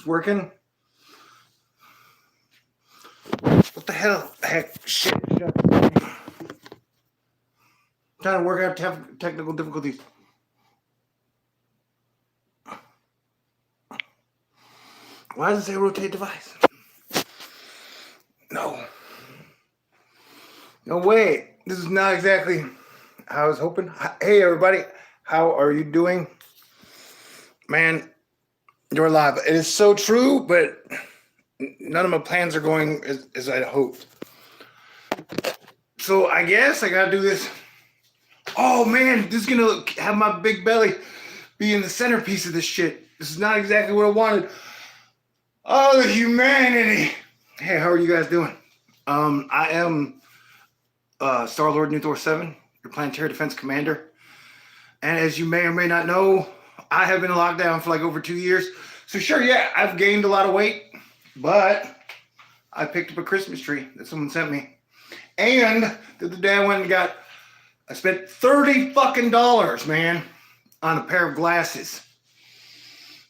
working? What the hell? Heck, shit. I'm trying to work out technical difficulties. Why does it say rotate device? No. No way. This is not exactly how I was hoping. Hey, everybody. How are you doing? Man, you're alive. It is so true, but none of my plans are going as I hoped. So I guess I gotta do this. Oh man, this is gonna have my big belly be in the centerpiece of this shit. This is not exactly what I wanted. Oh, the humanity. Hey, how are you guys doing? I am Star-Lord New Thor 7, your planetary defense commander. And as you may or may not know, I have been in lockdown for like over 2 years. So sure, yeah, I've gained a lot of weight, but I picked up a Christmas tree that someone sent me. And the other day I spent $30 fucking dollars, man, on a pair of glasses.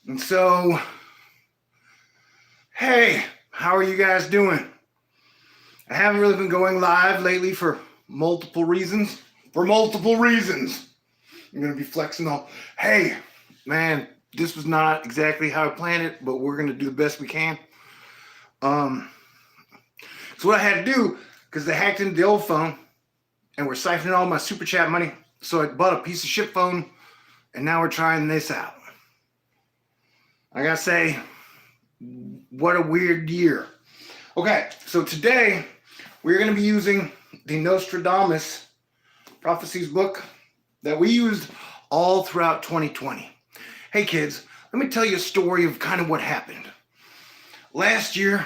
And so, hey, how are you guys doing? I haven't really been going live lately for multiple reasons. I'm going to be flexing all. Hey, man, this was not exactly how I planned it, but we're going to do the best we can. So what I had to do, because they hacked into the old phone and we're siphoning all my super chat money. So I bought a piece of shit phone and now we're trying this out. I gotta say, what a weird year. Okay, so today we're going to be using the Nostradamus prophecies book that we used all throughout 2020. Hey kids, let me tell you a story of kind of what happened. Last year,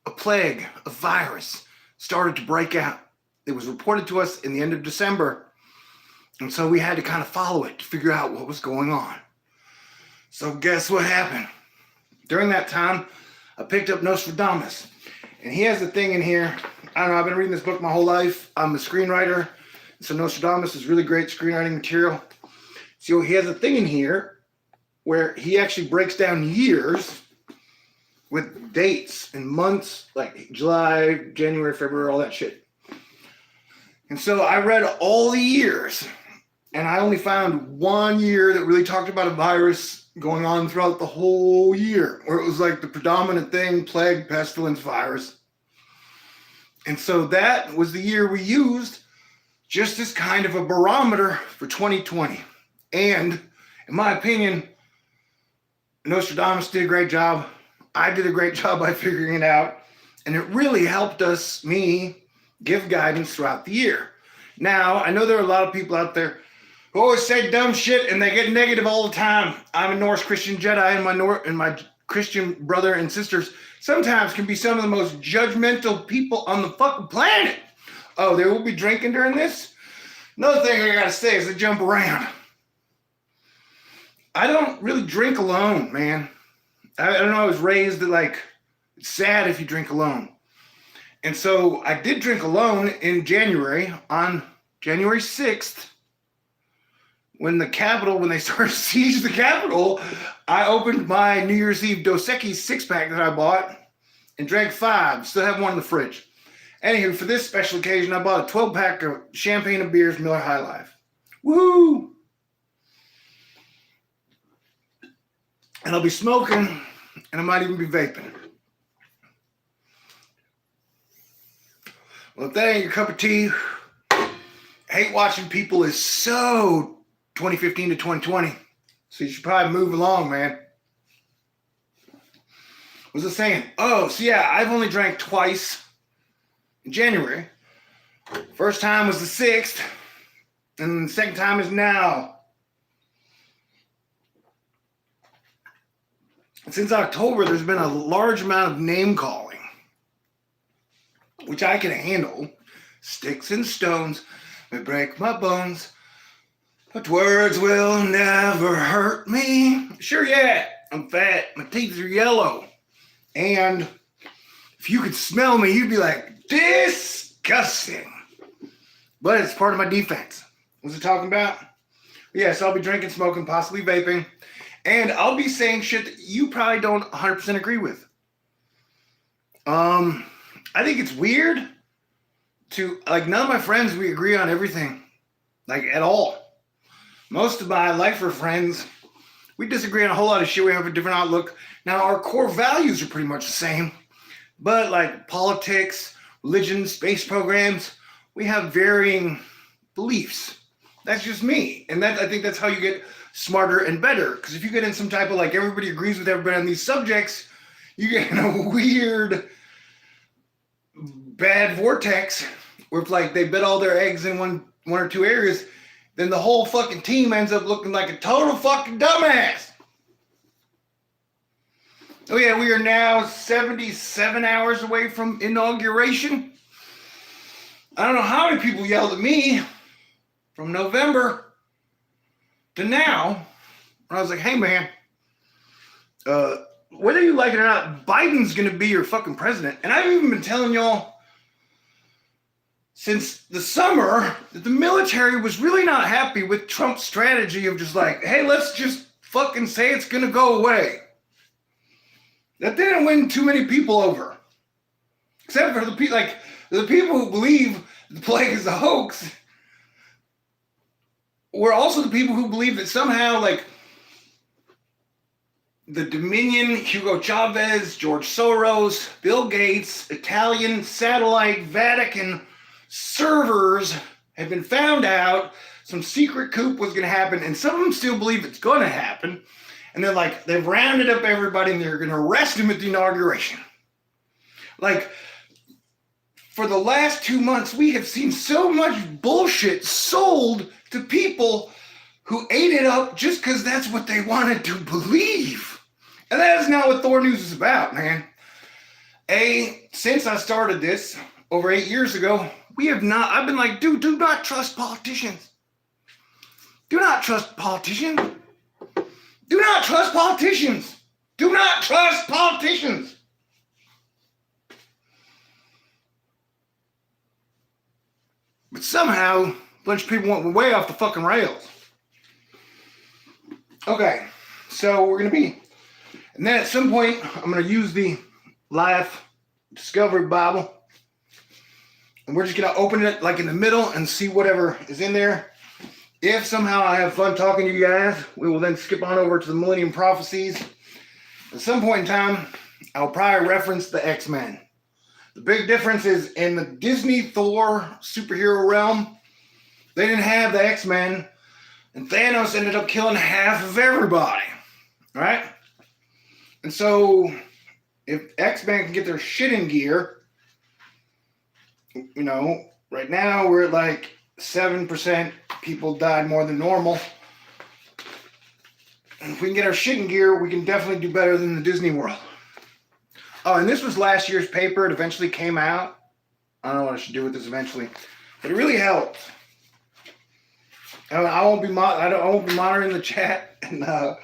a plague, a virus, started to break out. It was reported to us in the end of December, and so we had to kind of follow it to figure out what was going on. So guess what happened? During that time, I picked up Nostradamus, and he has a thing in here. I don't know, I've been reading this book my whole life. I'm a screenwriter, so Nostradamus is really great screenwriting material. So he has a thing in here where he actually breaks down years with dates and months, like July, January, February, all that shit. And so I read all the years, and I only found 1 year that really talked about a virus going on throughout the whole year, where it was like the predominant thing, plague, pestilence, virus. And so that was the year we used just as kind of a barometer for 2020. And in my opinion, Nostradamus did a great job. I did a great job by figuring it out. And it really helped me give guidance throughout the year. Now, I know there are a lot of people out there who always say dumb shit and they get negative all the time. I'm a Norse Christian Jedi, and my Christian brother and sisters sometimes can be some of the most judgmental people on the fucking planet. Oh, they will be drinking during this? Another thing I gotta say is I jump around. I don't really drink alone, man. I don't know, I was raised that like, it's sad if you drink alone. And so I did drink alone in January, on January 6th, when they started to siege the Capitol. I opened my New Year's Eve Dos Equis 6-pack that I bought and drank 5. Still have one in the fridge. Anywho, for this special occasion, I bought a 12-pack of champagne and beers, Miller High Life. Woo! And I'll be smoking, and I might even be vaping. Well, if that ain't your cup of tea, hate watching people is so 2015 to 2020. So you should probably move along, man. What was I saying? Oh, so yeah, I've only drank twice in January. First time was the 6th, and the second time is now. Since October, there's been a large amount of name calling, which I can handle. Sticks and stones may break my bones, but words will never hurt me. Sure, yeah, I'm fat. My teeth are yellow. And if you could smell me, you'd be like, disgusting. But it's part of my defense. What's it talking about? Yeah, so I'll be drinking, smoking, possibly vaping. And I'll be saying shit that you probably don't 100% agree with. I think it's weird to, like, none of my friends, we agree on everything. Like, at all. Most of my lifer friends, we disagree on a whole lot of shit. We have a different outlook. Now, our core values are pretty much the same. But, like, politics, religion, space programs, we have varying beliefs. That's just me. And I think that's how you get smarter and better. Because if you get in some type of, like, everybody agrees with everybody on these subjects, you get in a weird, bad vortex where if, like, they bet all their eggs in one or two areas, then the whole fucking team ends up looking like a total fucking dumbass. Oh yeah, we are now 77 hours away from inauguration. I don't know how many people yelled at me from November to now. And I was like, hey man, whether you like it or not, Biden's gonna be your fucking president. And I've even been telling y'all since the summer that the military was really not happy with Trump's strategy of just like, hey, let's just fucking say it's gonna go away. That didn't win too many people over. Except for the people who believe the plague is a hoax were also the people who believe that somehow, like, the Dominion, Hugo Chavez, George Soros, Bill Gates, Italian satellite Vatican servers had been found out, some secret coup was going to happen, and some of them still believe it's going to happen. And they're like, they've rounded up everybody and they're going to arrest him at the inauguration. Like, for the last 2 months, we have seen so much bullshit sold to people who ate it up just because that's what they wanted to believe. And that is not what Thor News is about, man. Since I started this over 8 years ago, I've been like, dude, do not trust politicians. Do not trust politicians. Do not trust politicians. Do not trust politicians. But somehow, a bunch of people went way off the fucking rails. Okay, so we're going to be, and then at some point, I'm going to use the Life Discovery Bible. And we're just going to open it like in the middle and see whatever is in there. If somehow I have fun talking to you guys, we will then skip on over to the Millennium Prophecies. At some point in time, I'll probably reference the X-Men. The big difference is in the Disney Thor superhero realm, they didn't have the X-Men, and Thanos ended up killing half of everybody, right? And so, if X-Men can get their shit in gear, you know, right now we're at like 7% people died more than normal. And if we can get our shit in gear, we can definitely do better than the Disney World. Oh, and this was last year's paper. It eventually came out. I don't know what I should do with this eventually, but it really helped. I won't be monitoring the chat, and I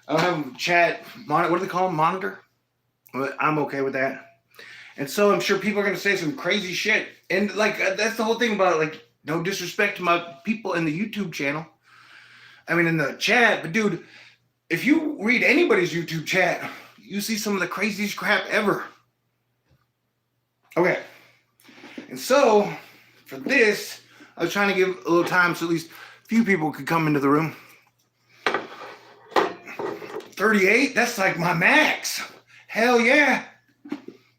don't have chat monitor. What do they call them? Monitor. But I'm okay with that. And so I'm sure people are gonna say some crazy shit, and like that's the whole thing about, like, no disrespect to my people in the YouTube channel. I mean, in the chat, but dude, if you read anybody's YouTube chat, you see some of the craziest crap ever. Okay. And so, for this, I was trying to give a little time so at least a few people could come into the room. 38? That's like my max. Hell yeah.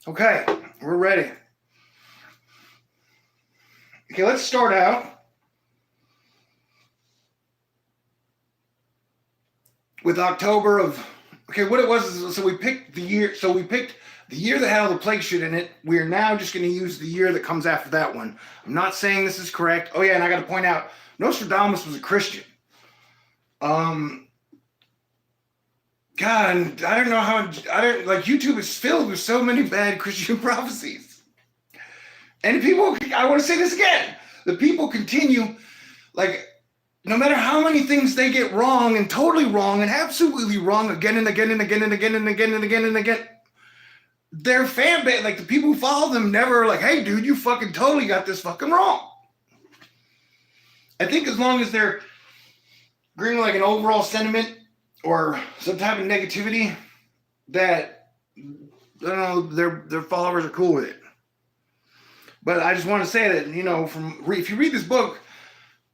Okay, we're ready. Okay, let's start out with October of, okay, what it was is, so we picked the year that had all the plague shit in it. We are now just going to use the year that comes after that one. I'm not saying this is correct. Oh yeah, and I got to point out, Nostradamus was a Christian. God, I don't know how, like, YouTube is filled with so many bad Christian prophecies. And people, I want to say this again, the people continue, like, no matter how many things they get wrong and totally wrong and absolutely wrong again and again and again and again and again and again and again, their fan base, like the people who follow them, never like, hey dude, you fucking totally got this fucking wrong. I think as long as they're agreeing like an overall sentiment or some type of negativity that, I don't know, their followers are cool with it. But I just want to say that, you know, if you read this book,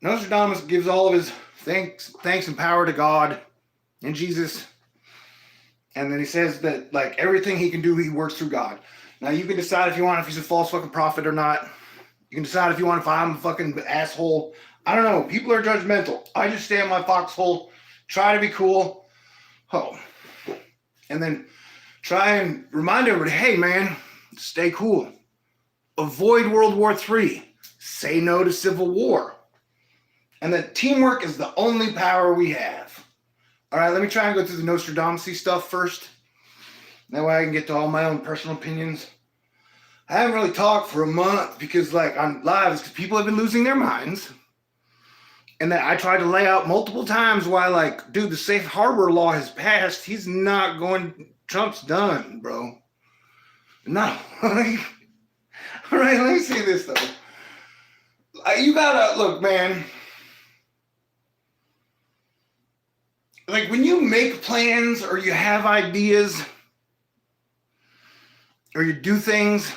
Nostradamus gives all of his thanks and power to God and Jesus. And then he says that, like, everything he can do, he works through God. Now, you can decide if he's a false fucking prophet or not. You can decide if I'm a fucking asshole. I don't know. People are judgmental. I just stay in my foxhole, try to be cool. Oh. And then try and remind everybody, hey, man, stay cool. Avoid World War III. Say no to civil war. And that teamwork is the only power we have. All right, let me try and go through the Nostradamus stuff first. That way I can get to all my own personal opinions. I haven't really talked for a month because, like, on lives, because people have been losing their minds. And that I tried to lay out multiple times why, like, dude, the safe harbor law has passed. He's not going, Trump's done, bro. No. All right, let me say this, though. You gotta, look, man. Like, when you make plans or you have ideas or you do things,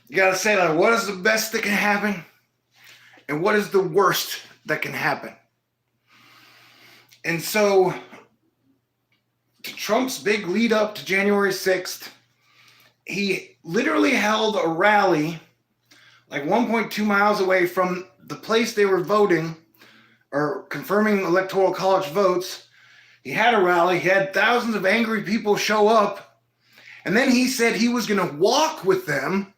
you gotta say, like, what is the best that can happen and what is the worst that can happen? And so, to Trump's big lead up to January 6th, he literally held a rally like 1.2 miles away from the place they were voting or confirming electoral college votes. He had a rally. He had thousands of angry people show up. And then he said he was going to walk with them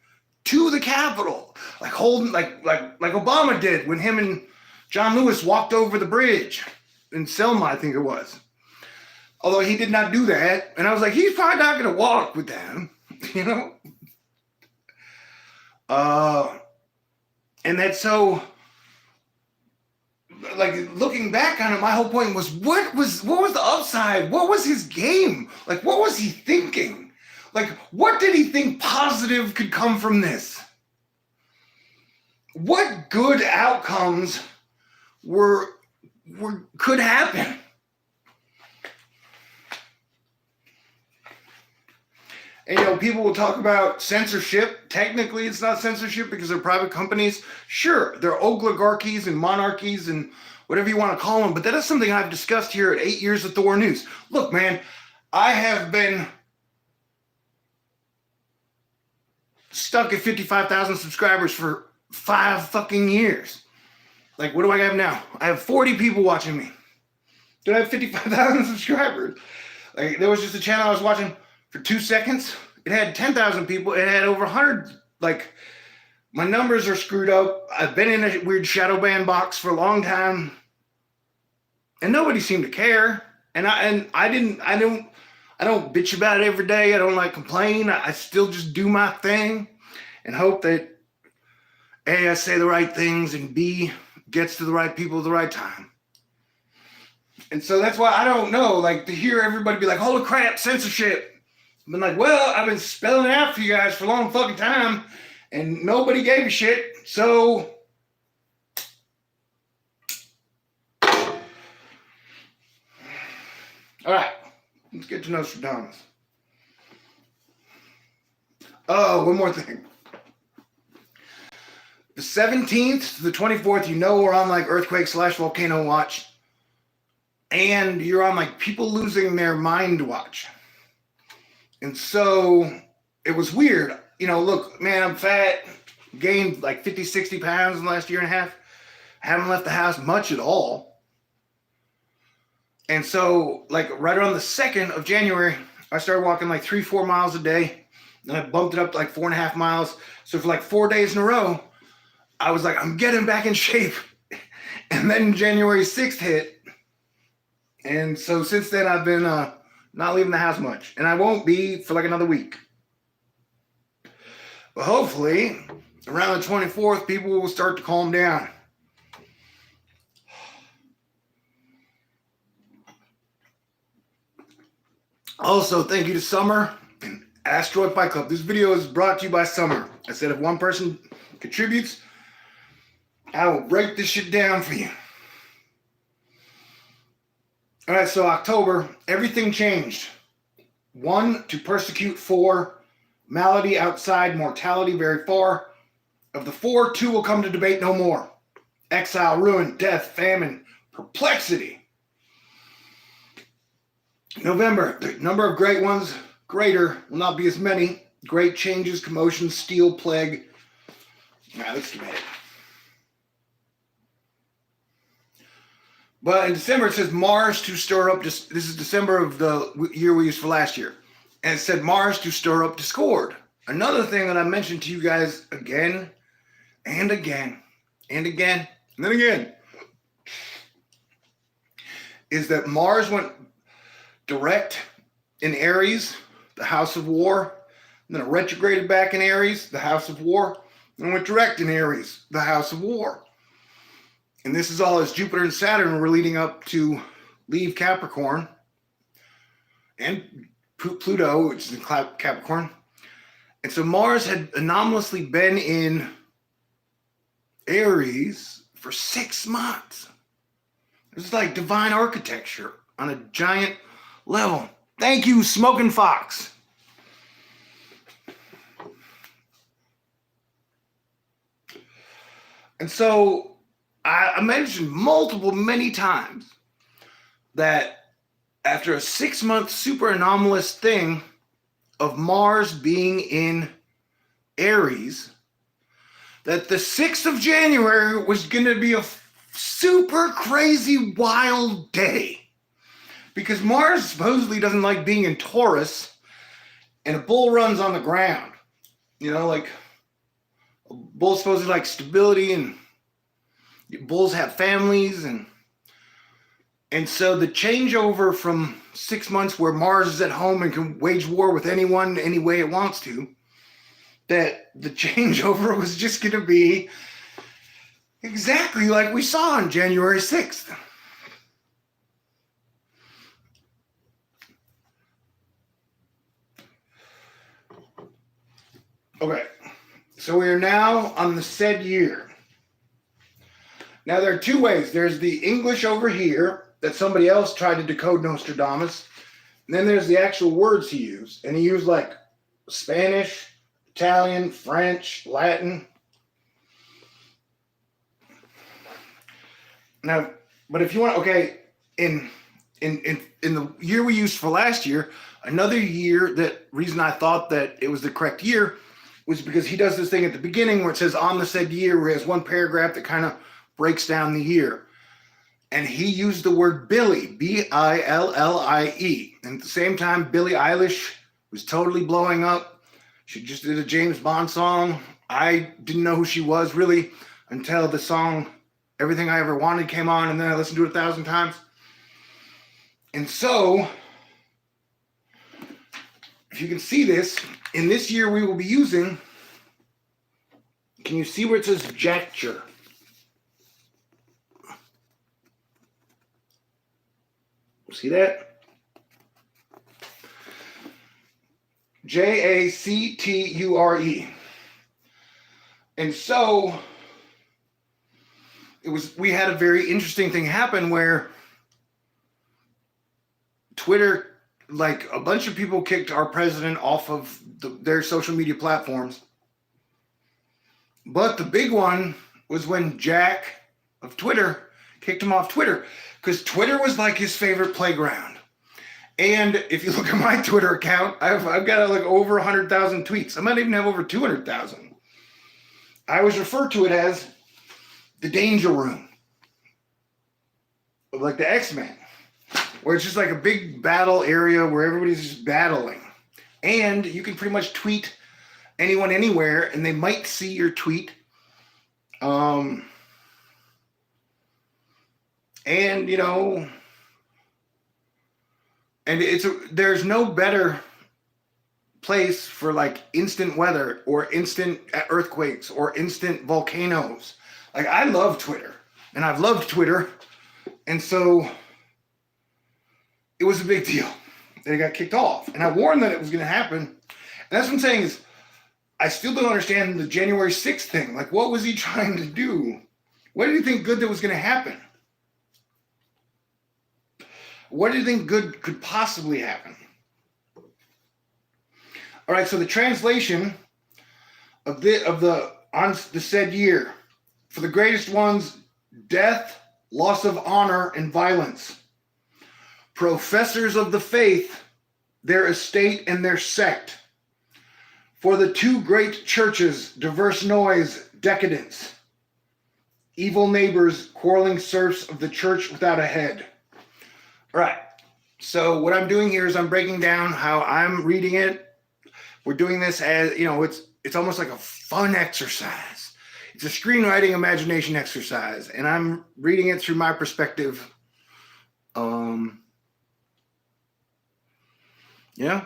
to the Capitol, like holding, like Obama did when him and John Lewis walked over the bridge in Selma, I think it was. Although he did not do that. And I was like, he's probably not going to walk with them, you know? And that's so, like, looking back on it, my whole point was, what was the upside? What was his game? Like, what was he thinking? Like, what did he think positive could come from this? What good outcomes could happen? And, you know, people will talk about censorship. Technically, it's not censorship because they're private companies. Sure, they're oligarchies and monarchies and whatever you want to call them. But that is something I've discussed here at 8 Years of Thor News. Look, man, I have been stuck at 55,000 subscribers for 5 fucking years. Like, what do I have now? I have 40 people watching me. Do I have 55,000 subscribers? Like, there was just a channel I was watching for 2 seconds. It had 10,000 people. It had over 100. Like, my numbers are screwed up. I've been in a weird shadow ban box for a long time, and nobody seemed to care. And I don't bitch about it every day. I don't like complain. I still just do my thing and hope that A, I say the right things, and B, gets to the right people at the right time. And so that's why I don't know, like, to hear everybody be like, holy crap, censorship. I've been like, well, I've been spelling it out for you guys for a long fucking time, and nobody gave a shit, so all right, let's get to Nostradamus. Oh, one more thing. The 17th to the 24th, you know, we're on like earthquake/volcano watch, and you're on like people losing their mind watch. And so it was weird. You know, look, man, I'm fat, gained like 50, 60 pounds in the last year and a half. Haven't left the house much at all. And so, like, right around the 2nd of January, I started walking like 3-4 miles a day. Then I bumped it up to like 4.5 miles. So for like 4 days in a row, I was like, I'm getting back in shape. And then January 6th hit. And so since then, I've been not leaving the house much. And I won't be for like another week. But hopefully, around the 24th, people will start to calm down. Also, thank you to Summer and Asteroid Fight Club. This video is brought to you by Summer. I said if one person contributes, I will break this shit down for you. All right, so October, everything changed. 1, to persecute. 4, malady outside, mortality very far. Of the 4, 2 will come to debate no more. Exile, ruin, death, famine, perplexity. November, the number of great ones, greater, will not be as many. Great changes, commotions, steel, plague. All right, let's debate it. But in December, it says Mars to stir up, this is December of the year we used for last year. And it said Mars to stir up discord. Another thing that I mentioned to you guys again and again and again and then again is that Mars went direct in Aries, the house of war, and then it retrograded back in Aries, the house of war, and went direct in Aries, the house of war. And this is all as Jupiter and Saturn were leading up to leave Capricorn, and Pluto, which is in Capricorn. And so Mars had anomalously been in Aries for 6 months. This is like divine architecture on a giant level. Thank you, Smoking Fox. And so I mentioned many times that after a 6-month super anomalous thing of Mars being in Aries, that the 6th of January was going to be a super crazy wild day. Because Mars supposedly doesn't like being in Taurus, and a bull runs on the ground. You know, like a bull supposedly likes stability, and bulls have families, and so the changeover from 6 months where Mars is at home and can wage war with anyone any way it wants to, that the changeover was just going to be exactly like we saw on January 6th. Okay, so we are now on the said year. Now there are 2 ways. There's the English over here that somebody else tried to decode Nostradamus. And then there's the actual words he used. And he used like Spanish, Italian, French, Latin. Now, but if you want, okay, in the year we used for last year, another year, that reason I thought that it was the correct year was because he does this thing at the beginning where it says on the said year, where he has one paragraph that kind of breaks down the year. And he used the word Billie, Billie. And at the same time, Billie Eilish was totally blowing up. She just did a James Bond song. I didn't know who she was really until the song Everything I Ever Wanted came on, and then I listened to it 1,000 times. And so, if you can see this, in this year we will be using, can you see where it says jacture? See that? Jacture. And so we had a very interesting thing happen where Twitter, like a bunch of people kicked our president off of their social media platforms. But the big one was when Jack of Twitter kicked him off Twitter, because Twitter was like his favorite playground. And if you look at my Twitter account, I've got like over 100,000 tweets. I might even have over 200,000. I always refer to it as the danger room, like the X-Men, where it's just like a big battle area where everybody's just battling. And you can pretty much tweet anyone anywhere, and they might see your tweet. And, you know, and there's no better place for like instant weather or instant earthquakes or instant volcanoes. Like, I love Twitter, and I've loved Twitter. And so it was a big deal that it got kicked off. And I warned that it was going to happen. And that's what I'm saying is, I still don't understand the January 6th thing. Like, what was he trying to do? What did he think good that was going to happen? What do you think good could possibly happen? All right, so the translation of the on the said year, for the greatest ones, death, loss of honor, and violence. Professors of the faith, their estate and their sect. For the two great churches, diverse noise, decadence. Evil neighbors, quarreling serfs of the church without a head. All right. So what I'm doing here is I'm breaking down how I'm reading it. We're doing this as, it's almost like a fun exercise. It's a screenwriting imagination exercise, and I'm reading it through my perspective. Yeah.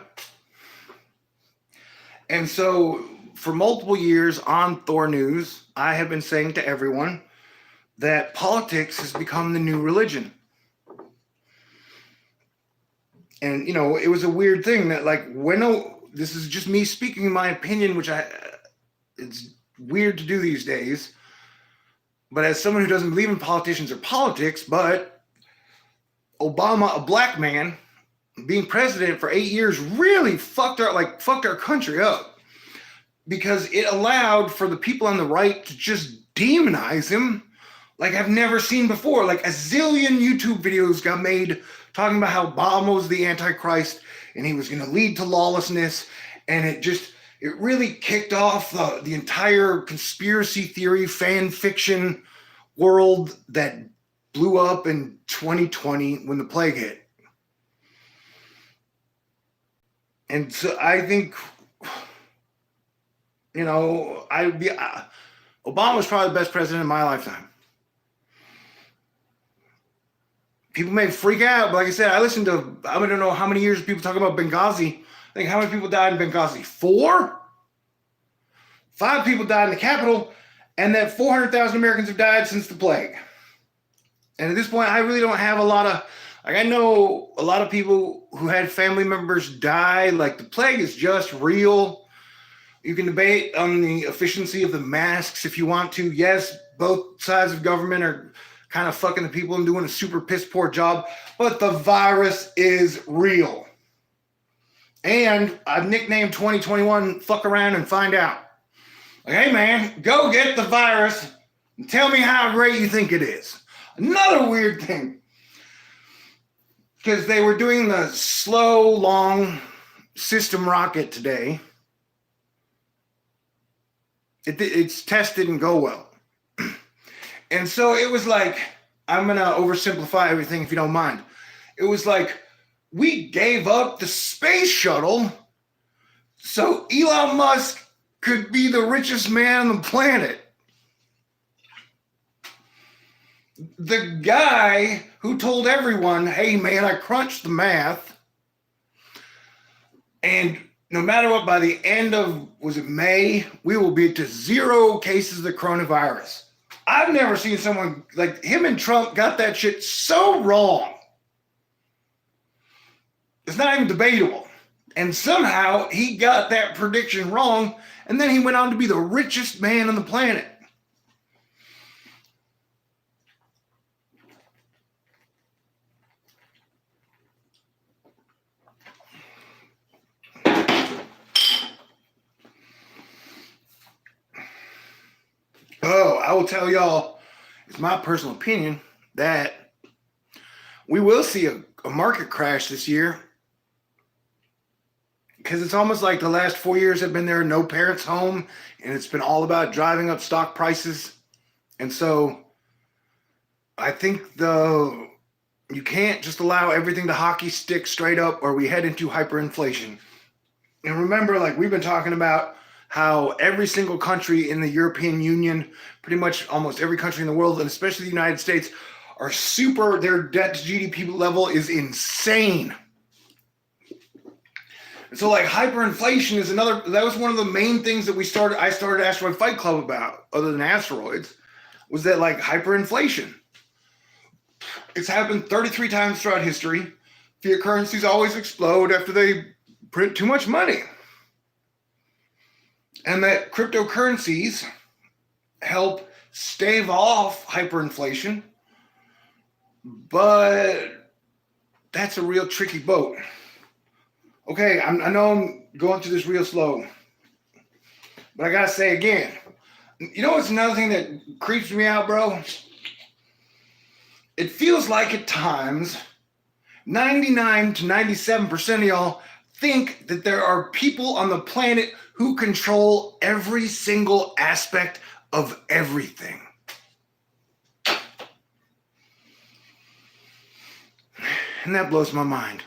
And so for multiple years on Thor News, I have been saying to everyone that politics has become the new religion. And, it was a weird thing that, like, this is just me speaking my opinion, which it's weird to do these days. But as someone who doesn't believe in politicians or politics, but Obama, a black man, being president for 8 years really fucked our country up, because it allowed for the people on the right to just demonize him like I've never seen before. Like a zillion YouTube videos got made talking about how Obama was the Antichrist and he was going to lead to lawlessness. And it really kicked off the entire conspiracy theory, fan fiction world that blew up in 2020 when the plague hit. And so I think, Obama was probably the best president in my lifetime. People may freak out, but like I said, I don't know how many years people talk about Benghazi. I think how many people died in Benghazi? 4? 5 people died in the capital, and that 400,000 Americans have died since the plague. And at this point, I really don't have a lot of, I know a lot of people who had family members die. Like, the plague is just real. You can debate on the efficiency of the masks if you want to. Yes, both sides of government are kind of fucking the people and doing a super piss poor job, but the virus is real. And I've nicknamed 2021 Fuck Around and Find Out. Like, hey man, go get the virus and tell me how great you think it is. Another weird thing, because they were doing the slow, long system rocket today. It's tested and go well. And so it was like, I'm going to oversimplify everything if you don't mind. It was like, we gave up the space shuttle so Elon Musk could be the richest man on the planet. The guy who told everyone, hey man, I crunched the math, and no matter what, by the end of, was it May, we will be to 0 cases of the coronavirus. I've never seen someone like him, and Trump got that shit so wrong. It's not even debatable. And somehow he got that prediction wrong, and then he went on to be the richest man on the planet. Oh, I will tell y'all, it's my personal opinion that we will see a market crash this year, because it's almost like the last 4 years have been there are no parents home, and it's been all about driving up stock prices. And so I think you can't just allow everything to hockey stick straight up, or we head into hyperinflation. And remember, like we've been talking about, how every single country in the European Union, pretty much almost every country in the world, and especially the United States, their debt to GDP level is insane. And so like hyperinflation is that was one of the main things that I started Asteroid Fight Club about, other than asteroids, was that like hyperinflation. It's happened 33 times throughout history. Fiat currencies always explode after they print too much money. And that cryptocurrencies help stave off hyperinflation, but that's a real tricky boat. Okay, I know I'm going through this real slow, but I gotta say again, you know what's another thing that creeps me out, bro? It feels like at times 99 to 97% of y'all think that there are people on the planet who control every single aspect of everything. And that blows my mind.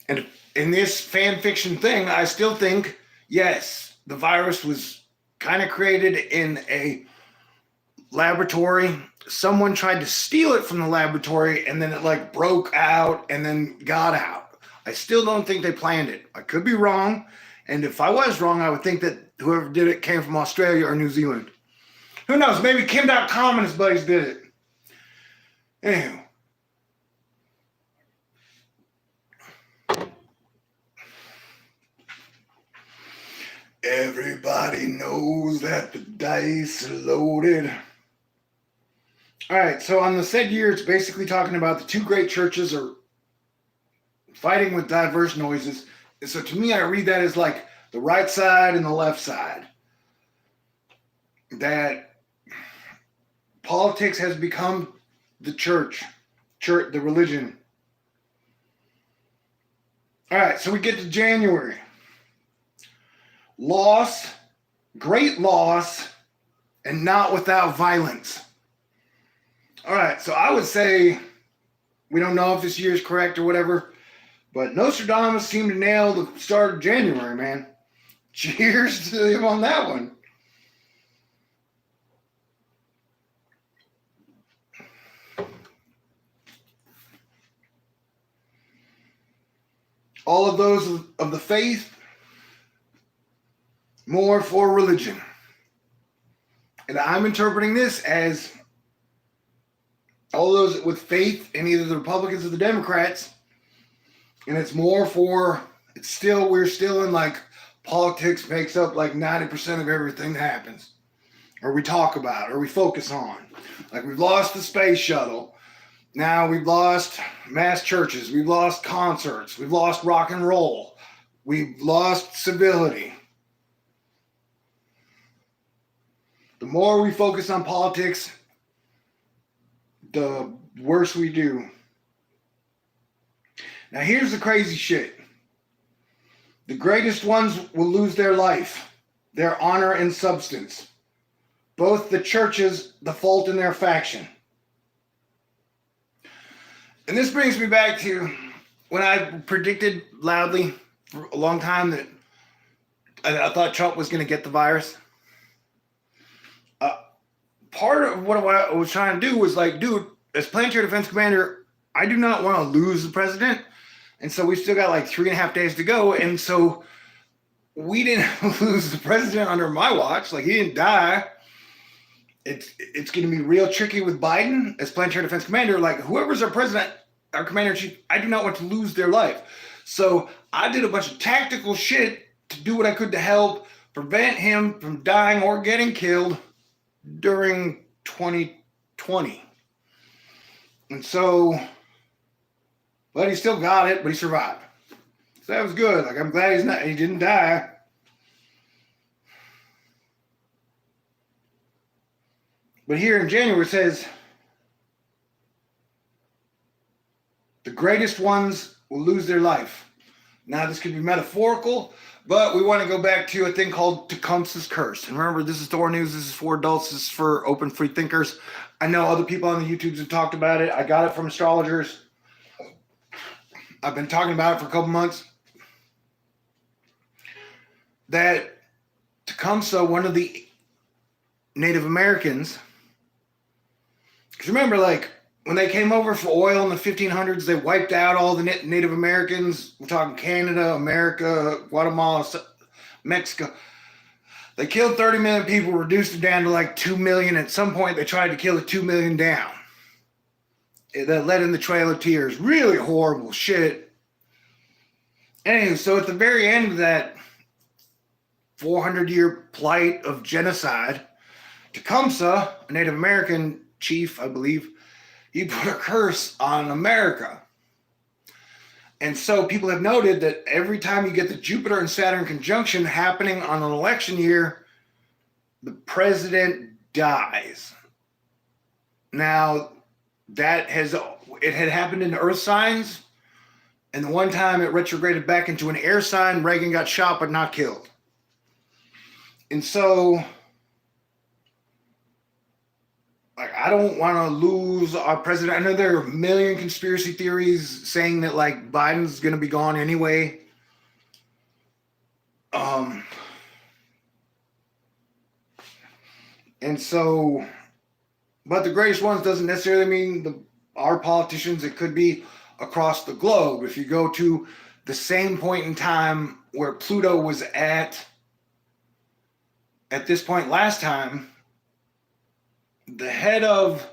And in this fan fiction thing, I still think, yes, the virus was kind of created in a laboratory. Someone tried to steal it from the laboratory, and then it like broke out and then got out. I still don't think they planned it. I could be wrong. And if I was wrong, I would think that whoever did it came from Australia or New Zealand. Who knows? Maybe Kim.com and his buddies did it. Anywho. Everybody knows that the dice are loaded. All right, so on the said year, it's basically talking about the two great churches are fighting with diverse noises. And so to me, I read that as like the right side and the left side. That politics has become the church, the religion. All right, so we get to January. Loss, great loss, and not without violence. All right, so I would say, we don't know if this year is correct or whatever, but Nostradamus seemed to nail the start of January, man. Cheers to him on that one. All of those of the faith, more for religion. And I'm interpreting this as all those with faith in either the Republicans or the Democrats. And it's more for, we're still in like politics makes up like 90% of everything that happens. Or we talk about, or we focus on. Like we've lost the space shuttle. Now we've lost mass churches. We've lost concerts. We've lost rock and roll. We've lost civility. The more we focus on politics, the worse we do. Now here's the crazy shit. The greatest ones will lose their life, their honor and substance. Both the churches, the fault in their faction. And this brings me back to when I predicted loudly for a long time that I thought Trump was going to get the virus. Part of what I was trying to do was like, dude, as Planetary Defense Commander, I do not want to lose the president. And so we've still got like 3.5 days to go. And so we didn't lose the president under my watch. Like he didn't die. It's going to be real tricky with Biden as Planetary Defense Commander. Like whoever's our president, our commander-in-chief, I do not want to lose their life. So I did a bunch of tactical shit to do what I could to help prevent him from dying or getting killed during 2020. And so, but he still got it, but he survived. So that was good. Like I'm glad he didn't die. But here in January it says, the greatest ones will lose their life. Now this could be metaphorical, but we want to go back to a thing called Tecumseh's curse. And remember, this is Thor News. This is for adults. This is for open, free thinkers. I know other people on the YouTubes have talked about it. I got it from astrologers. I've been talking about it for a couple months. That Tecumseh, one of the Native Americans, because remember, like, when they came over for oil in the 1500s, they wiped out all the Native Americans. We're talking Canada, America, Guatemala, Mexico. They killed 30 million people, reduced it down to like 2 million. At some point, they tried to kill the 2 million down. That led in the Trail of Tears. Really horrible shit. Anyway, so at the very end of that 400-year plight of genocide, Tecumseh, a Native American chief, I believe, he put a curse on America. And so people have noted that every time you get the Jupiter and Saturn conjunction happening on an election year, the president dies. Now, it had happened in earth signs, and the one time it retrograded back into an air sign, Reagan got shot but not killed. And so, like, I don't want to lose our president. I know there are a million conspiracy theories saying that, like, Biden's going to be gone anyway. And so, but the greatest ones doesn't necessarily mean our politicians. It could be across the globe. If you go to the same point in time where Pluto was at this point last time, the head of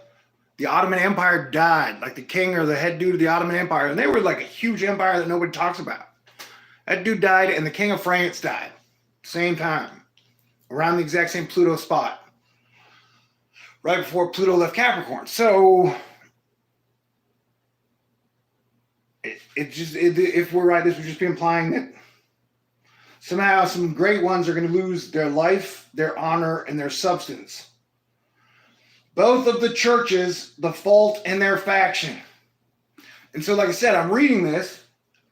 the Ottoman Empire died, like the king or the head dude of the Ottoman Empire, and they were like a huge empire that nobody talks about. That dude died, and the king of France died, same time, around the exact same Pluto spot, right before Pluto left Capricorn. So if we're right, this would just be implying that somehow some great ones are going to lose their life, their honor, and their substance. Both of the churches, the fault in their faction. And so, like I said, I'm reading this,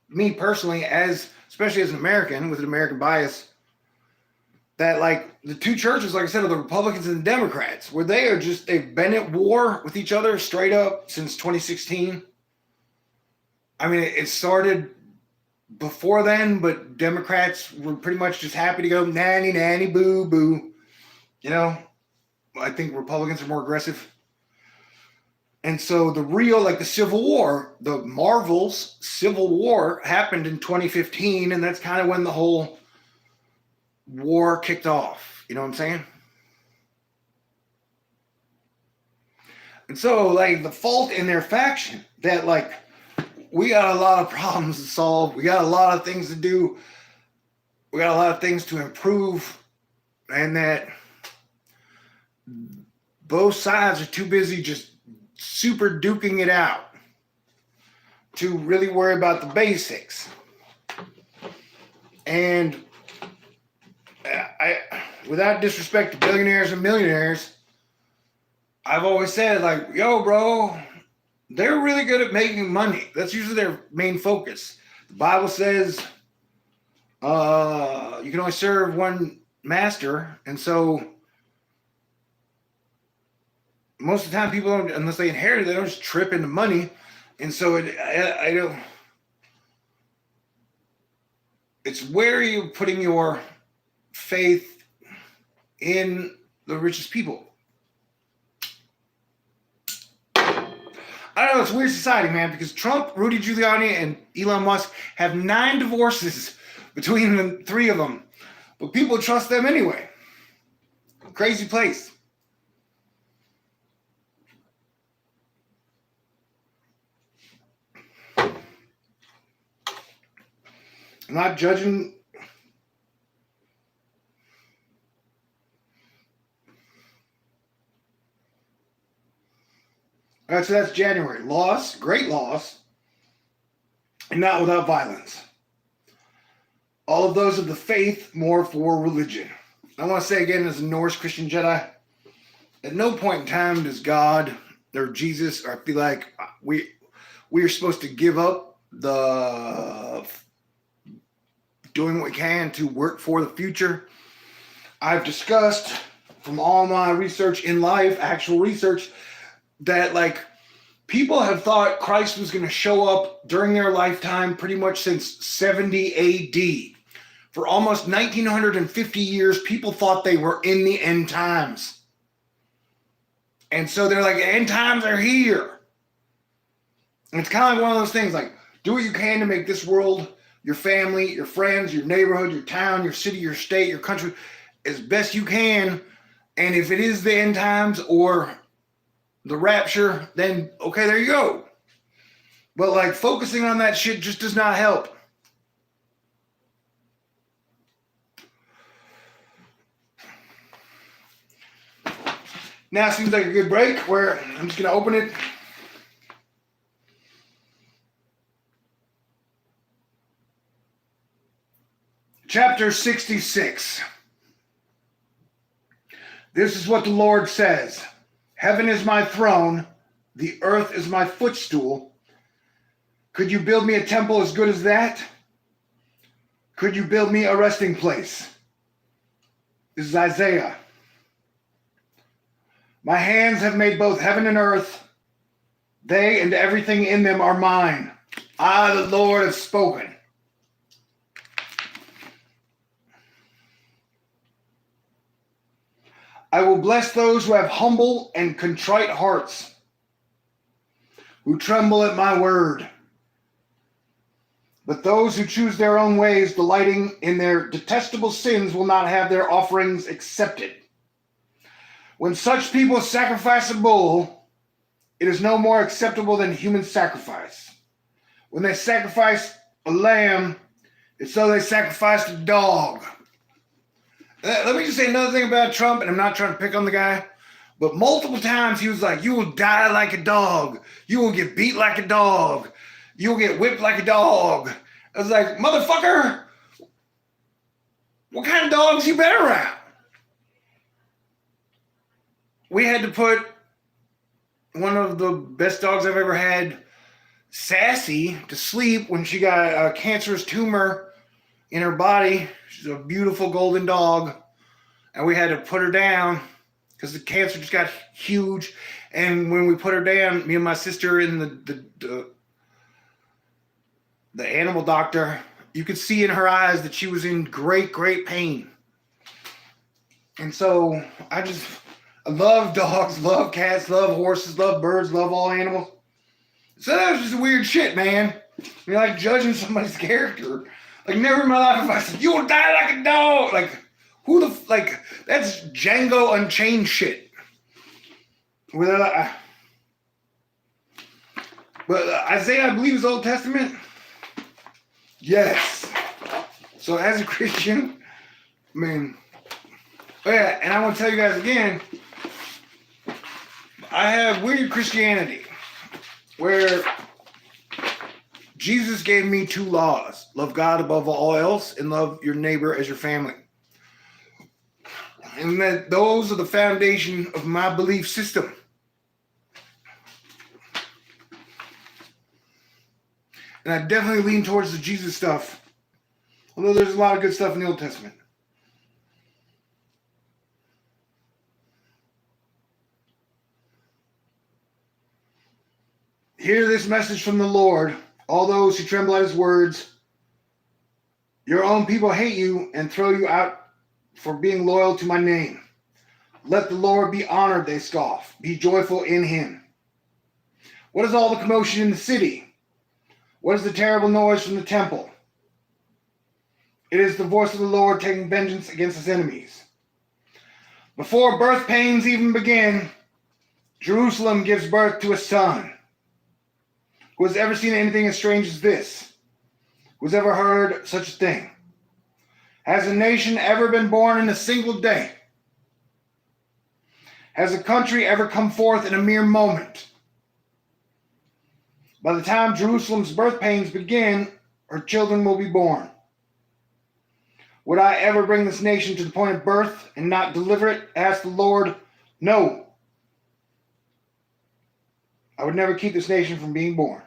me personally, especially as an American with an American bias, that, like, the two churches, like I said, are the Republicans and the Democrats, where they've been at war with each other straight up since 2016. I mean, it started before then, but Democrats were pretty much just happy to go nanny, nanny, boo, boo. You know, I think Republicans are more aggressive. And so the Civil War, the Marvel's Civil War happened in 2015, and that's kind of when the whole war kicked off. You know what I'm saying? And so, like, the fault in their faction, that, like, we got a lot of problems to solve. We got a lot of things to do. We got a lot of things to improve. And that both sides are too busy just super duking it out to really worry about the basics. And without disrespect to billionaires and millionaires, I've always said, like, yo, bro, they're really good at making money. That's usually their main focus. The Bible says you can only serve one master. And so most of the time people don't, unless they inherit it, they don't just trip into money. And so it's where are you putting your faith in the richest people? I don't know, it's a weird society, man, because Trump, Rudy Giuliani, and Elon Musk have 9 divorces between the 3 of them. But people trust them anyway. Crazy place. I'm not judging. All right, so that's January. Loss, great loss, and not without violence. All of those of the faith, more for religion. I want to say again, as a Norse Christian Jedi, at no point in time does God or Jesus, or I feel like we are supposed to give up the doing what we can to work for the future. I've discussed from all my research in life, actual research, that, like, people have thought Christ was going to show up during their lifetime pretty much since 70 AD. For almost 1950 years, people thought they were in the end times. And so they're like, end times are here. And it's kind of like one of those things, like, do what you can to make this world, your family, your friends, your neighborhood, your town, your city, your state, your country, as best you can. And if it is the end times or the rapture, then okay, there you go. But, like, focusing on that shit just does not help. Now seems like a good break where I'm just going to open it Chapter 66. This is what the Lord says. Heaven is my throne, the earth is my footstool. Could you build me a temple as good as that? Could you build me a resting place? This is Isaiah. My hands have made both heaven and earth. They and everything in them are mine. I, the Lord, have spoken. I will bless those who have humble and contrite hearts, who tremble at my word. But those who choose their own ways, delighting in their detestable sins, will not have their offerings accepted. When such people sacrifice a bull, it is no more acceptable than human sacrifice. When they sacrifice a lamb, it's so they sacrificed a dog. Let me just say another thing about Trump, and I'm not trying to pick on the guy, but multiple times he was like, you will die like a dog. You will get beat like a dog. You will get whipped like a dog. I was like, motherfucker, what kind of dogs you been around? We had to put one of the best dogs I've ever had, Sassy, to sleep when she got a cancerous tumor in her body. She's a beautiful golden dog. And we had to put her down because the cancer just got huge. And when we put her down, me and my sister and the animal doctor, you could see in her eyes that she was in great, great pain. And so I love dogs, love cats, love horses, love birds, love all animals. So that was just weird shit, man. You're like judging somebody's character. Like, never in my life have I said, you will die like a dog. Like, that's Django Unchained shit. But Isaiah, I believe, is Old Testament. Yes. So as a Christian, I mean, oh yeah, and I want to tell you guys again, I have weird Christianity where Jesus gave me 2 laws. Love God above all else and love your neighbor as your family. And that those are the foundation of my belief system. And I definitely lean towards the Jesus stuff. Although there's a lot of good stuff in the Old Testament. Hear this message from the Lord, all those who tremble at his words. Your own people hate you and throw you out for being loyal to my name. Let the Lord be honored, they scoff. Be joyful in him. What is all the commotion in the city? What is the terrible noise from the temple? It is the voice of the Lord taking vengeance against his enemies. Before birth pains even begin, Jerusalem gives birth to a son. Who has ever seen anything as strange as this? Who has ever heard such a thing? Has a nation ever been born in a single day? Has a country ever come forth in a mere moment? By the time Jerusalem's birth pains begin, her children will be born. Would I ever bring this nation to the point of birth and not deliver it? Asked the Lord. No. I would never keep this nation from being born.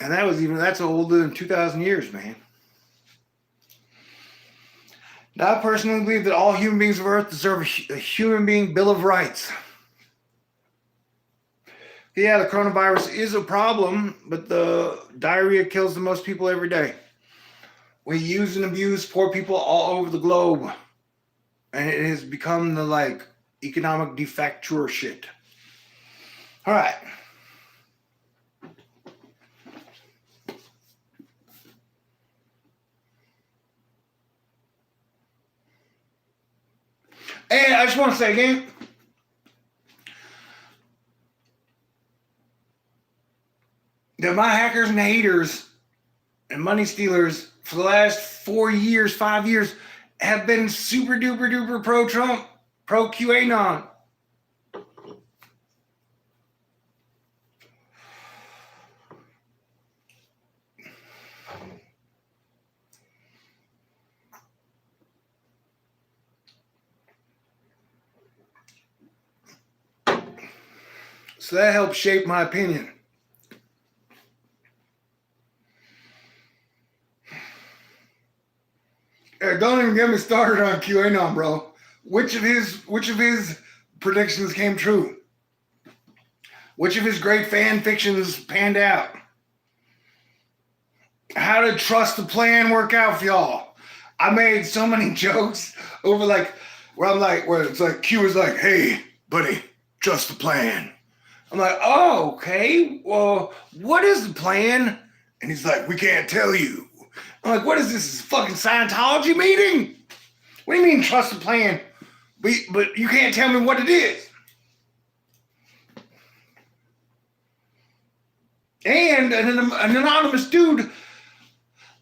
And that's older than 2,000 years, man. Now, I personally believe that all human beings of Earth deserve a human being Bill of Rights. Yeah, the coronavirus is a problem, but the diarrhea kills the most people every day. We use and abuse poor people all over the globe. And it has become the, economic de facto shit. All right. And I just want to say again, that my hackers and haters and money stealers for the last 4 years, 5 years have been super duper duper pro-Trump, pro-QAnon. So that helped shape my opinion. Don't even get me started on QAnon, bro. Which of his predictions came true? Which of his great fan fictions panned out? How did trust the plan work out for y'all? I made so many jokes over where it's like Q is like, hey, buddy, trust the plan. I'm like, oh, okay. Well, what is the plan? And he's like, we can't tell you. I'm like, what is this? Fucking Scientology meeting? What do you mean trust the plan? But you can't tell me what it is. And an anonymous dude,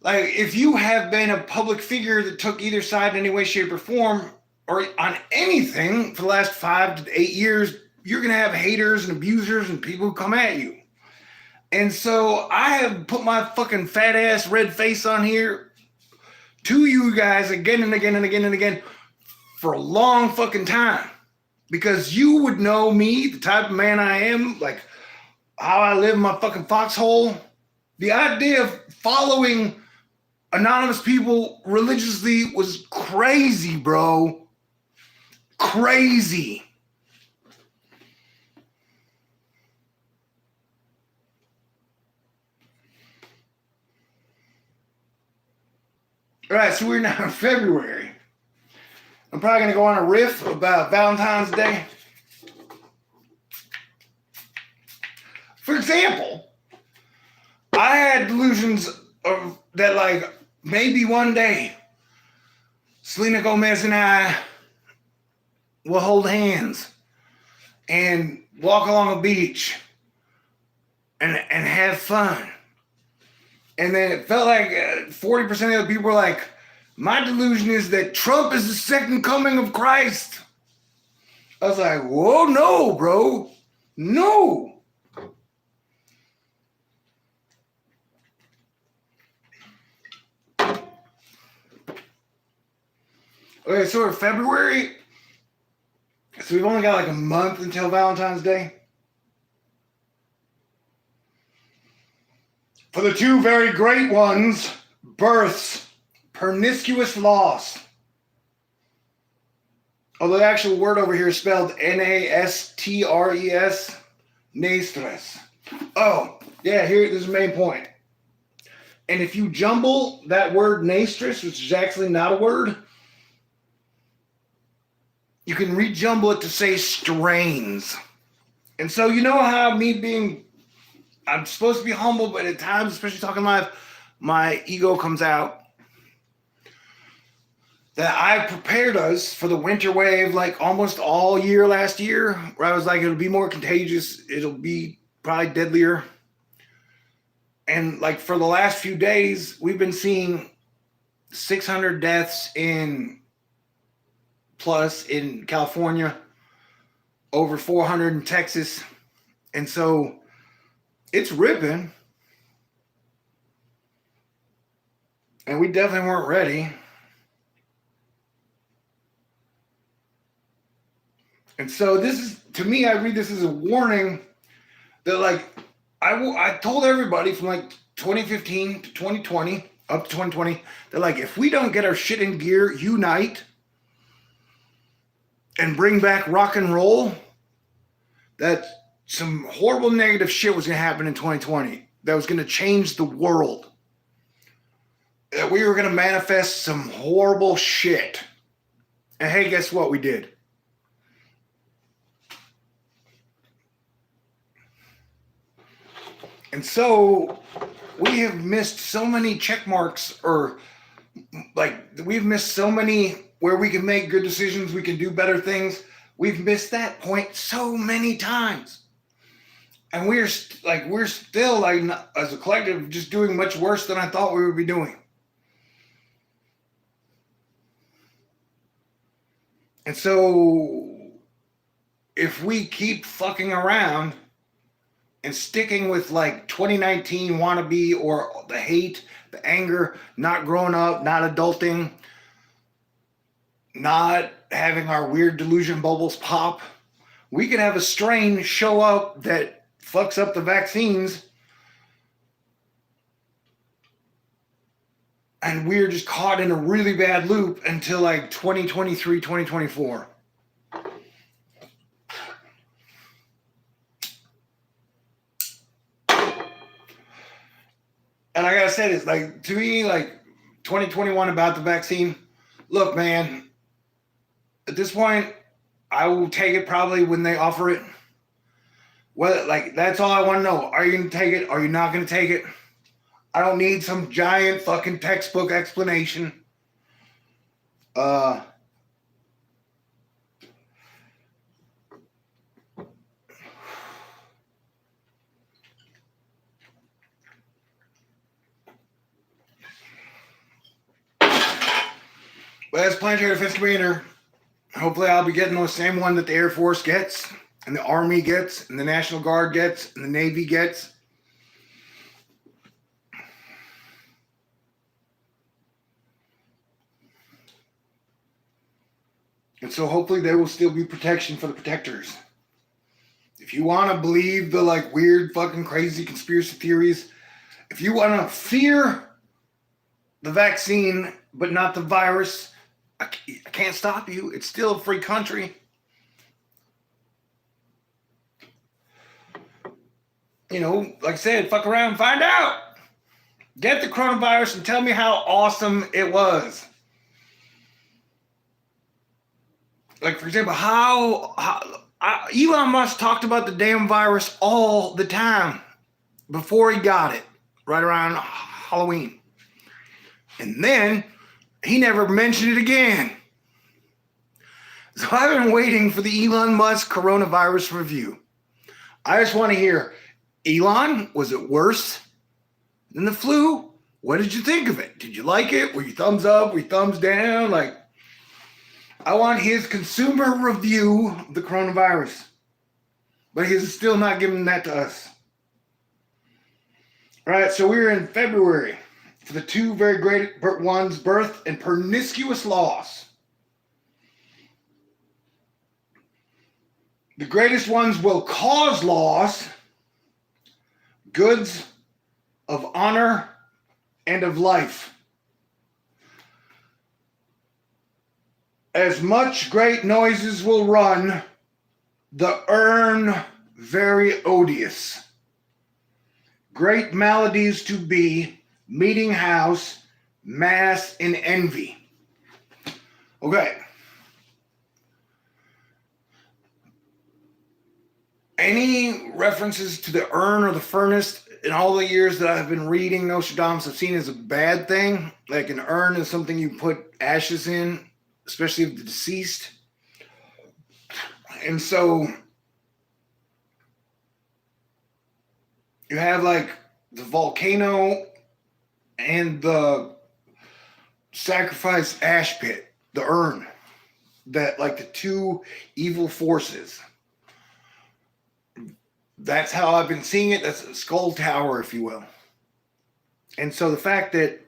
like if you have been a public figure that took either side in any way, shape, or form, or on anything for the last 5 to 8 years, you're going to have haters and abusers and people who come at you. And so I have put my fucking fat ass red face on here to you guys again and again and again and again for a long fucking time. Because you would know me, the type of man I am, like how I live in my fucking foxhole. The idea of following anonymous people religiously was crazy, bro. Crazy. All right, so we're now in February. I'm probably going to go on a riff about Valentine's Day. For example, I had delusions of that, like, maybe one day Selena Gomez and I will hold hands and walk along a beach and have fun. And then it felt like 40% of the people were like, my delusion is that Trump is the second coming of Christ. I was like, whoa, no, bro. No. Okay, so we're February. So we've only got like a month until Valentine's Day. For the two very great ones, births, promiscuous loss. Although the actual word over here is spelled Nastres, nastres. Oh, yeah, this is the main point. And if you jumble that word nastres, which is actually not a word, you can rejumble it to say strains. And so you know how I'm supposed to be humble, but at times, especially talking live, my ego comes out. That I prepared us for the winter wave like almost all year last year, where I was like, it'll be more contagious. It'll be probably deadlier. And like for the last few days, we've been seeing 600 deaths plus in California, over 400 in Texas. And so it's ripping. And we definitely weren't ready. And so this is, to me, I read this as a warning that like, I told everybody from like 2015 to 2020, up to 2020, that like, if we don't get our shit in gear, unite, and bring back rock and roll, that some horrible negative shit was going to happen in 2020 that was going to change the world. That we were going to manifest some horrible shit. And hey, guess what we did? And so we have missed so many check marks, or like we've missed so many where we can make good decisions, we can do better things. We've missed that point so many times. And we're still like, as a collective, just doing much worse than I thought we would be doing. And so if we keep fucking around and sticking with like 2019 wannabe or the hate, the anger, not growing up, not adulting, not having our weird delusion bubbles pop, we could have a strain show up that fucks up the vaccines, and we're just caught in a really bad loop until like 2023, 2024. And I gotta say this, like, to me, like 2021 about the vaccine, look, man, at this point, I will take it probably when they offer it. Well, like, that's all I want to know. Are you going to take it? Are you not going to take it? I don't need some giant fucking textbook explanation. But as Planetary Defense Commander, hopefully I'll be getting the same one that the Air Force gets, and the Army gets, and the National Guard gets, and the Navy gets. And so hopefully there will still be protection for the protectors. If you want to believe the like weird fucking crazy conspiracy theories, if you want to fear the vaccine but not the virus, I can't stop you. It's still a free country. You know, like I said, fuck around and find out. Get the coronavirus and tell me how awesome it was. Like, for example, how Elon Musk talked about the damn virus all the time before he got it, right around Halloween. And then he never mentioned it again. So I've been waiting for the Elon Musk coronavirus review. I just want to hear, Elon, was it worse than the flu? What did you think of it? Did you like it? Were you thumbs up? Were you thumbs down? Like, I want his consumer review of the coronavirus. But he's still not giving that to us. All right, so we're in February for the two very great ones, birth and pernicious loss. The greatest ones will cause loss, goods of honor and of life. As much great noises will run, the urn very odious. Great maladies to be, meeting house, mass in envy. Okay. Any references to the urn or the furnace in all the years that I've been reading Nostradamus, I've seen as a bad thing. Like an urn is something you put ashes in, especially of the deceased. And so you have like the volcano and the sacrifice ash pit, the urn, that like the two evil forces. That's how I've been seeing it. That's a skull tower, if you will. And so the fact that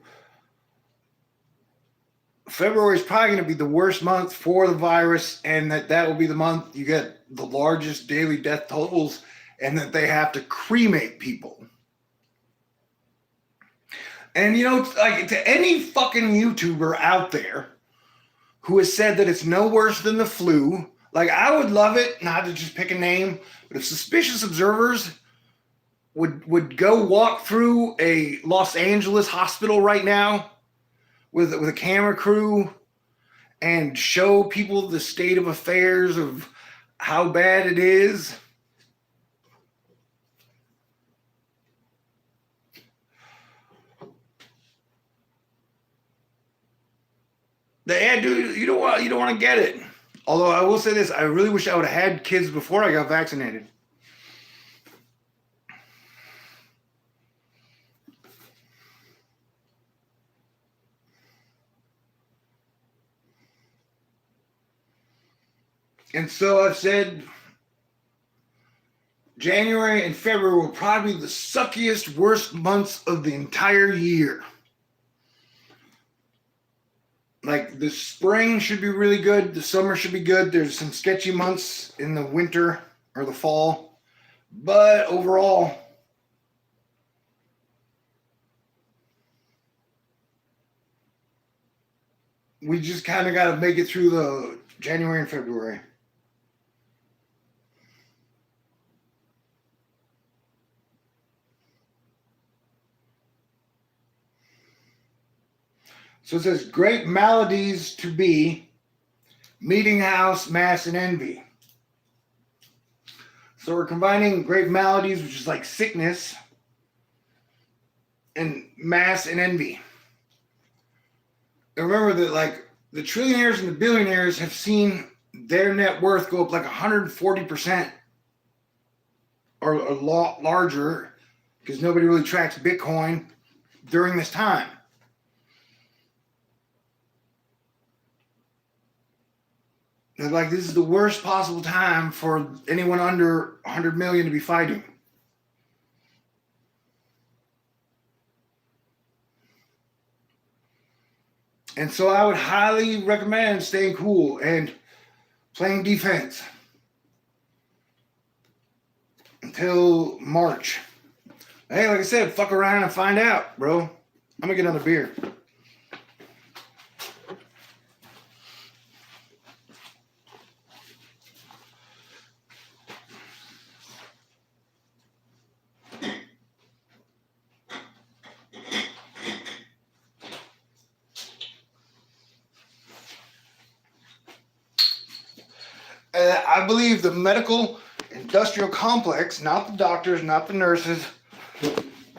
February is probably going to be the worst month for the virus, and that will be the month you get the largest daily death totals, and that they have to cremate people. And, you know, like to any fucking YouTuber out there who has said that it's no worse than the flu, like I would love it, not to just pick a name, but if suspicious observers would go walk through a Los Angeles hospital right now with a camera crew and show people the state of affairs of how bad it is. Yeah, dude, you don't want to get it. Although I will say this, I really wish I would have had kids before I got vaccinated. And so I've said January and February were probably the suckiest, worst months of the entire year. Like the spring should be really good. The summer should be good. There's some sketchy months in the winter or the fall. But overall, we just kind of got to make it through the January and February. So it says, great maladies to be, meeting house, mass, and envy. So we're combining great maladies, which is like sickness, and mass and envy. And remember that like the trillionaires and the billionaires have seen their net worth go up like 140% or a lot larger because nobody really tracks Bitcoin during this time. And like this is the worst possible time for anyone under 100 million to be fighting. And so I would highly recommend staying cool and playing defense until March. Hey, like I said, fuck around and find out, bro. I'm gonna get another beer. I believe the medical industrial complex, not the doctors, not the nurses,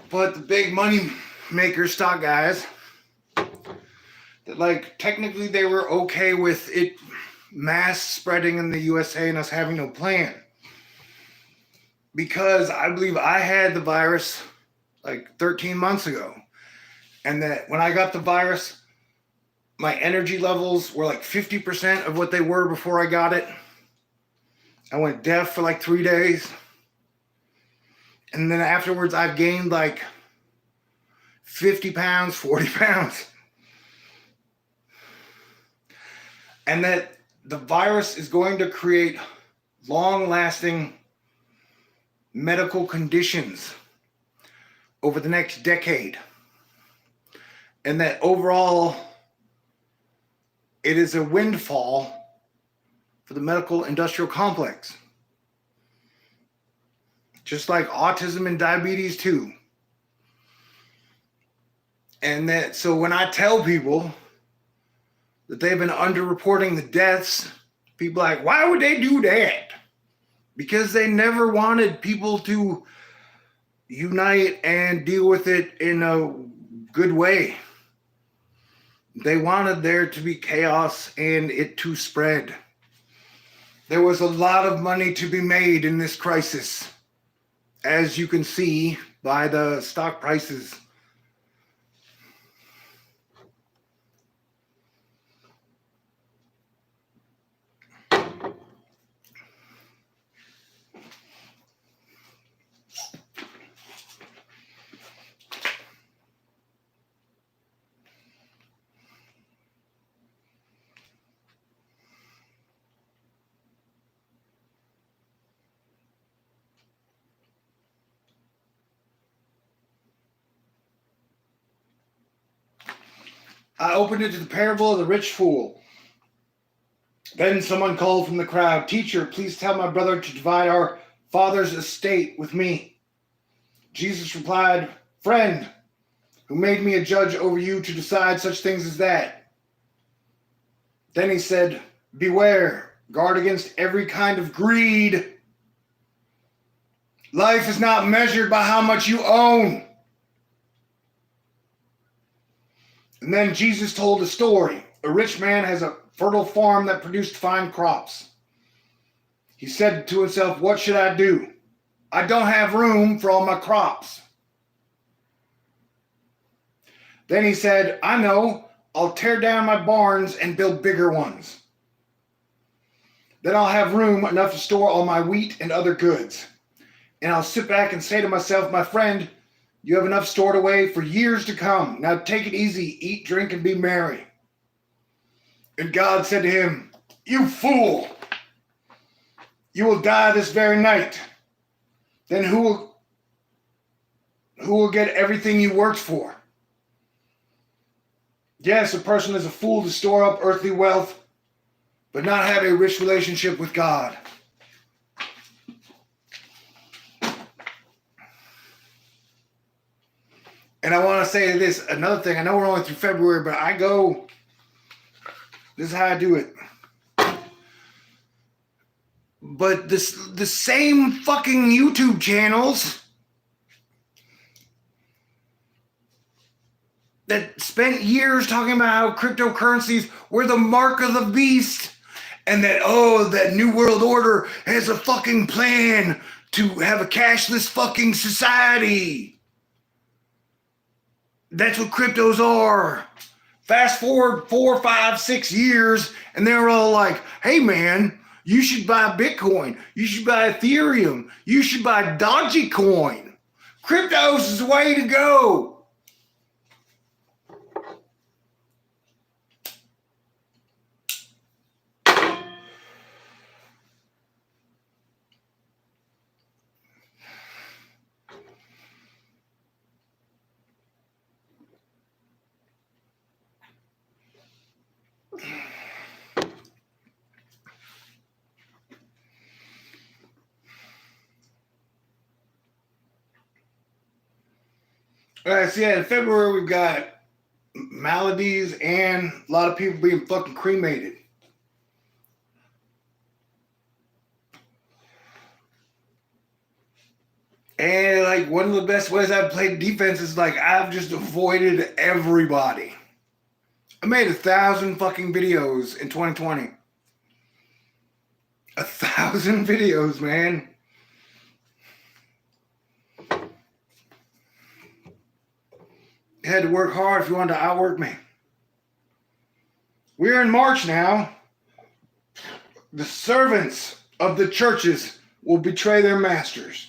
but the big money makers, stock guys, that like technically they were okay with it mass spreading in the USA and us having no plan. Because I believe I had the virus like 13 months ago. And that when I got the virus, my energy levels were like 50% of what they were before I got it. I went deaf for like 3 days. And then afterwards, I've gained like 50 pounds, 40 pounds. And that the virus is going to create long-lasting medical conditions over the next decade. And that overall, it is a windfall for the medical industrial complex. Just like autism and diabetes too. And that, so when I tell people that they've been underreporting the deaths, people are like, why would they do that? Because they never wanted people to unite and deal with it in a good way. They wanted there to be chaos and it to spread. There was a lot of money to be made in this crisis, as you can see by the stock prices. I opened it to the parable of the rich fool. Then someone called from the crowd, "Teacher, please tell my brother to divide our father's estate with me." Jesus replied, "Friend, who made me a judge over you to decide such things as that?" Then he said, "Beware, guard against every kind of greed. Life is not measured by how much you own." And then Jesus told a story. A rich man has a fertile farm that produced fine crops. He said to himself, "What should I do? I don't have room for all my crops." Then he said, "I know, I'll tear down my barns and build bigger ones. Then I'll have room enough to store all my wheat and other goods. And I'll sit back and say to myself, my friend, you have enough stored away for years to come. Now take it easy, eat, drink, and be merry. And God said to him, you fool, you will die this very night. Then who will get everything you worked for? Yes, a person is a fool to store up earthly wealth, but not have a rich relationship with God. And I want to say this, another thing, I know we're only through February, but this is how I do it. But the same fucking YouTube channels that spent years talking about how cryptocurrencies were the mark of the beast and that, that New World Order has a fucking plan to have a cashless fucking society. That's what cryptos are. Fast forward 4, 5, 6 years, and they're all like, hey man, you should buy Bitcoin. You should buy Ethereum. You should buy Dogecoin. Cryptos is the way to go. All right, so yeah, in February we've got maladies and a lot of people being fucking cremated. And like one of the best ways I've played defense is like I've just avoided everybody. I made 1,000 fucking videos in 2020. 1,000 videos, man. You had to work hard if you wanted to outwork me. We're in March now. The servants of the churches will betray their masters.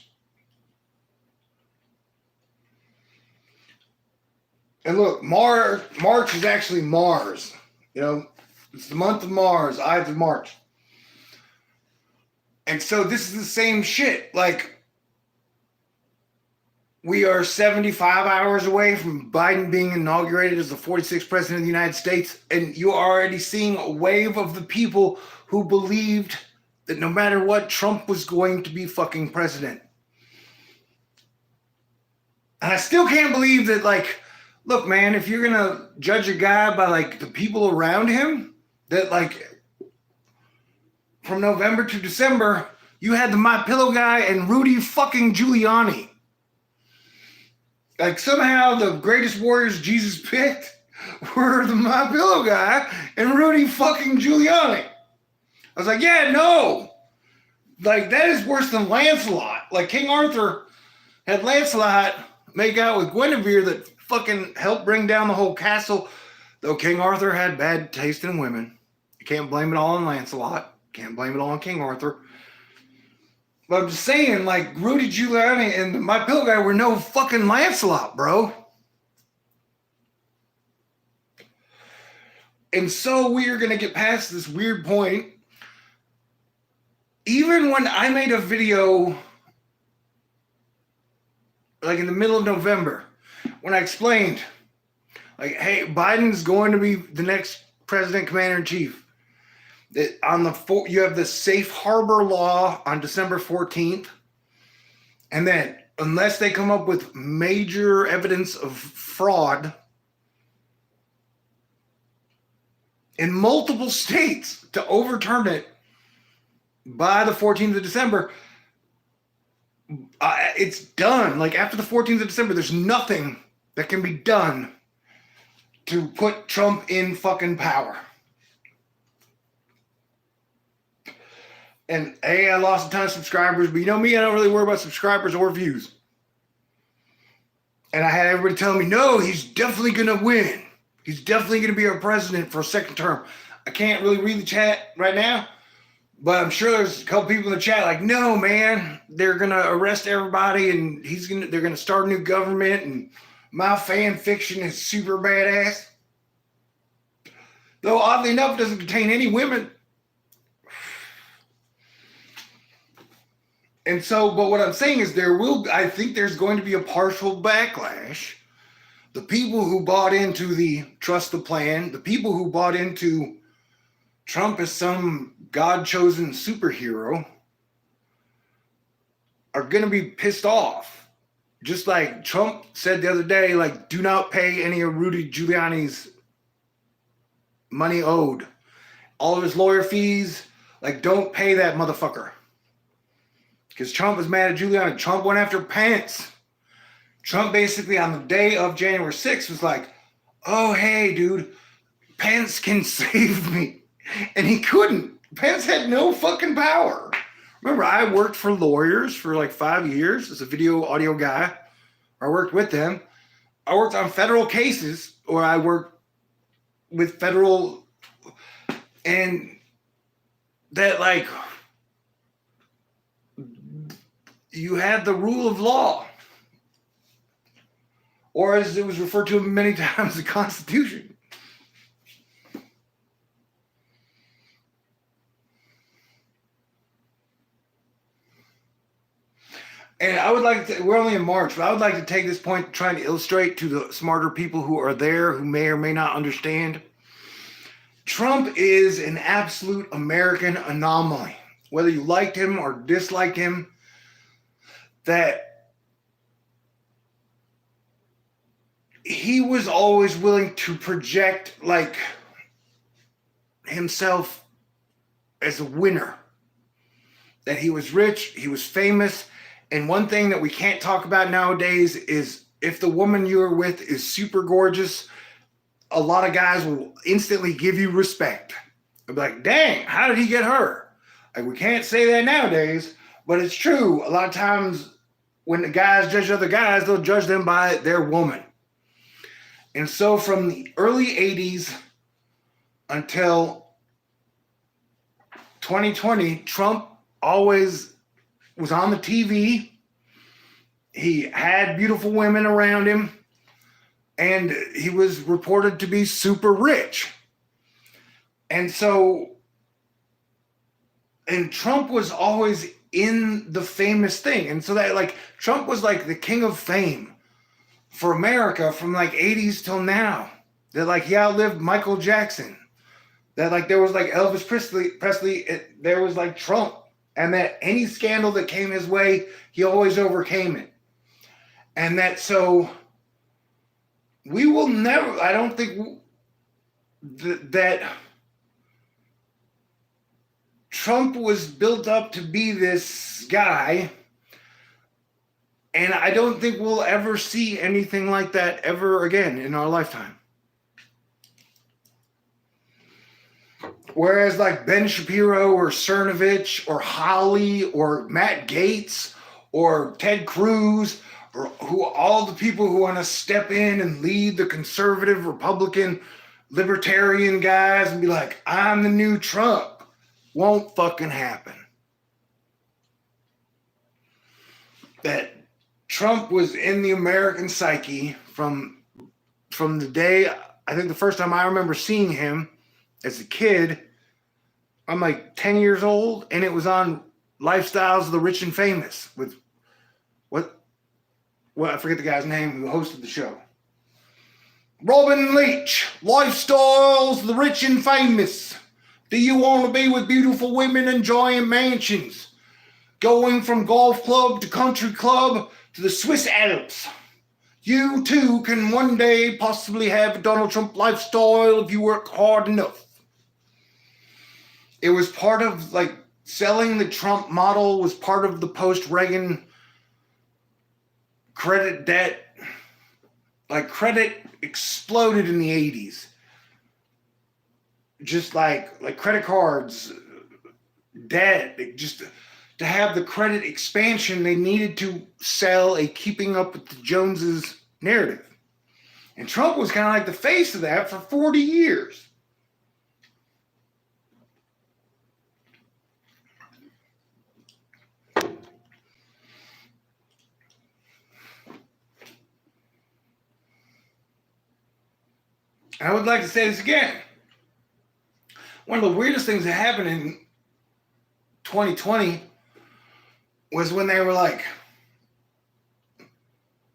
And look, March is actually Mars. You know, it's the month of Mars, Ides of March. And so this is the same shit. Like, we are 75 hours away from Biden being inaugurated as the 46th president of the United States, and you're already seeing a wave of the people who believed that no matter what, Trump was going to be fucking president. And I still can't believe that, like, look, man, if you're gonna judge a guy by, like, the people around him, that, like, from November to December, you had the My Pillow guy and Rudy fucking Giuliani. Like, somehow the greatest warriors Jesus picked were the My Pillow guy and Rudy fucking Giuliani. I was like, yeah, no. Like, that is worse than Lancelot. Like, King Arthur had Lancelot make out with Guinevere that fucking helped bring down the whole castle. Though King Arthur had bad taste in women. You can't blame it all on Lancelot. Can't blame it all on King Arthur. But I'm just saying, like, Rudy Giuliani and My Pillow guy were no fucking Lancelot, bro. And so we are going to get past this weird point. Even when I made a video, like in the middle of November, when I explained, like, hey, Biden's going to be the next president, commander-in-chief. That you have the safe harbor law on December 14th. And then, unless they come up with major evidence of fraud in multiple states to overturn it by the 14th of December, it's done. Like, after the 14th of December, there's nothing that can be done to put Trump in fucking power. And hey, I lost a ton of subscribers, but you know me, I don't really worry about subscribers or views. And I had everybody telling me, no, he's definitely going to win. He's definitely going to be our president for a second term. I can't really read the chat right now, But I'm sure there's a couple people in the chat like, no, man, they're gonna arrest everybody, and they're gonna start a new government, and my fan fiction is super badass. Though oddly enough, it doesn't contain any women. And so, but what I'm saying is I think there's going to be a partial backlash. The people who bought into the trust the plan, the people who bought into Trump as some God-chosen superhero are going to be pissed off. Just like Trump said the other day, like, do not pay any of Rudy Giuliani's money owed. All of his lawyer fees, like, don't pay that motherfucker. Because Trump was mad at Giuliani. Trump went after Pence. Trump basically on the day of January 6th was like, oh, hey, dude, Pence can save me. And he couldn't. Pence had no fucking power. Remember, I worked for lawyers for like 5 years as a video audio guy. I worked with them. I worked on federal cases, or I worked with federal, and that, like, you had the rule of law, or as it was referred to many times, the Constitution. And I would like to, we're only in March, but I would like to take this point trying to illustrate to the smarter people who are there, who may or may not understand. Trump is an absolute American anomaly. Whether you liked him or disliked him, that he was always willing to project like himself as a winner. That he was rich, he was famous. And one thing that we can't talk about nowadays is if the woman you're with is super gorgeous, a lot of guys will instantly give you respect. They'll be like, dang, how did he get her? Like, we can't say that nowadays, but it's true. A lot of times when the guys judge other guys, they'll judge them by their woman. And so from the early 80s until 2020, Trump always was on the TV. He had beautiful women around him, and he was reported to be super rich. And so, and Trump was always in the famous thing. And so that, like, Trump was like the king of fame for America from like 80s till now. That, like, he outlived Michael Jackson. That, like, there was like Elvis Presley, there was like Trump. And that any scandal that came his way, he always overcame it. And that, so we will never, I don't think that Trump was built up to be this guy. And I don't think we'll ever see anything like that ever again in our lifetime. Whereas like Ben Shapiro or Cernovich or Holly or Matt Gaetz or Ted Cruz or who all the people who want to step in and lead the conservative, Republican, libertarian guys and be like, I'm the new Trump, won't fucking happen. That Trump was in the American psyche from the day, I think the first time I remember seeing him as a kid, I'm like 10 years old, and it was on Lifestyles of the Rich and Famous with what I forget the guy's name who hosted the show. Robin Leach, Lifestyles of the Rich and Famous. Do you want to be with beautiful women enjoying mansions? Going from golf club to country club to the Swiss Alps. You too can one day possibly have a Donald Trump lifestyle if you work hard enough. It was part of, like, selling the Trump model was part of the post-Reagan credit debt. Like, credit exploded in the 80s. Just like credit cards, debt, just to have the credit expansion, they needed to sell a keeping up with the Joneses narrative. And Trump was kind of like the face of that for 40 years. I would like to say this again. One of the weirdest things that happened in 2020 was when they were like,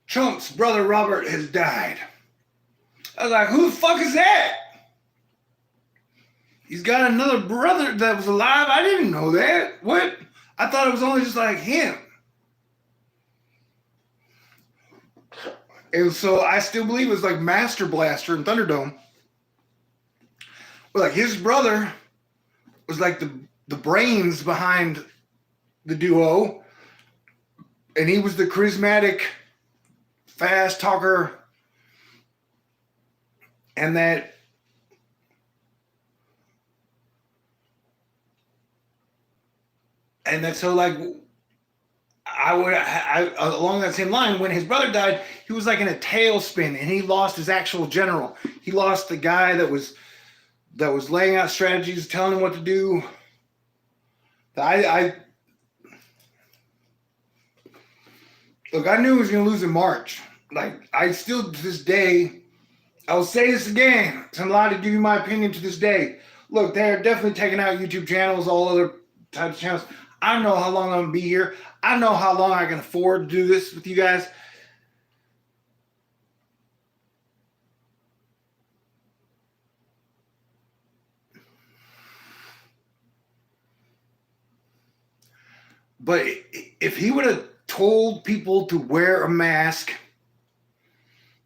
Trump's brother Robert has died. I was like, who the fuck is that? He's got another brother that was alive? I didn't know that. What? I thought it was only just like him. And so I still believe it was like Master Blaster and Thunderdome. But like his brother was like the brains behind the duo. And he was the charismatic, fast talker. And that so like I along that same line, when his brother died, he was like in a tailspin, and he lost his actual general. He lost the guy that was laying out strategies, telling him what to do. I look, I knew he was going to lose in March. Like, I still, to this day, I will say this again, because I'm allowed to give you my opinion to this day. Look, they're definitely taking out YouTube channels, all other types of channels. I don't know how long I'm going to be here. I don't know how long I can afford to do this with you guys. But if he would have told people to wear a mask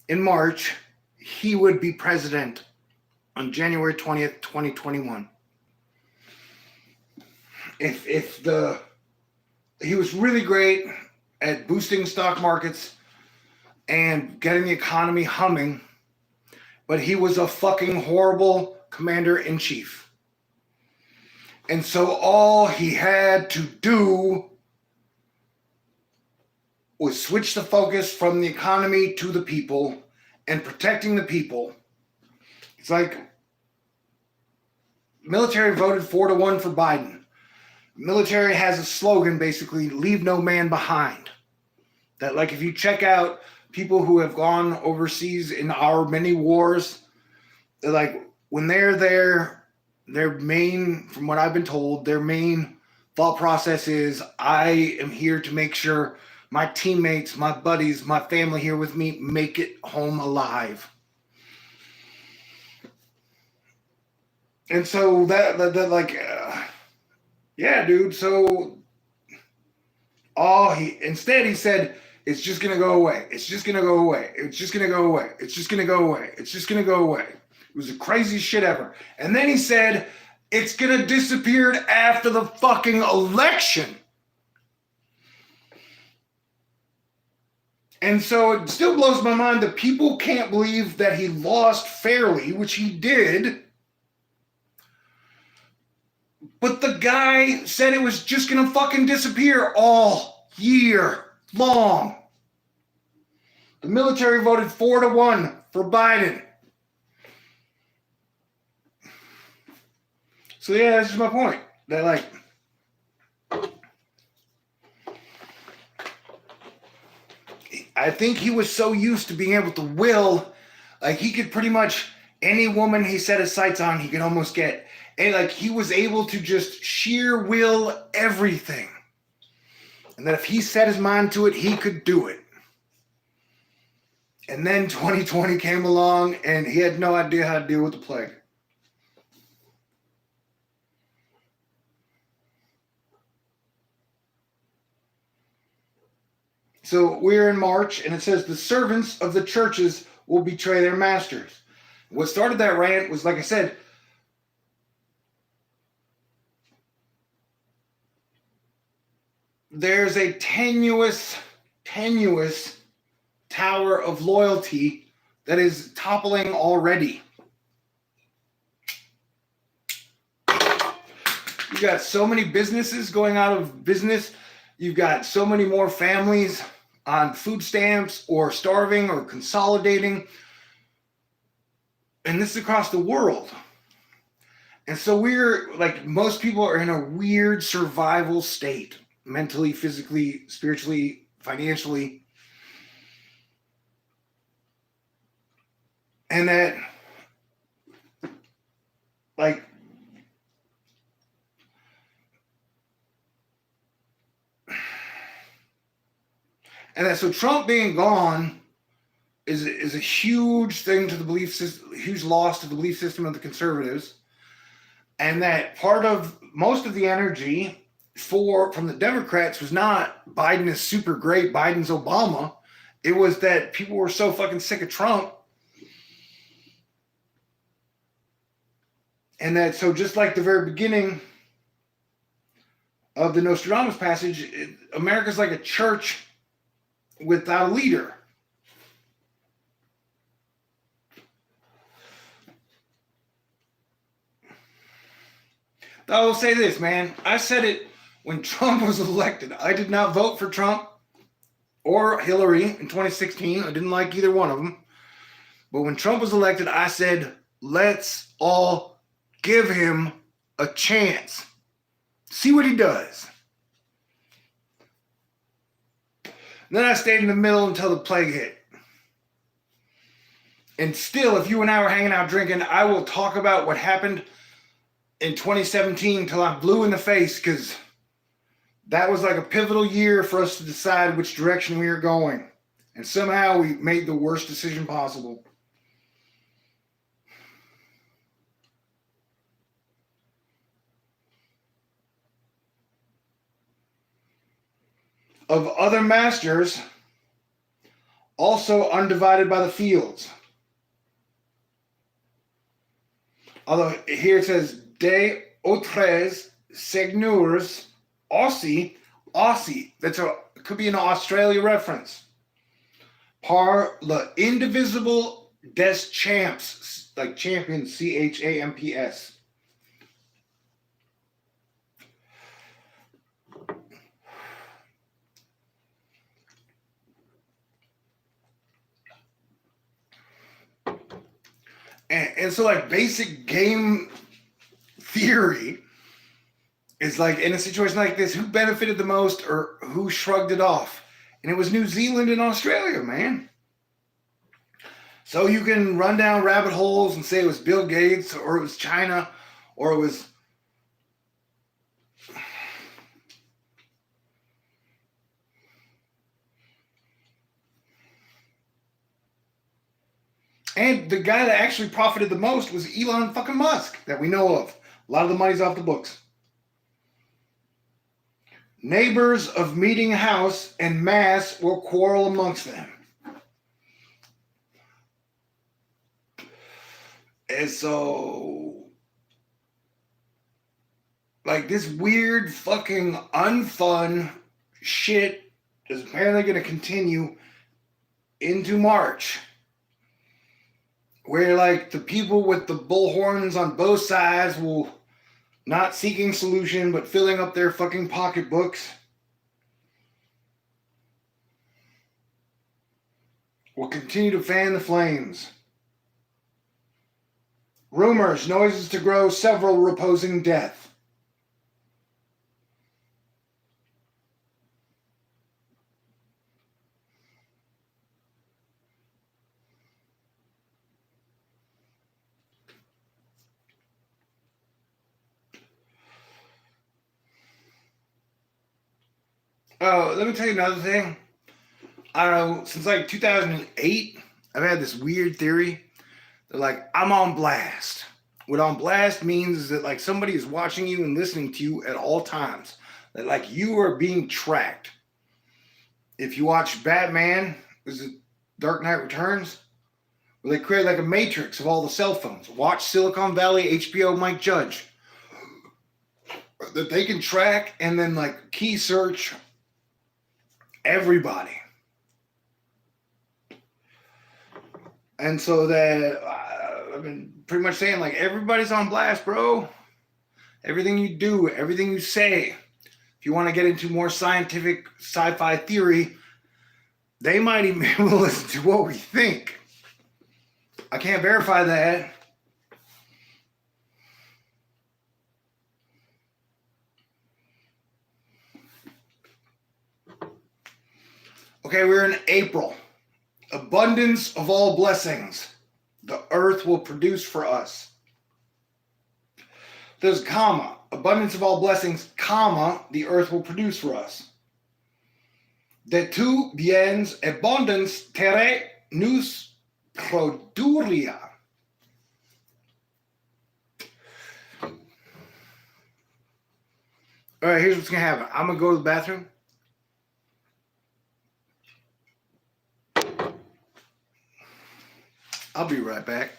in March, he would be president on January 20th, 2021. He was really great at boosting stock markets and getting the economy humming, but he was a fucking horrible commander-in-chief. And so all he had to do was switch the focus from the economy to the people and protecting the people. It's like military voted 4-1 for Biden. Military has a slogan, basically, leave no man behind. That, like, if you check out people who have gone overseas in our many wars, they're like, when they're there, their main, from what I've been told, their main thought process is, I am here to make sure my teammates, my buddies, my family here with me make it home alive. And so yeah, dude. So instead he said, it's just going to go away. It's just going to go away. It's just going to go away. It's just going to go away. It's just going to go away. It was the craziest shit ever. And then he said, it's going to disappear after the fucking election. And so it still blows my mind that people can't believe that he lost fairly, which he did. But the guy said it was just going to fucking disappear all year long. The military voted 4-1 for Biden. So yeah, that's just my point. That like, I think he was so used to being able to will, like he could pretty much, any woman he set his sights on, he could almost get. And like he was able to just sheer will everything. And that if he set his mind to it, he could do it. And then 2020 came along and he had no idea how to deal with the plague. So we're in March, and it says the servants of the churches will betray their masters. What started that rant was, like I said, there's a tenuous tower of loyalty that is toppling already. You got so many businesses going out of business. You've got so many more families on food stamps or starving or consolidating. And this is across the world. And so we're like, most people are in a weird survival state, mentally, physically, spiritually, financially. And that And that so Trump being gone is a huge thing to the belief system, huge loss to the belief system of the conservatives. And that part of most of the energy from the Democrats was not Biden is super great, Biden's Obama. It was that people were so fucking sick of Trump. And that so just like the very beginning of the Nostradamus passage, America's like a church without a leader. I will say this, man. I said it when Trump was elected. I did not vote for Trump or Hillary in 2016. I didn't like either one of them. But when Trump was elected, I said, let's all give him a chance. See what he does. And then I stayed in the middle until the plague hit. And still, if you and I were hanging out drinking, I will talk about what happened in 2017 until I'm blue in the face, because that was like a pivotal year for us to decide which direction we were going. And somehow we made the worst decision possible. Of other masters, also undivided by the fields. Although here it says, de autres seigneurs, Aussie, it could be an Australia reference. Par le indivisible des champs, like champion, CHAMPS. And so like basic game theory is like, in a situation like this, who benefited the most or who shrugged it off? And it was New Zealand and Australia, man. So you can run down rabbit holes and say it was Bill Gates or it was China or it was... And the guy that actually profited the most was Elon fucking Musk, that we know of. A lot of the money's off the books. Neighbors of meeting house and mass will quarrel amongst them. And so, like, this weird fucking unfun shit is apparently going to continue into March. Where, like, the people with the bullhorns on both sides will not seeking solution, but filling up their fucking pocketbooks. Will continue to fan the flames. Rumors, noises to grow, several reposing death. Oh, let me tell you another thing. I don't know, since like 2008, I've had this weird theory that like I'm on blast. What on blast means is that like somebody is watching you and listening to you at all times. That like you are being tracked. If you watch Batman, is it Dark Knight Returns? Where they create like a matrix of all the cell phones. Watch Silicon Valley, HBO, Mike Judge. That they can track and then like key search everybody. And so that I've been pretty much saying like everybody's on blast, bro. Everything you do, everything you say. If you want to get into more scientific sci-fi theory, they might even be able to listen to what we think. I can't verify that. Okay, we're in April. Abundance of all blessings. The earth will produce for us. There's comma. Abundance of all blessings, comma, the earth will produce for us. De tu biens abundance terre nous produria. All right, here's what's going to happen. I'm going to go to the bathroom. I'll be right back.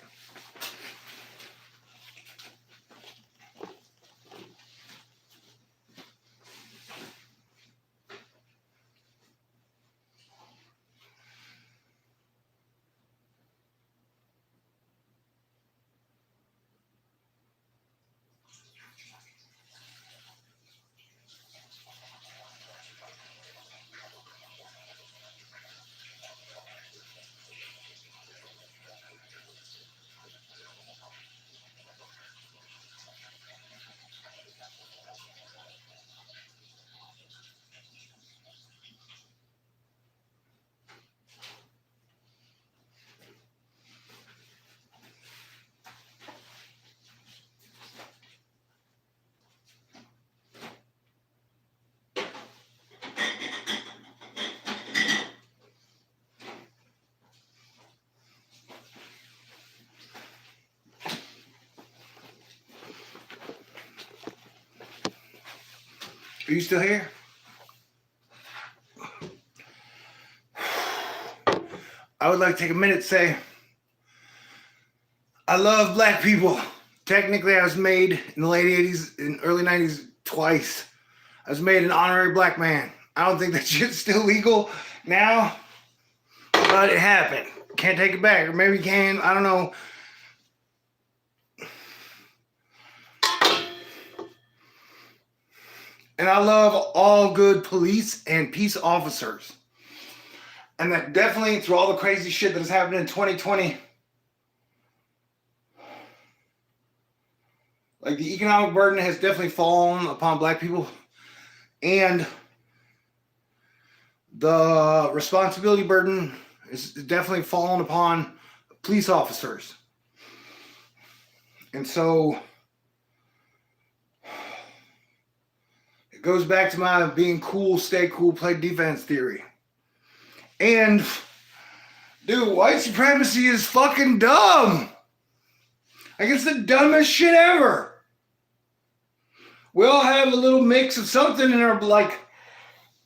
Are you still here? I would like to take a minute to say, I love black people. Technically, I was made in the late 80s and early 90s twice. I was made an honorary black man. I don't think that shit's still legal now, but it happened. Can't take it back, or maybe can. I don't know. And I love all good police and peace officers. And that definitely, through all the crazy shit that has happened in 2020, like the economic burden has definitely fallen upon black people. And the responsibility burden is definitely fallen upon police officers. And so it goes back to my being cool, stay cool, play defense theory. And, dude, white supremacy is fucking dumb. Like, it's the dumbest shit ever. We all have a little mix of something in our, like,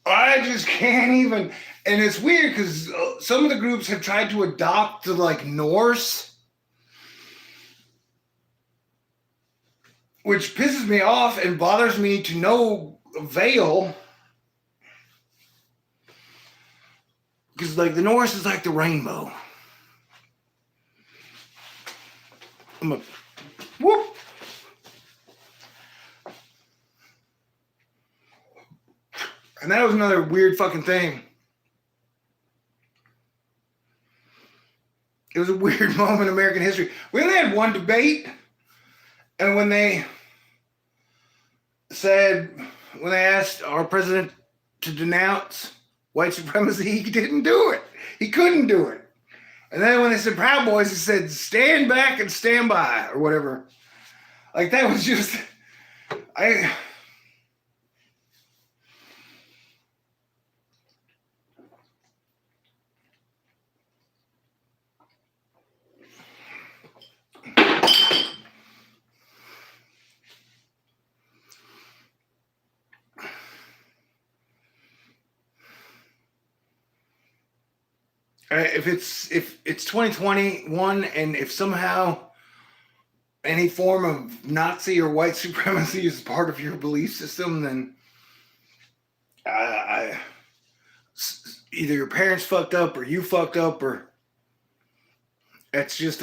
I just can't even. And it's weird because some of the groups have tried to adopt the, like, Norse, which pisses me off and bothers me to no avail. Because, like, the Norse is like the rainbow. I'm a whoop. And that was another weird fucking thing. It was a weird moment in American history. We only had one debate. And when they asked our president to denounce white supremacy, he didn't do it. He couldn't do it. And then when they said Proud Boys, he said, stand back and stand by, or whatever. Like, that was just, if it's 2021 and if somehow any form of Nazi or white supremacy is part of your belief system, then either your parents fucked up or you fucked up, or it's just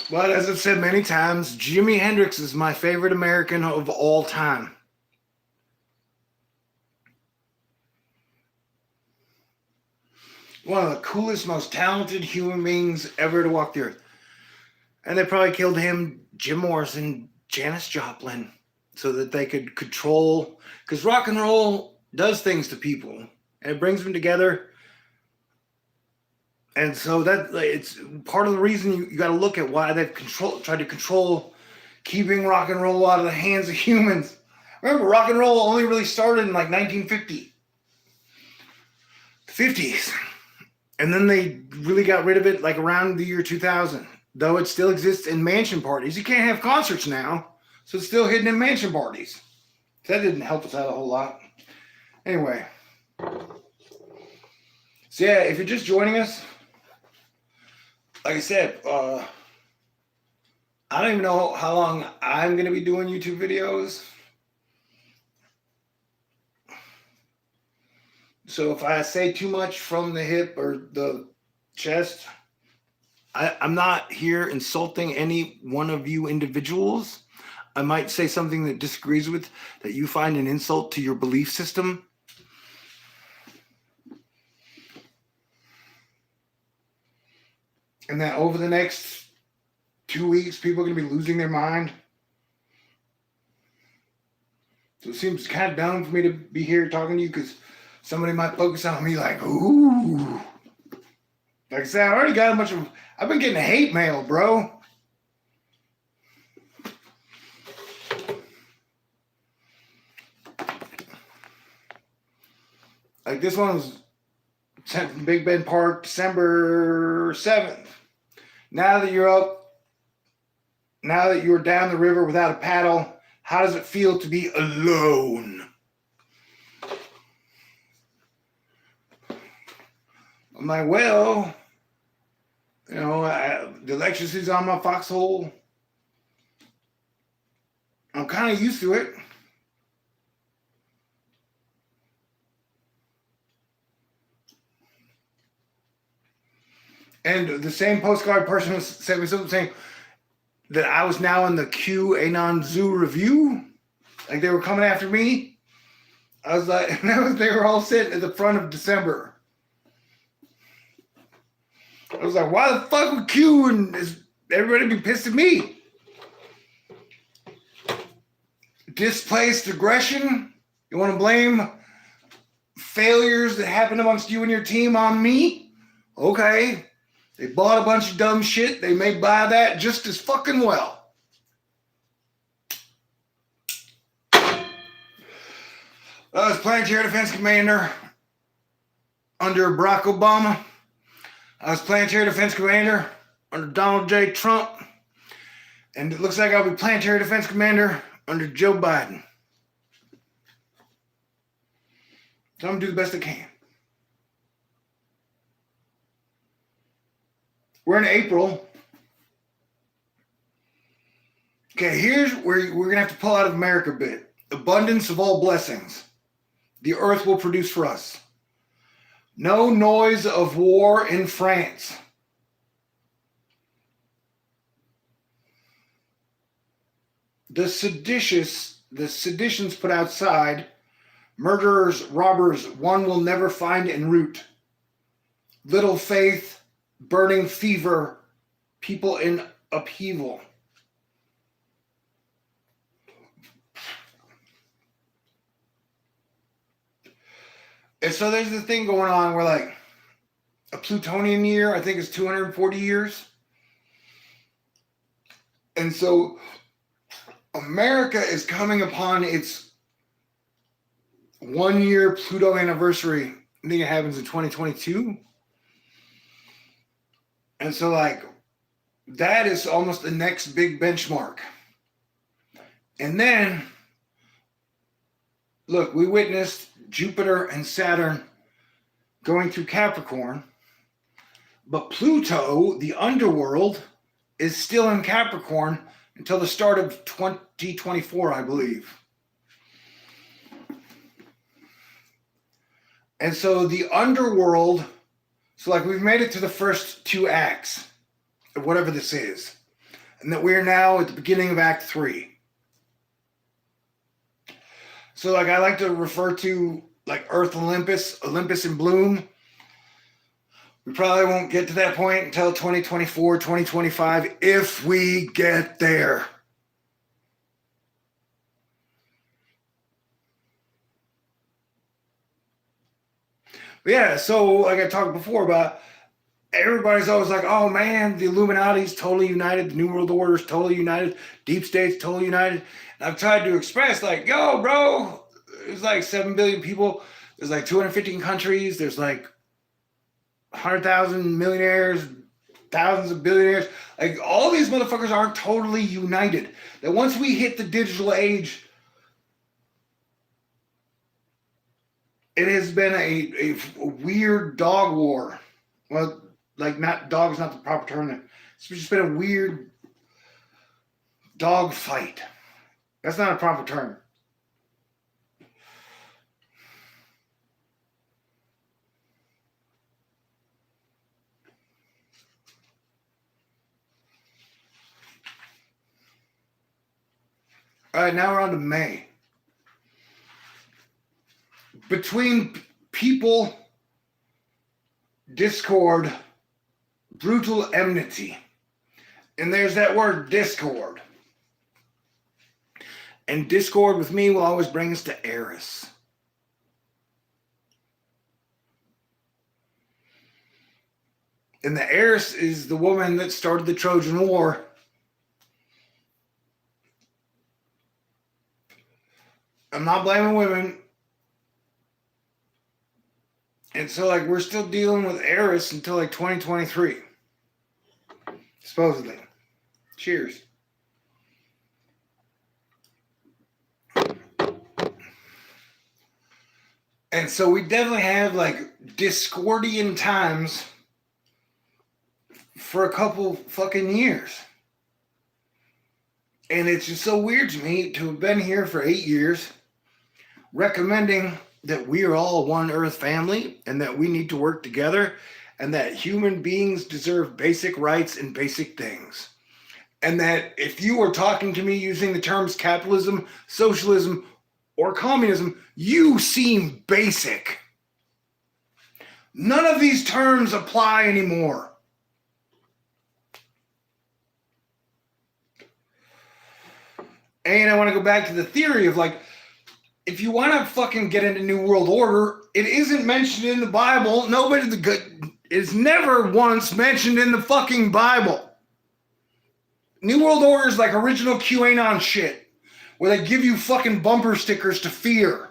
But as I've said many times, Jimi Hendrix is my favorite American of all time. One of the coolest, most talented human beings ever to walk the earth. And they probably killed him, Jim Morrison, Janis Joplin, so that they could control, because rock and roll does things to people, and it brings them together. And so that it's part of the reason you got to look at why they've tried to control keeping rock and roll out of the hands of humans. Remember, rock and roll only really started in like 1950, 50s. And then they really got rid of it like around the year 2000. Though it still exists in mansion parties. You can't have concerts now, so it's still hidden in mansion parties. So that didn't help us out a whole lot. Anyway. So yeah, if you're just joining us, like I said, I don't even know how long I'm going to be doing YouTube videos. So if I say too much from the hip or the chest, I'm not here insulting any one of you individuals. I might say something that disagrees with, that you find an insult to your belief system. And that over the next 2 weeks, people are going to be losing their mind. So it seems kind of dumb for me to be here talking to you because somebody might focus on me like, ooh. Like I said, I already got a bunch of, I've been getting hate mail, bro. Like this one was sent from Big Bend Park, December 7th. Now that you're down the river without a paddle, how does it feel to be alone? I'm like, well, you know, the electricity's on my foxhole. I'm kind of used to it. And the same postcard person sent me something saying that I was now in the QAnon Zoo review. Like they were coming after me. I was like, they were all sitting at the front of December. I was like, why the fuck would Q and everybody be pissed at me? Displaced aggression? You want to blame failures that happened amongst you and your team on me? Okay. They bought a bunch of dumb shit. They may buy that just as fucking well. I was Planetary Defense Commander under Barack Obama. I was Planetary Defense Commander under Donald J. Trump. And it looks like I'll be Planetary Defense Commander under Joe Biden. So I'm going to do the best I can. We're in April. Okay, here's where we're going to have to pull out of America a bit. Abundance of all blessings. The earth will produce for us. No noise of war in France. The seditions put outside. Murderers, robbers, one will never find en route. Little faith. Burning fever, people in upheaval. And so there's this thing going on where like a Plutonian year, I think is 240 years. And so America is coming upon its 1 year Pluto anniversary. I think it happens in 2022. And so, like, that is almost the next big benchmark. And then, look, we witnessed Jupiter and Saturn going through Capricorn. But Pluto, the underworld, is still in Capricorn until the start of 2024, I believe. And so the underworld... So like we've made it to the first 2 acts of whatever this is. And that we're now at the beginning of Act 3. So like I like to refer to like Earth Olympus, Olympus in bloom. We probably won't get to that point until 2024, 2025, if we get there. Yeah, so like I talked before about everybody's always like, oh man, the Illuminati's totally united, the New World Order's totally united, Deep State's totally united. And I've tried to express, like, yo, bro, there's like 7 billion people, there's like 215 countries, there's like 100,000 millionaires, thousands of billionaires. Like, all these motherfuckers aren't totally united. That once we hit the digital age, it has been a weird dog war. Well, like, not dog is not the proper term. It's just been a weird dog fight. That's not a proper term. All right, now we're on to May. Between people, discord, brutal enmity. And there's that word, discord. And discord with me will always bring us to Eris. And the Eris is the woman that started the Trojan War. I'm not blaming women. And so, like, we're still dealing with Eris until, like, 2023. Supposedly. Cheers. And so we definitely have, like, Discordian times for a couple fucking years. And it's just so weird to me to have been here for 8 years, recommending that we are all one Earth family and that we need to work together and that human beings deserve basic rights and basic things. And that if you are talking to me using the terms capitalism, socialism, or communism, you seem basic. None of these terms apply anymore. And I want to go back to the theory of, like, if you want to fucking get into New World Order, it isn't mentioned in the Bible. It's never once mentioned in the fucking Bible. New World Order is like original QAnon shit, where they give you fucking bumper stickers to fear.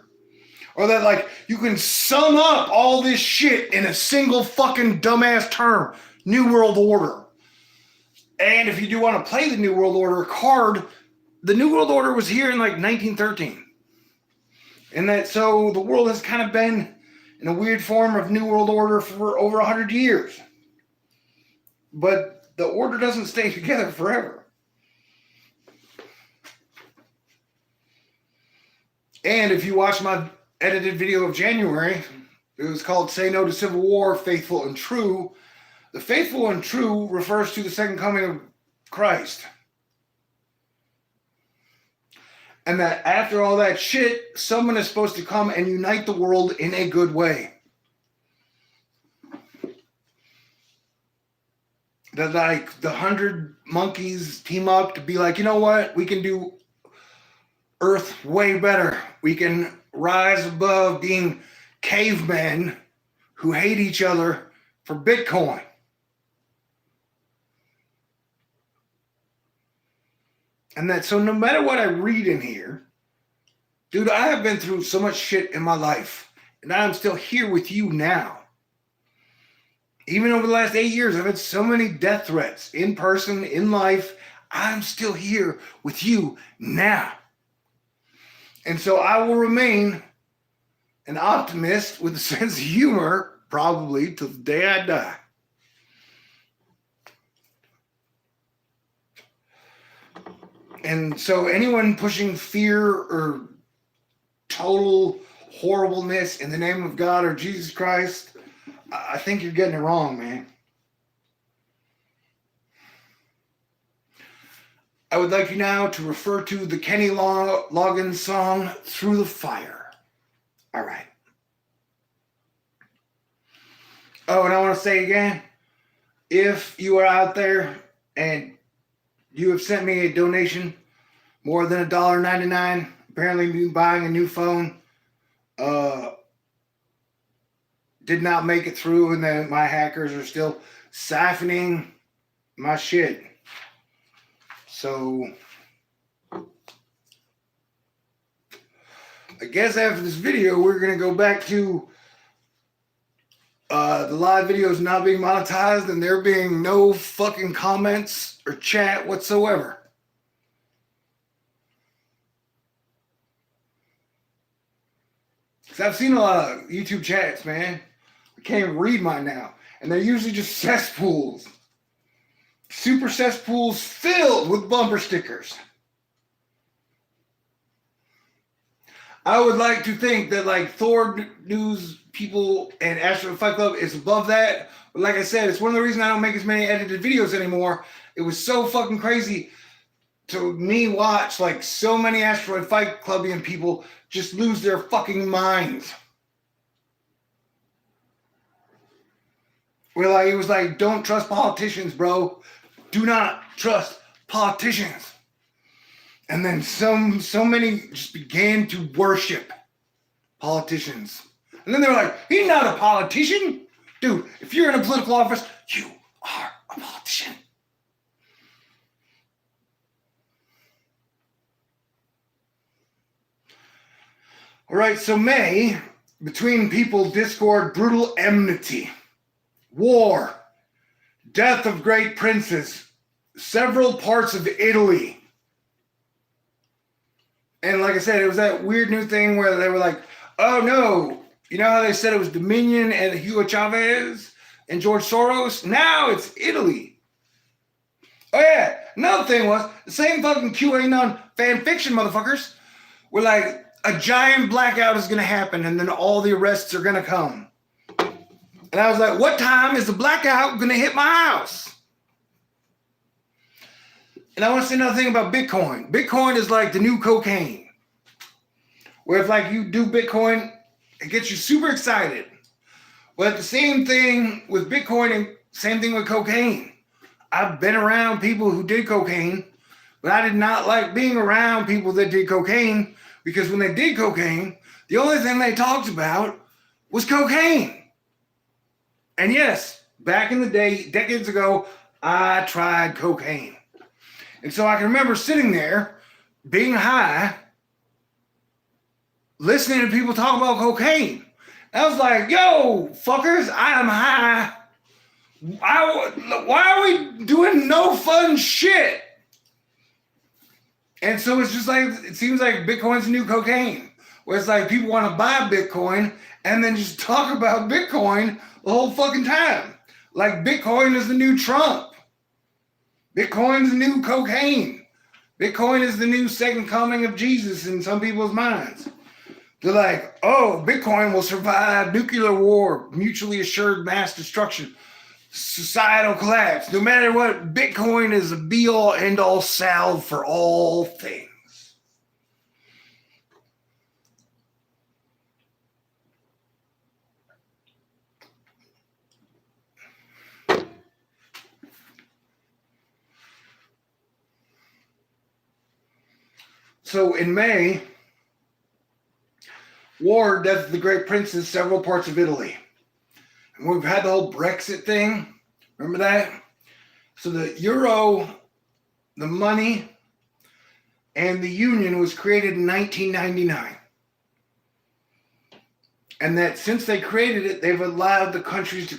Or that, like, you can sum up all this shit in a single fucking dumbass term, New World Order. And if you do want to play the New World Order card, the New World Order was here in, like, 1913. And that, so the world has kind of been in a weird form of New World Order for over 100 years. But the order doesn't stay together forever. And if you watch my edited video of January, it was called Say No to Civil War, Faithful and True. The faithful and true refers to the second coming of Christ. And that after all that shit, someone is supposed to come and unite the world in a good way. That, like, the 100 monkeys team up to be like, you know what? We can do Earth way better. We can rise above being cavemen who hate each other for Bitcoin. And that, so no matter what I read in here, dude, I have been through so much shit in my life, and I'm still here with you now. Even over the last 8 years, I've had so many death threats in person, in life. I'm still here with you now. And so I will remain an optimist with a sense of humor, probably till the day I die. And so anyone pushing fear or total horribleness in the name of God or Jesus Christ, I think you're getting it wrong, man. I would like you now to refer to the Kenny Loggins song, Through the Fire. All right. Oh, and I want to say again, if you are out there and you have sent me a donation more than $1.99, apparently me buying a new phone, did not make it through, and then my hackers are still siphoning my shit. So I guess after this video, we're going to go back to the live videos not being monetized and there being no fucking comments or chat whatsoever. Because I've seen a lot of YouTube chats, man. I can't even read mine now. And they're usually just cesspools. Super cesspools filled with bumper stickers. I would like to think that like Thor News people and Astro Fight Club is above that. But like I said, it's one of the reasons I don't make as many edited videos anymore. It was so fucking crazy to me watch like so many Asteroid Fight Clubian people just lose their fucking minds. Where like it was like, don't trust politicians, bro. Do not trust politicians. And then so many just began to worship politicians. And then they were like, he's not a politician. Dude, if you're in a political office, you are a politician. All right, so May, between people, discord, brutal enmity, war, death of great princes, several parts of Italy. And like I said, it was that weird new thing where they were like, oh no, you know how they said it was Dominion and Hugo Chavez and George Soros? Now it's Italy. Oh yeah, another thing was, the same fucking QAnon fan fiction motherfuckers were like, a giant blackout is going to happen and then all the arrests are going to come. And I was like, what time is the blackout going to hit my house? And I want to say another thing about Bitcoin. Bitcoin is like the new cocaine. Where if like you do Bitcoin, it gets you super excited. But the same thing with Bitcoin and same thing with cocaine. I've been around people who did cocaine, but I did not like being around people that did cocaine because when they did cocaine, the only thing they talked about was cocaine. And yes, back in the day, decades ago, I tried cocaine. And so I can remember sitting there, being high, listening to people talk about cocaine. And I was like, yo, fuckers, I am high. Why are we doing no fun shit? And so it's just like, it seems like Bitcoin's the new cocaine. Where it's like people want to buy Bitcoin and then just talk about Bitcoin the whole fucking time. Like Bitcoin is the new Trump. Bitcoin's the new cocaine. Bitcoin is the new second coming of Jesus in some people's minds. They're like, oh, Bitcoin will survive nuclear war, mutually assured mass destruction, societal collapse. No matter what, Bitcoin is a be-all, end-all salve for all things. So in May, war, death of the great princes, several parts of Italy. And we've had the whole Brexit thing. Remember that? So the euro, the money, and the union was created in 1999. And that since they created it, they've allowed the countries to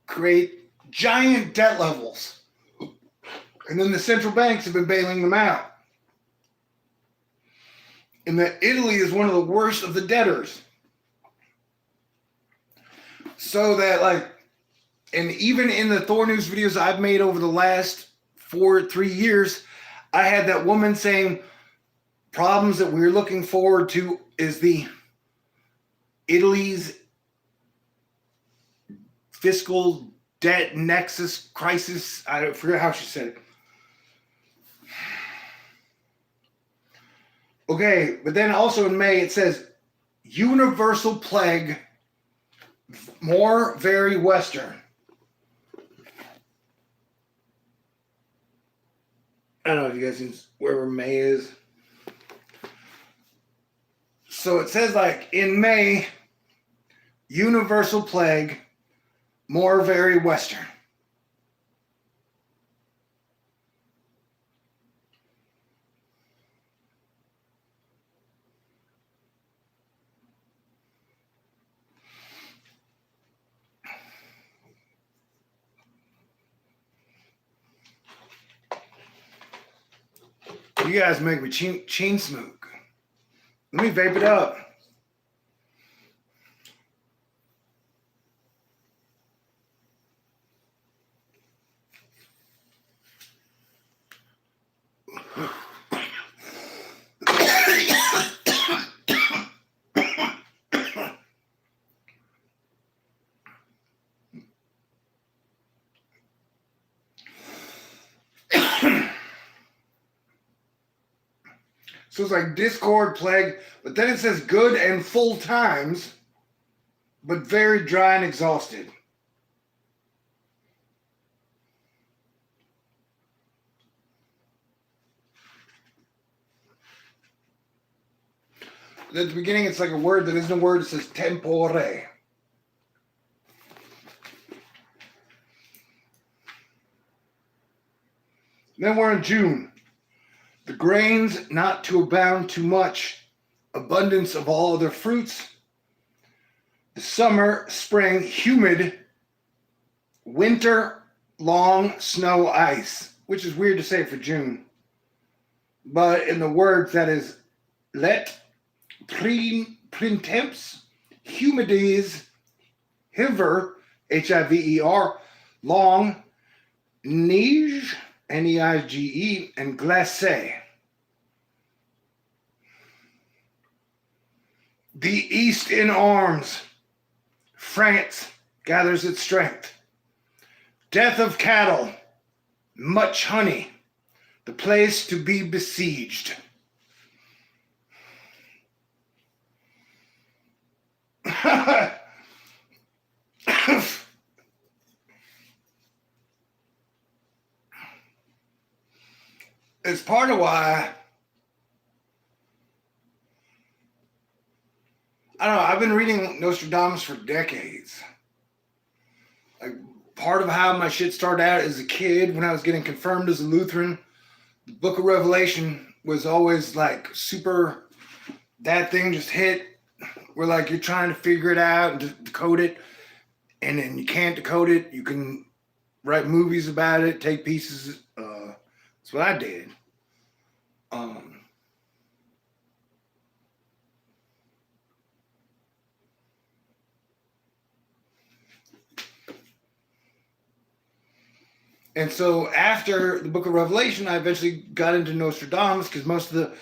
create giant debt levels. And then the central banks have been bailing them out. And that Italy is one of the worst of the debtors. So that like, and even in the Thor News videos I've made over the last 3 years, I had that woman saying problems that we're looking forward to is the Italy's fiscal debt nexus crisis. I forget how she said it. Okay, but then also in May it says universal plague, more very Western. I don't know if you guys can, wherever May is. So it says like in May, universal plague, more very Western. You guys make me chain smoke. Let me vape it up. So it's like discord, plague, but then it says good and full times, but very dry and exhausted. At the beginning, it's like a word that isn't a word. It says tempore. Then we're in June. The grains not to abound too much, abundance of all other fruits. The summer, spring, humid, winter, long snow, ice, which is weird to say for June. But in the words, that is let printemps, humides, hiver, Hiver, long, neige, Neige, and glacé. The East in arms. France gathers its strength. Death of cattle. Much honey. The place to be besieged. It's part of why I don't know. I've been reading Nostradamus for decades. Like, part of how my shit started out as a kid when I was getting confirmed as a Lutheran, the Book of Revelation was always like super. That thing just hit. Where like you're trying to figure it out and decode it, and then you can't decode it. You can write movies about it, take pieces. That's what I did. And so after the Book of Revelation, I eventually got into Nostradamus because most of the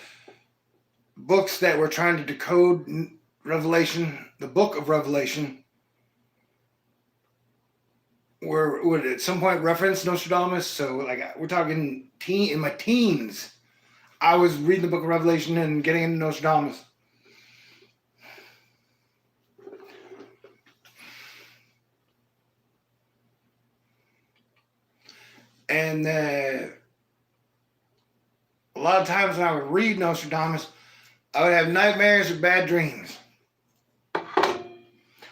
books that were trying to decode Revelation, the Book of Revelation, would at some point reference Nostradamus. So like we're talking in my teens, I was reading the Book of Revelation and getting into Nostradamus. And a lot of times when I would read Nostradamus, I would have nightmares or bad dreams.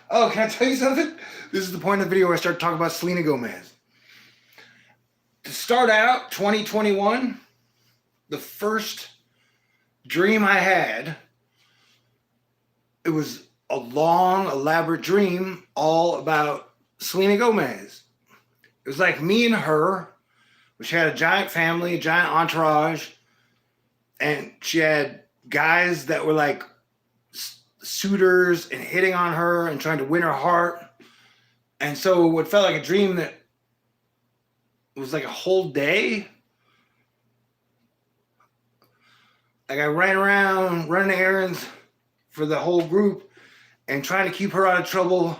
Oh, can I tell you something? This is the point of the video where I start talking about Selena Gomez. To start out 2021, the first dream I had, it was a long, elaborate dream all about Selena Gomez. It was like me and her. She had a giant family, a giant entourage, and she had guys that were like suitors and hitting on her and trying to win her heart. And so what felt like a dream that was like a whole day. Like I ran around running errands for the whole group and trying to keep her out of trouble,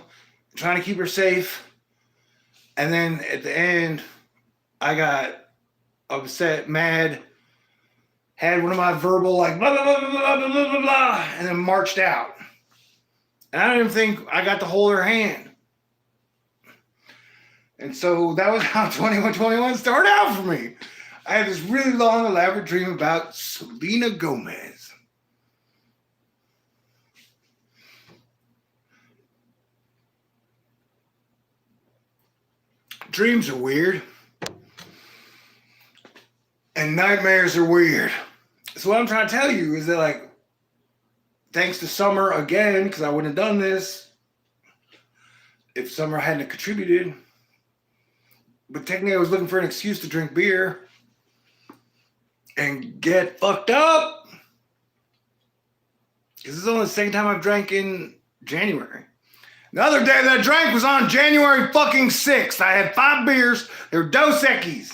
trying to keep her safe. And then at the end, I got upset, mad, had one of my verbal like blah, blah, blah, blah, blah, blah, blah, blah, and then marched out. And I don't even think I got to hold her hand. And so that was how 2121 started out for me. I had this really long, elaborate dream about Selena Gomez. dreams are weird. And nightmares are weird. So what I'm trying to tell you is that, like, thanks to Summer again, because I wouldn't have done this if Summer hadn't contributed. But technically I was looking for an excuse to drink beer and get fucked up. Because this is only the second time I've drank in January. The other day that I drank was on January fucking 6th. I had 5 beers. They were Dos Equis.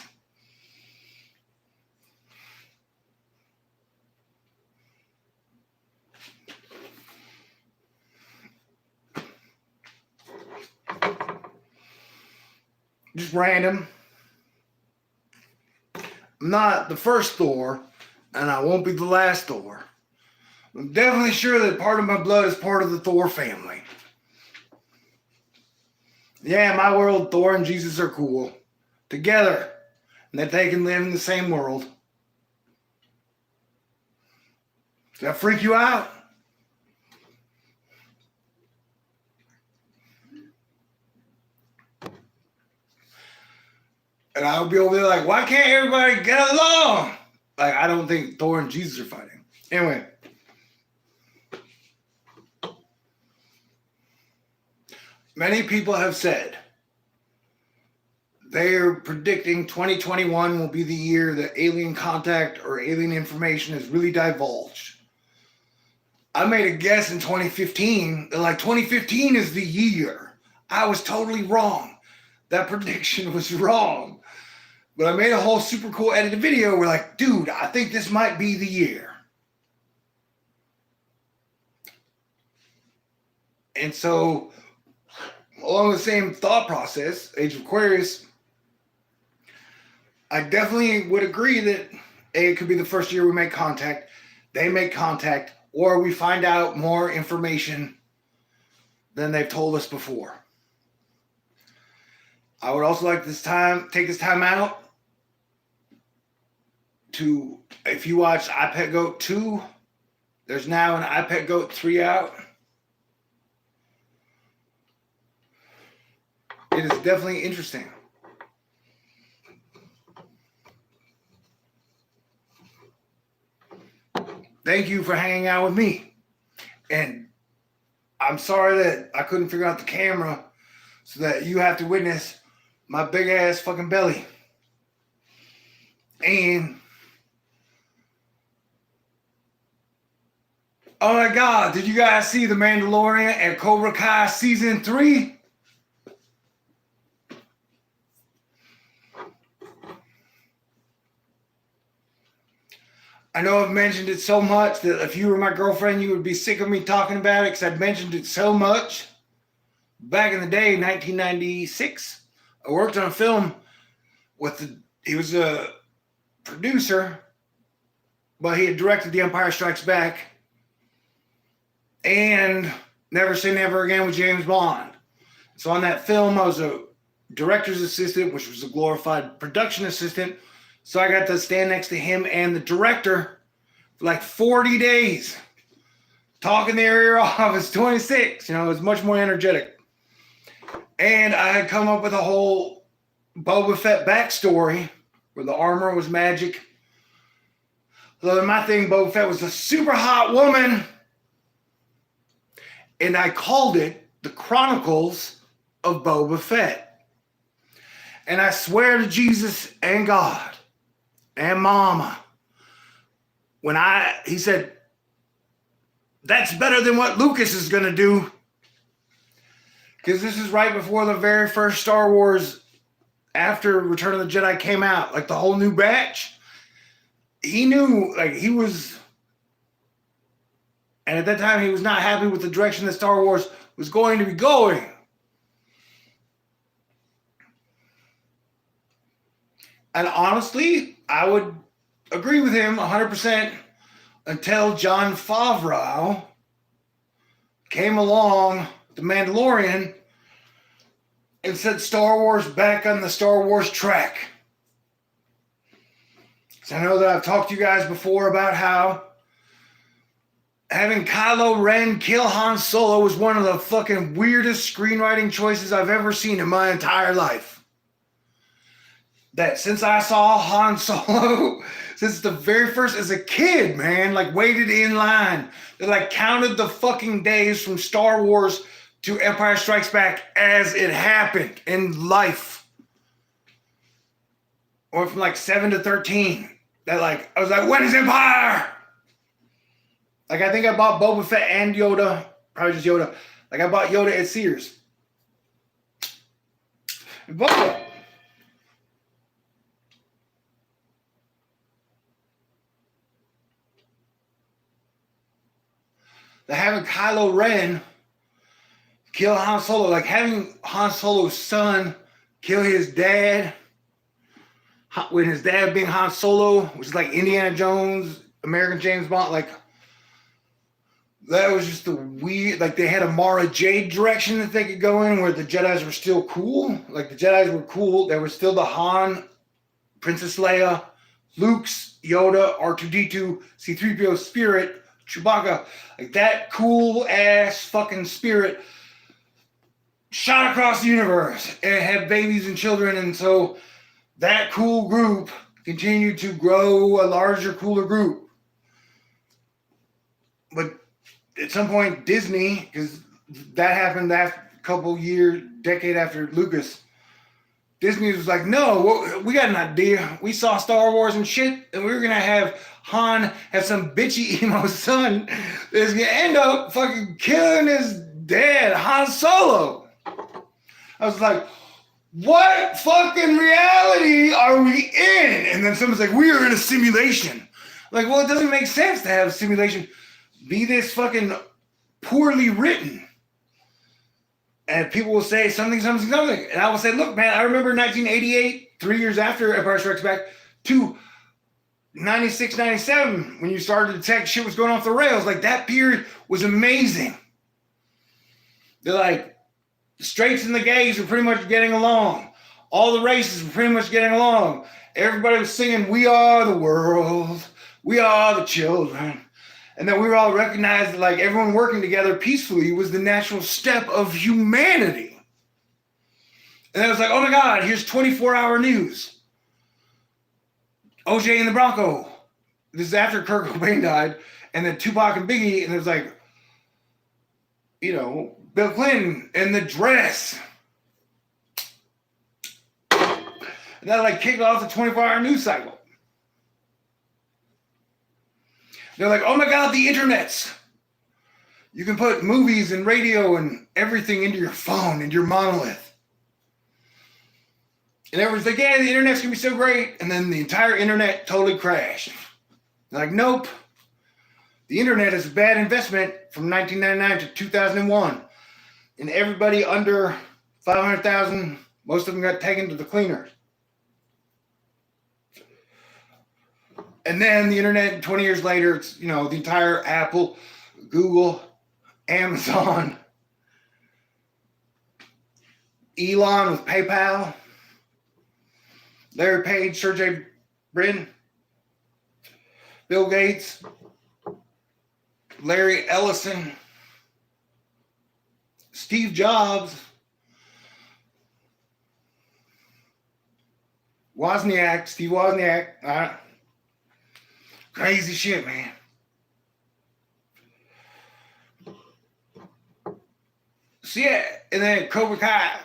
Just random. I'm not the first Thor, and I won't be the last Thor. I'm definitely sure that part of my blood is part of the Thor family. Yeah, in my world, Thor and Jesus are cool. Together. And that they can live in the same world. Does that freak you out? And I would be over there like, why can't everybody get along? Like, I don't think Thor and Jesus are fighting. Anyway. Many people have said they are predicting 2021 will be the year that alien contact or alien information is really divulged. I made a guess in 2015 that, like, 2015 is the year. I was totally wrong. That prediction was wrong. But I made a whole super cool edited video where, like, dude, I think this might be the year. And so, along the same thought process, Age of Aquarius, I definitely would agree that it could be the first year we make contact, they make contact, or we find out more information than they've told us before. I would also like take this time out to, if you watch iPet Goat 2, there's now an iPet Goat 3 out. It is definitely interesting. Thank you for hanging out with me. And I'm sorry that I couldn't figure out the camera so that you have to witness my big ass fucking belly. And oh my God, did you guys see The Mandalorian and Cobra Kai season 3? I know I've mentioned it so much that if you were my girlfriend, you would be sick of me talking about it because I've mentioned it so much. Back in the day, 1996, I worked on a film he was a producer, but he had directed The Empire Strikes Back and Never Say Never Again with James Bond. So on that film, I was a director's assistant, which was a glorified production assistant. So I got to stand next to him and the director for like 40 days, talking their ear off. I was 26, it was much more energetic. And I had come up with a whole Boba Fett backstory where the armor was magic. So my thing, Boba Fett was a super hot woman. And I called it The Chronicles of Boba Fett. And I swear to Jesus and God and Mama, he said, that's better than what Lucas is going to do. Because this is right before the very first Star Wars after Return of the Jedi came out, like the whole new batch. He knew, and at that time he was not happy with the direction that Star Wars was going to be going. And honestly, I would agree with him 100% until Jon Favreau came along, The Mandalorian, and set Star Wars back on the Star Wars track. So I know that I've talked to you guys before about how having Kylo Ren kill Han Solo was one of the fucking weirdest screenwriting choices I've ever seen in my entire life. that since I saw Han Solo, since the very first, as a kid, man, like waited in line, they like counted the fucking days from Star Wars to Empire Strikes Back as it happened in life. Or from like 7 to 13. That like, I was like, when is Empire? Like, I think I bought Boba Fett and Yoda. Probably just Yoda. Like, I bought Yoda at Sears. And Boba. They're having Kylo Ren kill Han Solo. Like, having Han Solo's son kill his dad. When his dad being Han Solo, which is like Indiana Jones, American James Bond, like, that was just the weird, like, they had a Mara Jade direction that they could go in where the Jedis were still cool. Like, the Jedis were cool. There was still the Han, Princess Leia, Luke's, Yoda, R2-D2, C-3PO spirit, Chewbacca. Like, that cool-ass fucking spirit shot across the universe and had babies and children. And so that cool group continued to grow a larger, cooler group. But at some point, Disney, because that happened after a couple years, decade after Lucas, Disney was like, no, we got an idea. We saw Star Wars and shit, and we were going to have Han have some bitchy emo son that's going to end up fucking killing his dad, Han Solo. I was like, what fucking reality are we in? And then someone's like, we are in a simulation. Like, well, it doesn't make sense to have a simulation be this fucking poorly written. And people will say something. And I will say, look, man, I remember 1988, 3 years after Empire Strikes Back, to 96, 97, when you started to detect shit was going off the rails. Like, that period was amazing. They're like, the straights and the gays were pretty much getting along. All the races were pretty much getting along. Everybody was singing, we are the world. We are the children. And then we were all recognized that, like, everyone working together peacefully was the natural step of humanity. And it was like, oh my God, here's 24-hour news. OJ and the Bronco. This is after Kurt Cobain died. And then Tupac and Biggie. And it was like, you know, Bill Clinton and the dress. And that like kicked off the 24-hour news cycle. They're like, oh my God, the internets. You can put movies and radio and everything into your phone, into your monolith. And everyone's like, yeah, the internet's gonna be so great. And then the entire internet totally crashed. They're like, nope. The internet is a bad investment from 1999 to 2001. And everybody under 500,000, most of them got taken to the cleaner. And then the internet, 20 years later, it's, you know, the entire Apple, Google, Amazon, Elon with PayPal, Larry Page, Sergey Brin, Bill Gates, Larry Ellison, Steve Jobs, Steve Wozniak, crazy shit, man. So yeah, and then Cobra Kai.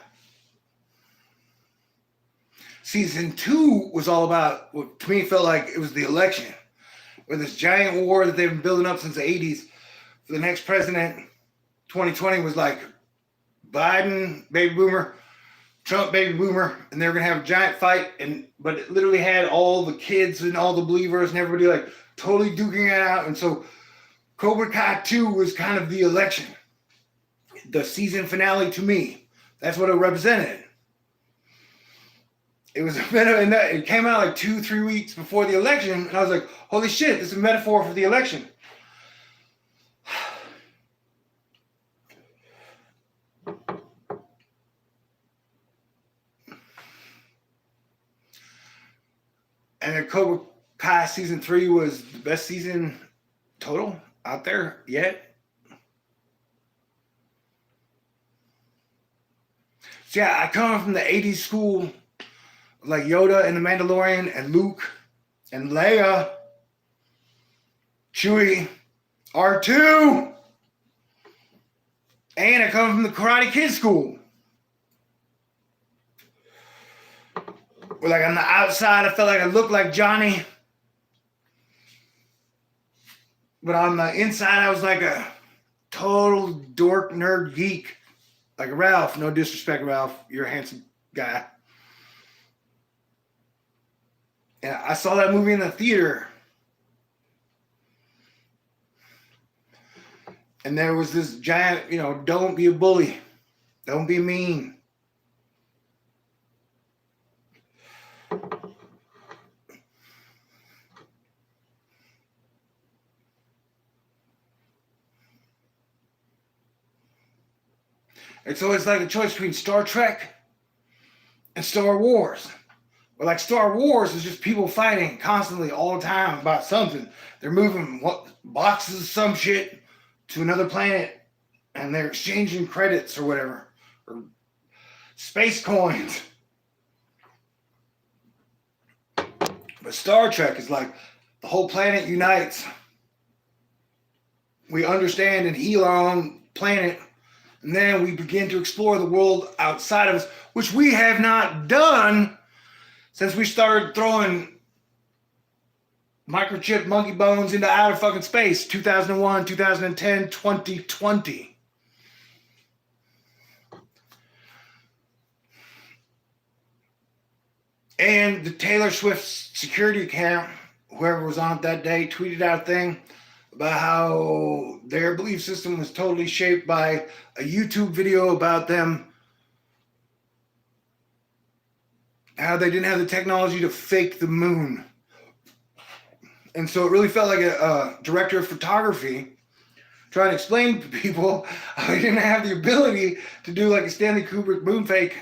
Season 2 was all about, what to me felt like it was the election. Or this giant war that they've been building up since the 80s. For the next president, 2020 was like Biden, baby boomer, Trump, baby boomer, and they were gonna have a giant fight, but it literally had all the kids and all the believers and everybody like totally duking it out. And so Cobra Kai 2 was kind of the election. The season finale to me. That's what it represented. It was a bit of, and it came out like 2-3 weeks before the election, and I was like, holy shit, this is a metaphor for the election. And then Cobra Kai season 3 was the best season total out there yet. So yeah, I come from the 80s school like Yoda and the Mandalorian and Luke and Leia, Chewie, R2, and I come from the Karate Kid school. Where like on the outside, I felt like I looked like Johnny. But on the inside, I was like a total dork, nerd, geek. Like Ralph. No disrespect, Ralph. You're a handsome guy. And I saw that movie in the theater. And there was this giant, don't be a bully. Don't be mean. It's always like a choice between Star Trek and Star Wars. But like Star Wars is just people fighting constantly all the time about something. They're moving boxes of some shit to another planet and they're exchanging credits or whatever. Or space coins. But Star Trek is like the whole planet unites. We understand and heal our own planet. And then we begin to explore the world outside of us, which we have not done since we started throwing microchip monkey bones into outer fucking space. 2001, 2010, 2020. And the Taylor Swift security account, whoever was on it that day, tweeted out a thing about how their belief system was totally shaped by a YouTube video about them, how they didn't have the technology to fake the moon. And so it really felt like a director of photography trying to explain to people how he didn't have the ability to do like a Stanley Kubrick moon fake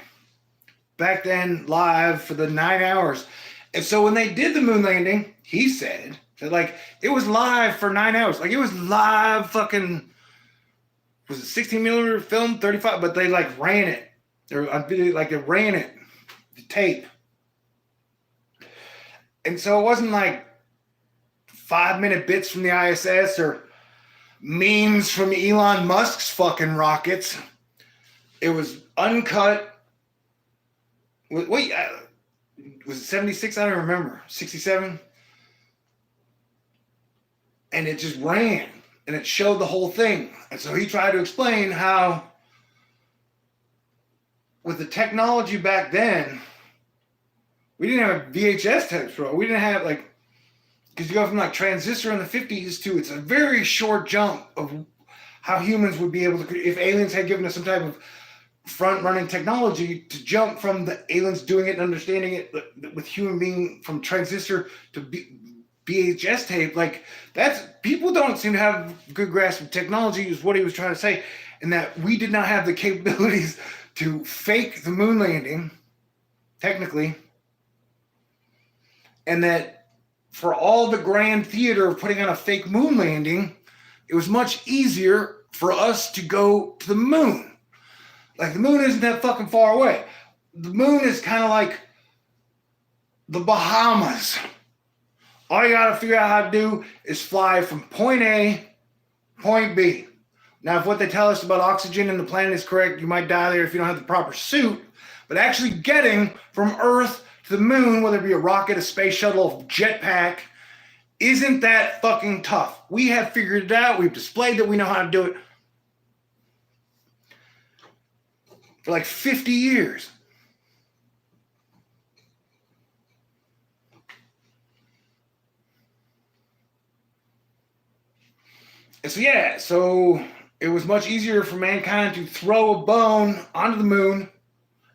back then live for the 9 hours. And so when they did the moon landing, he said that like it was live for 9 hours. Like it was live fucking, was it 16 millimeter film, 35? But they like ran it. Like they ran it, the tape. And so it wasn't like 5-minute bits from the ISS or memes from Elon Musk's fucking rockets. It was uncut. Wait, was it 76? I don't remember. 67? And it just ran. And it showed the whole thing. And so he tried to explain how with the technology back then, we didn't have VHS tapes, bro. We didn't have like, because you go from like transistor in the 50s to, it's a very short jump of how humans would be able to, if aliens had given us some type of front-running technology to jump from the aliens doing it and understanding it with human being from transistor to VHS tape, like that's, people don't seem to have a good grasp of technology is what he was trying to say, and that we did not have the capabilities to fake the moon landing, technically, and that for all the grand theater of putting on a fake moon landing, it was much easier for us to go to the moon. Like the moon isn't that fucking far away. The moon is kind of like the Bahamas. All you gotta figure out how to do is fly from point A, point B. Now, if what they tell us about oxygen in the planet is correct, you might die there if you don't have the proper suit. But actually getting from Earth to the moon, whether it be a rocket, a space shuttle, a jetpack, isn't that fucking tough. We have figured it out. We've displayed that we know how to do it for like 50 years. And so it was much easier for mankind to throw a bone onto the moon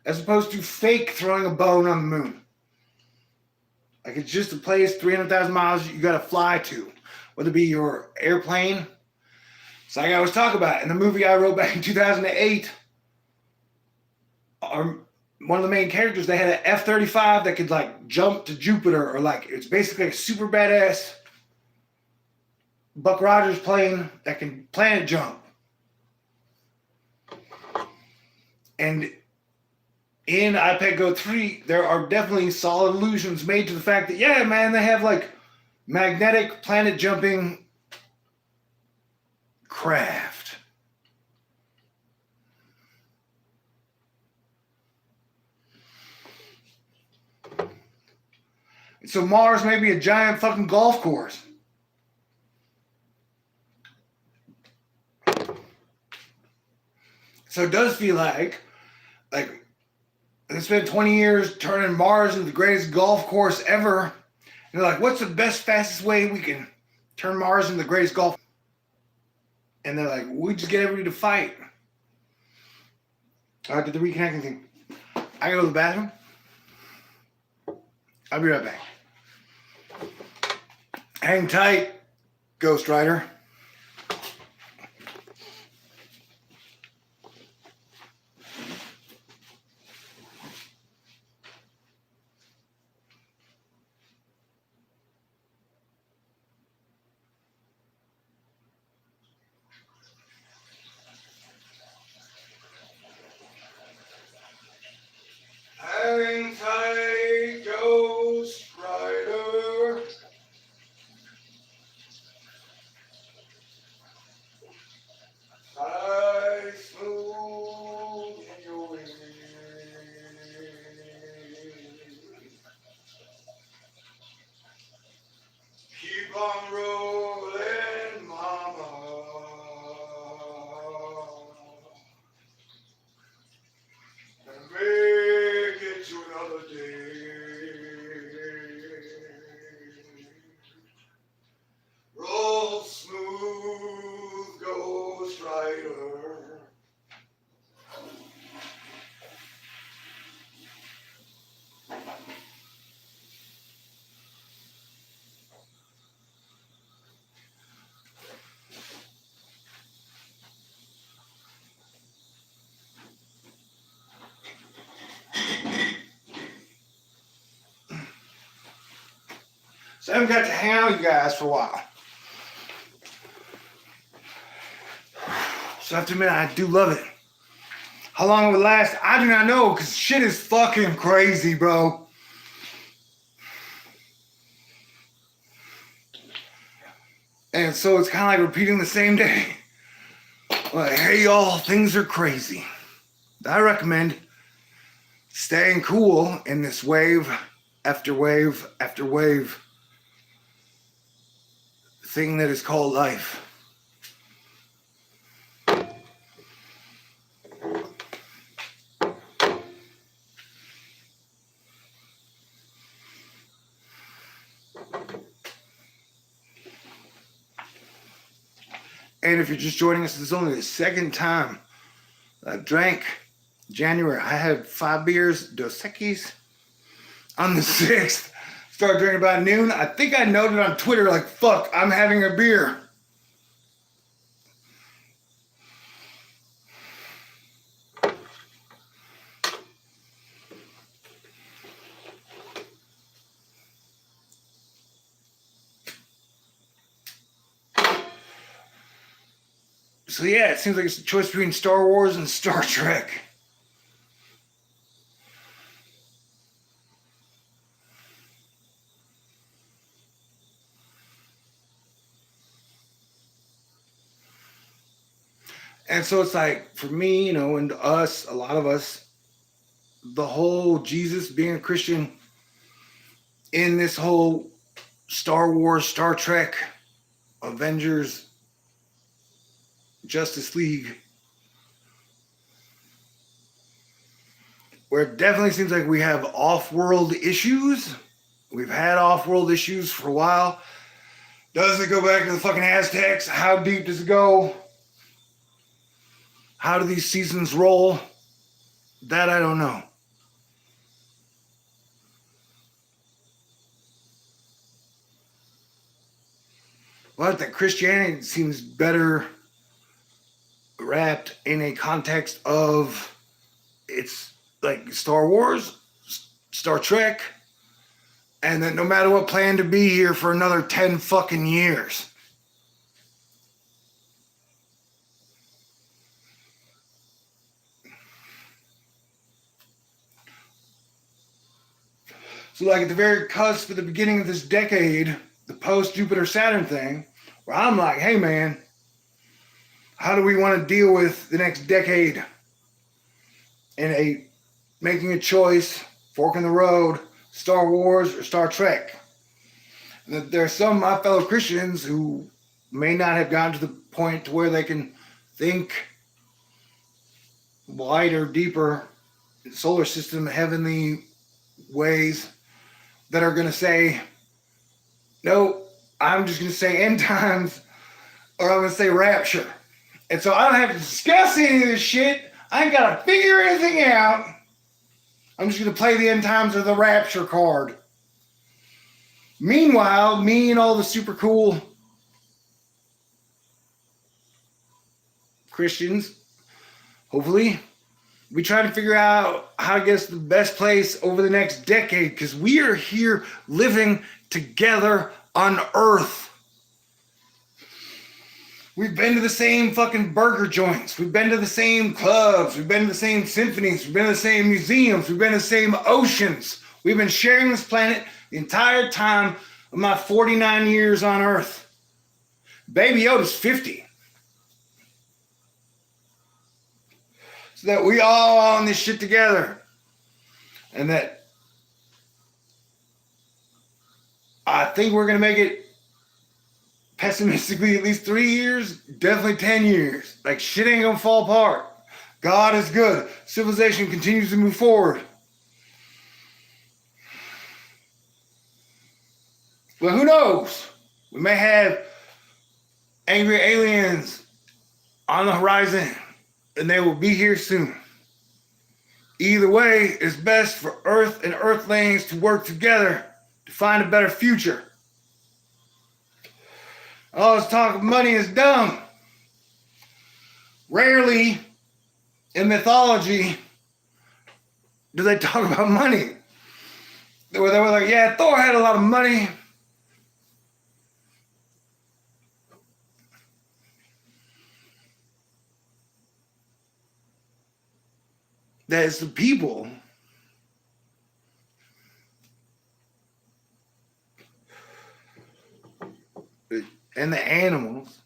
as opposed to fake throwing a bone on the moon. Like it's just a place 300,000 miles you got to fly to, whether it be your airplane. It's like I was talking about in the movie I wrote back in 2008. One of the main characters, they had an F-35 that could like jump to Jupiter, or like it's basically a super badass Buck Rogers plane that can planet jump. And in iPad Go 3, there are definitely solid allusions made to the fact that, yeah, man, they have like magnetic planet jumping craft. So Mars may be a giant fucking golf course. So it does feel like they spent 20 years turning Mars into the greatest golf course ever. And they're like, what's the best, fastest way we can turn Mars into the greatest golf? And they're like, we just get everybody to fight. All right, did the reconnecting thing. I gotta go to the bathroom. I'll be right back. Hang tight, Ghost Rider. Hang tight, Ghost Rider. Fly smooth in your way. Keep on rolling, mama. And make it to another day. Roll smooth, Ghost Rider. So I haven't got to hang out with you guys for a while. So I have to admit, I do love it. How long it would last, I do not know, because shit is fucking crazy, bro. And so it's kind of like repeating the same day. Like, hey y'all, things are crazy. I recommend staying cool in this wave after wave after wave thing that is called life. And if you're just joining us, this is only the second time I've drank. January, I had 5 beers, Dos Equis. On the 6th, started drinking about noon. I think I noted on Twitter, like, fuck, I'm having a beer. So yeah, it seems like it's a choice between Star Wars and Star Trek. And so it's like, for me, and us, a lot of us, the whole Jesus being a Christian in this whole Star Wars, Star Trek, Avengers, Justice League, where it definitely seems like we have off-world issues. We've had off-world issues for a while. Does it go back to the fucking Aztecs? How deep does it go? How do these seasons roll? That I don't know. But that Christianity seems better wrapped in a context of it's like Star Wars, Star Trek, and that no matter what, plan to be here for another 10 fucking years. So like at the very cusp of the beginning of this decade, the post-Jupiter-Saturn thing, where I'm like, hey man, how do we want to deal with the next decade in making a choice, fork in the road, Star Wars or Star Trek? And that there are some of my fellow Christians who may not have gotten to the point to where they can think wider, deeper, solar system, heavenly ways, that are going to say, no, I'm just going to say end times, or I'm going to say rapture. And so I don't have to discuss any of this shit. I ain't got to figure anything out. I'm just going to play the end times or the rapture card. Meanwhile, me and all the super cool Christians, hopefully, we try to figure out how to get us the best place over the next decade, because we are here living together on Earth. We've been to the same fucking burger joints. We've been to the same clubs. We've been to the same symphonies. We've been to the same museums. We've been to the same oceans. We've been sharing this planet the entire time of my 49 years on Earth. Baby Yoda's 50. So that we all on this shit together. And that I think we're going to make it pessimistically at least 3 years, definitely 10 years. Like shit ain't going to fall apart. God is good. Civilization continues to move forward. Well, who knows? We may have angry aliens on the horizon, and they will be here soon. Either way, it's best for Earth and Earthlings to work together to find a better future. All this talk of money is dumb. Rarely in mythology do they talk about money. They were like, yeah, Thor had a lot of money. That it's the people and the animals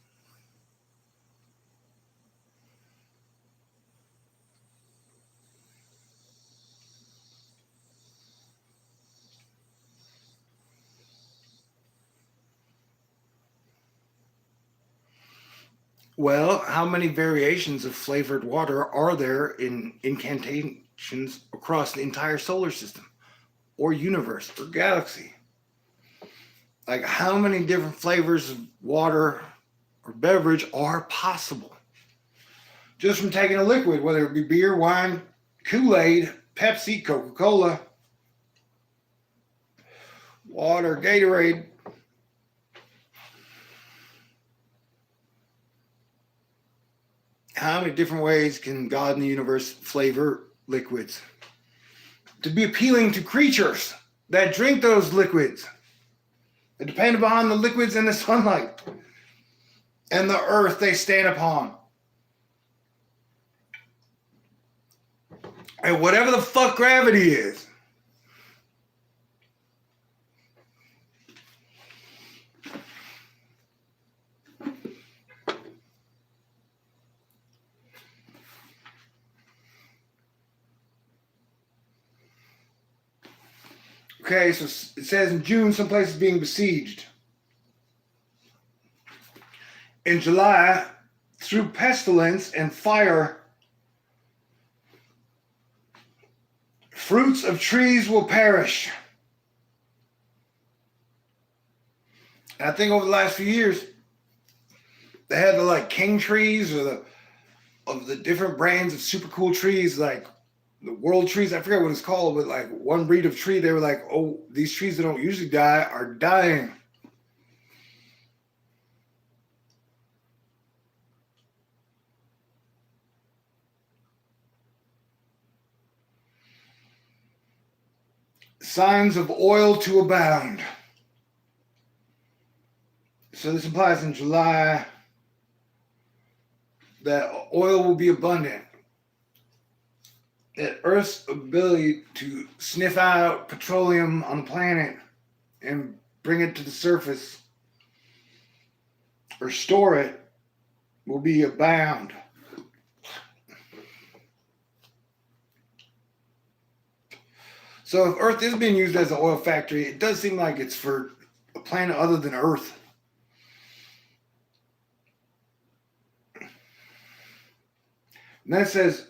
Well, how many variations of flavored water are there in incantations across the entire solar system or universe or galaxy? Like, how many different flavors of water or beverage are possible? Just from taking a liquid, whether it be beer, wine, Kool-Aid, Pepsi, Coca-Cola, water, Gatorade. How many different ways can God in the universe flavor liquids to be appealing to creatures that drink those liquids, that depend upon the liquids and the sunlight and the earth they stand upon? And whatever the fuck gravity is, okay, so it says in June, some places being besieged. In July, through pestilence and fire, fruits of trees will perish. And I think over the last few years, they had the like king trees or the different brands of super cool trees, like the world trees. I forget what it's called, but like one breed of tree, they were like, oh, these trees that don't usually die are dying. Signs of oil to abound. So this implies in July that oil will be abundant. that Earth's ability to sniff out petroleum on the planet and bring it to the surface or store it will be abound. So if Earth is being used as an oil factory, it does seem like it's for a planet other than Earth. And then it says,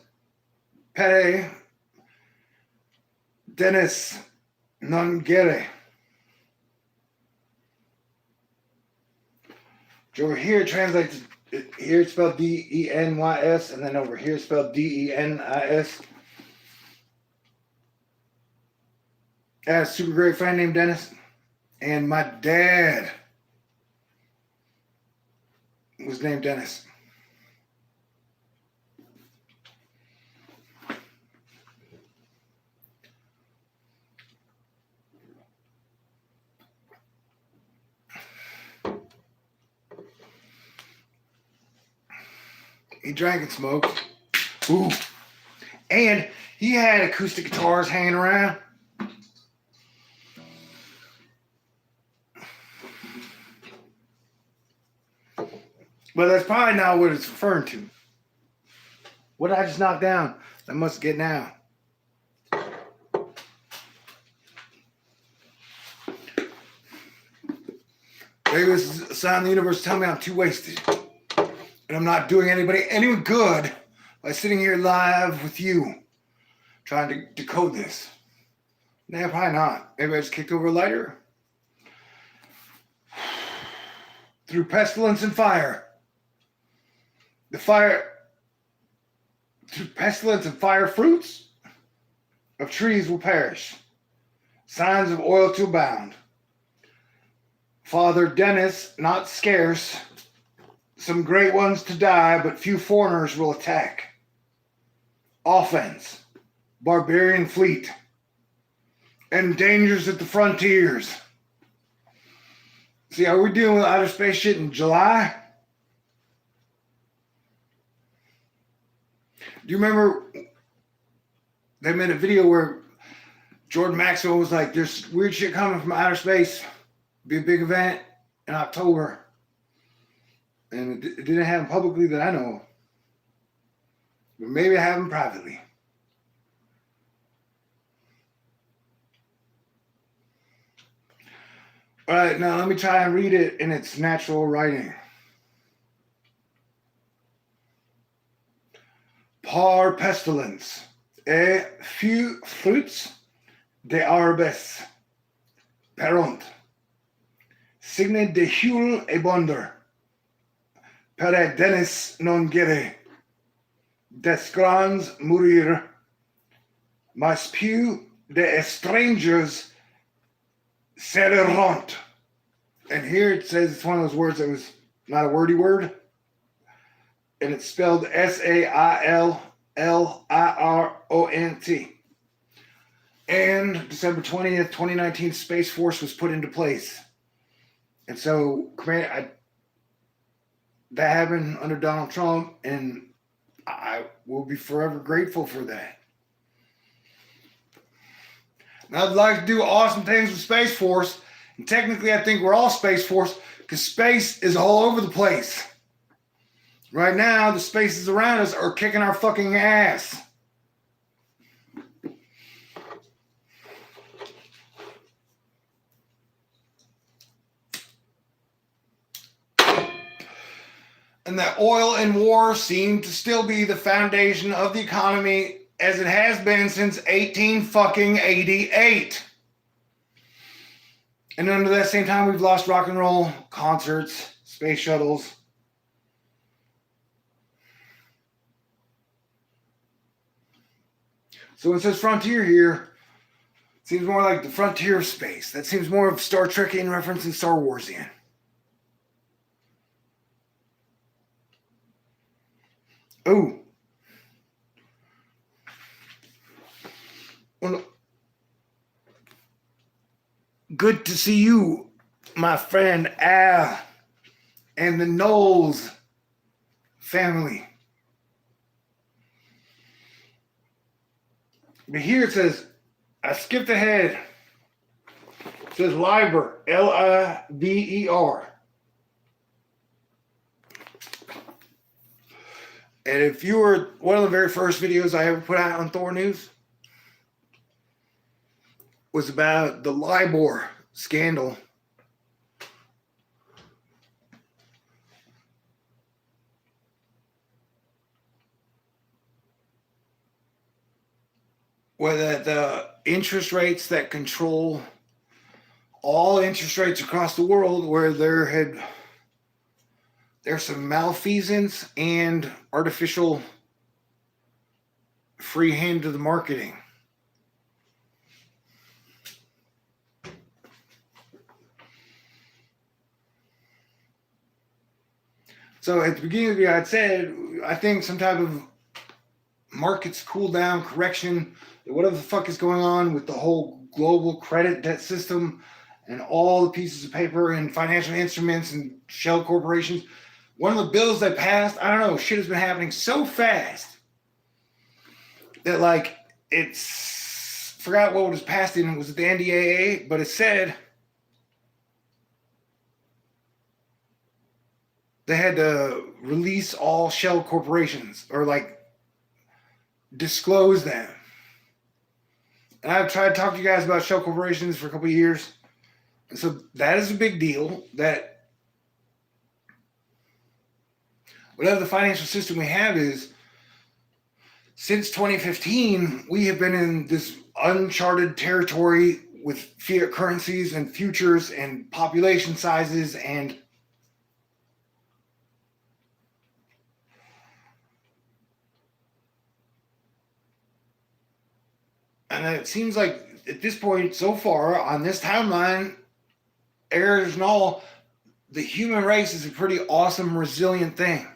Pere Dennis Nongere. Which over here translates, here it's spelled D-E-N-Y-S, and then over here it's spelled D-E-N-I-S. I had a super great friend named Dennis, and my dad was named Dennis. He drank and smoked. Ooh. And he had acoustic guitars hanging around. But that's probably not what it's referring to. What did I just knock down? I must get now. Maybe this is a sign of the universe telling me I'm too wasted. And I'm not doing anybody any good by sitting here live with you trying to decode this. Nah, probably not. Maybe I just kicked over a lighter. Through pestilence and fire. Through pestilence and fire, fruits of trees will perish. Signs of oil to abound. Father Dennis, not scarce. Some great ones to die, but few foreigners will attack. Offense, barbarian fleet, and dangers at the frontiers. See, are we dealing with outer space shit in July? Do you remember they made a video where Jordan Maxwell was like, there's weird shit coming from outer space, be a big event in October. And it didn't happen publicly that I know of. But maybe it happened privately. All right, now let me try and read it in its natural writing. Par pestilence, et few fruits de arbes, perunt, signe de hul e bonder. Pere Dennis non gere, des grands mourir, mas più de strangers sereront. And here it says it's one of those words that was not a wordy word, and it's spelled S-A-I-L-L-I-R-O-N-T. And December 20th, 2019, Space Force was put into place. And so, that happened under Donald Trump, and I will be forever grateful for that. Now, I'd like to do awesome things with Space Force, and technically I think we're all Space Force, because space is all over the place. Right now, the spaces around us are kicking our fucking ass. And that oil and war seem to still be the foundation of the economy as it has been since 1888. And under that same time, we've lost rock and roll, concerts, space shuttles. So when it says frontier here, it seems more like the frontier of space. That seems more of Star Trekian reference than Star Warsian. Oh. Well, good to see you, my friend Al, and the Knowles family. But here it says, I skipped ahead. It says Liber, Liver. And if you were one of the very first videos I ever put out on Thor News was about the Libor scandal. Where the interest rates that control all interest rates across the world, where there's some malfeasance and artificial free hand to the marketing. So at the beginning of the video, I'd said, I think some type of markets cool down, correction, whatever the fuck is going on with the whole global credit debt system and all the pieces of paper and financial instruments and shell corporations. One of the bills that passed, I don't know, shit has been happening so fast that like forgot what was passed in, it was the NDAA, but it said they had to release all shell corporations or like disclose them. And I've tried to talk to you guys about shell corporations for a couple of years. And so that is a big deal, that whatever the financial system we have is, since 2015, we have been in this uncharted territory with fiat currencies and futures and population sizes and it seems like at this point so far on this timeline, errors and all, the human race is a pretty awesome, resilient thing.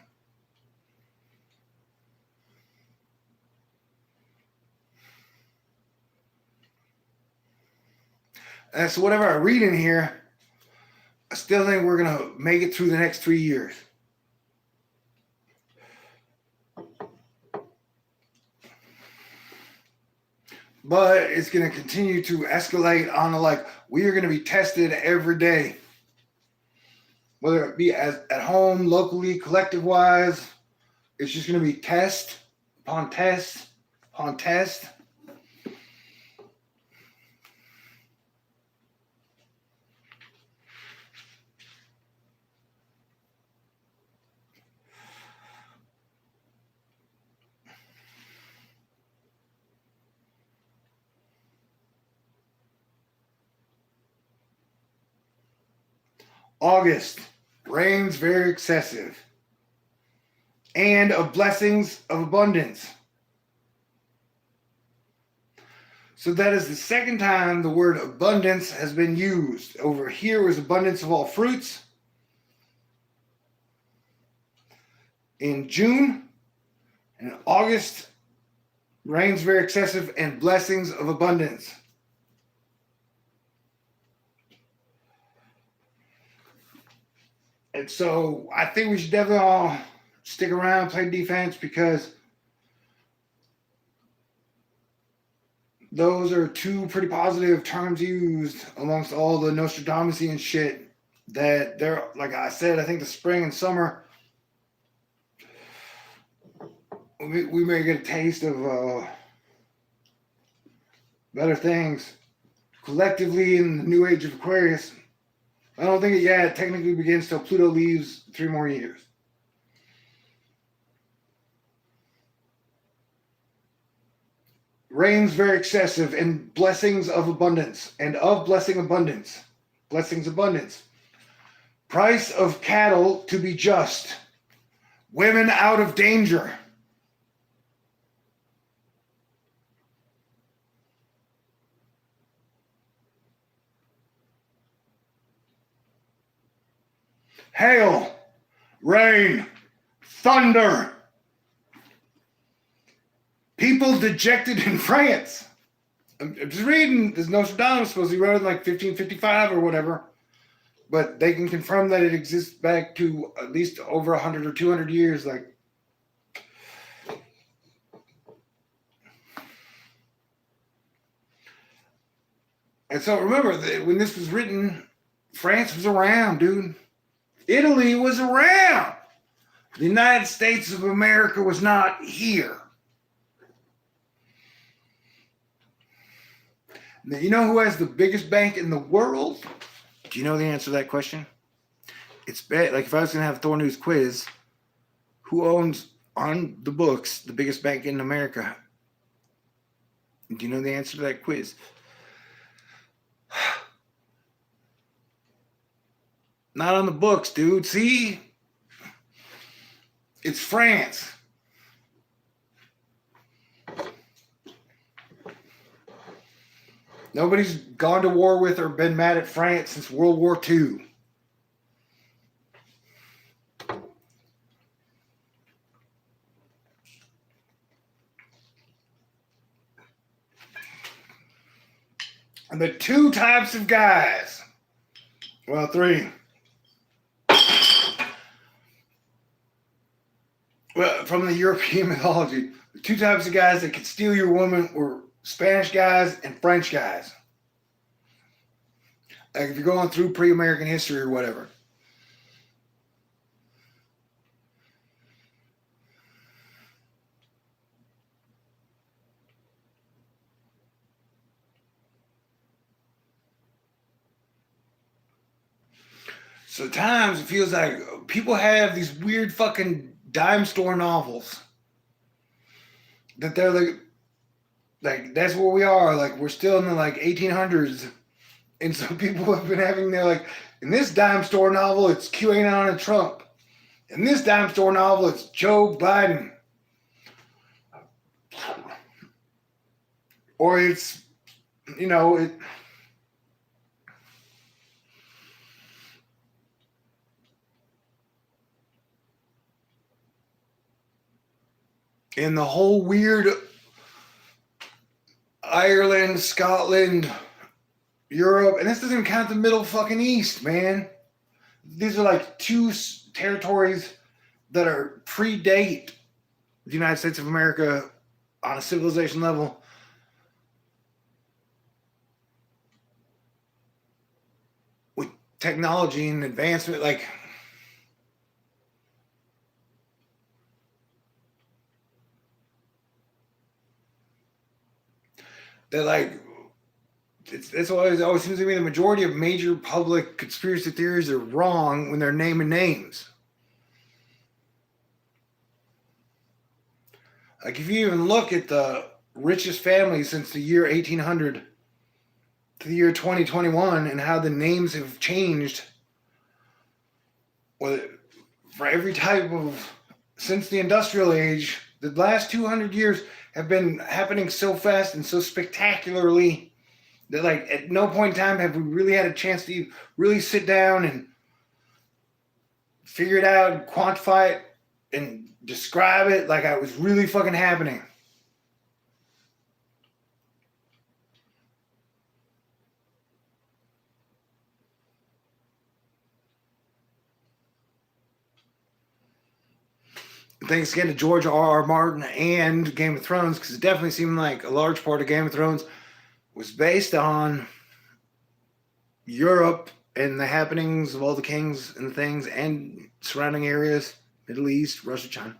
And so whatever I read in here, I still think we're going to make it through the next 3 years. But it's going to continue to escalate on we are going to be tested every day. Whether it be at home, locally, collective-wise, it's just going to be test upon test upon test. August, rains very excessive, and of blessings of abundance. So that is the second time the word abundance has been used. Over here was abundance of all fruits. In June and in August, rains very excessive and blessings of abundance. And so I think we should definitely all stick around, play defense, because those are two pretty positive terms used amongst all the Nostradamusian shit that they're, like I said, I think the spring and summer, we may get a taste of better things collectively in the new age of Aquarius. I don't think it technically begins till Pluto leaves 3 more years. Rains very excessive and blessings of abundance and of blessing abundance. Blessings abundance. Price of cattle to be just. Women out of danger. Hail, rain, thunder. People dejected in France. I'm just reading, this Nostradamus supposedly wrote in 1555 or whatever, but they can confirm that it exists back to at least over 100 or 200 years. And so remember, when this was written, France was around, dude. Italy was around. The United States of America was not here. Now, you know who has the biggest bank in the world? Do you know the answer to that question? It's like if I was going to have a Thor News quiz, who owns on the books the biggest bank in America? Do you know the answer to that quiz? Not on the books, dude. See? It's France. Nobody's gone to war with or been mad at France since World War II. And the two types of guys, well, three. Well, from the European mythology, the two types of guys that could steal your woman were Spanish guys and French guys. Like if you're going through pre-American history or whatever. So at times it feels like people have these weird fucking dime store novels that they're like that's where we are. Like we're still in the like 1800s, and so people have been having their like in this dime store novel it's QAnon and Trump. In this dime store novel it's Joe Biden, or it's it. And the whole weird Ireland, Scotland, Europe, and this doesn't count the Middle fucking East, man. These are like two territories that are predate the United States of America on a civilization level. With technology and advancement, like they're like it's always seems to me the majority of major public conspiracy theories are wrong when they're naming names. Like if you even look at the richest families since the year 1800 to the year 2021 and how the names have changed, well, for every type of since the industrial age, the last 200 years have been happening so fast and so spectacularly that like at no point in time have we really had a chance to really sit down and figure it out and quantify it and describe it like it was really fucking happening. Thanks again to George R.R. Martin and Game of Thrones, because it definitely seemed like a large part of Game of Thrones was based on Europe and the happenings of all the kings and things and surrounding areas, Middle East, Russia, China.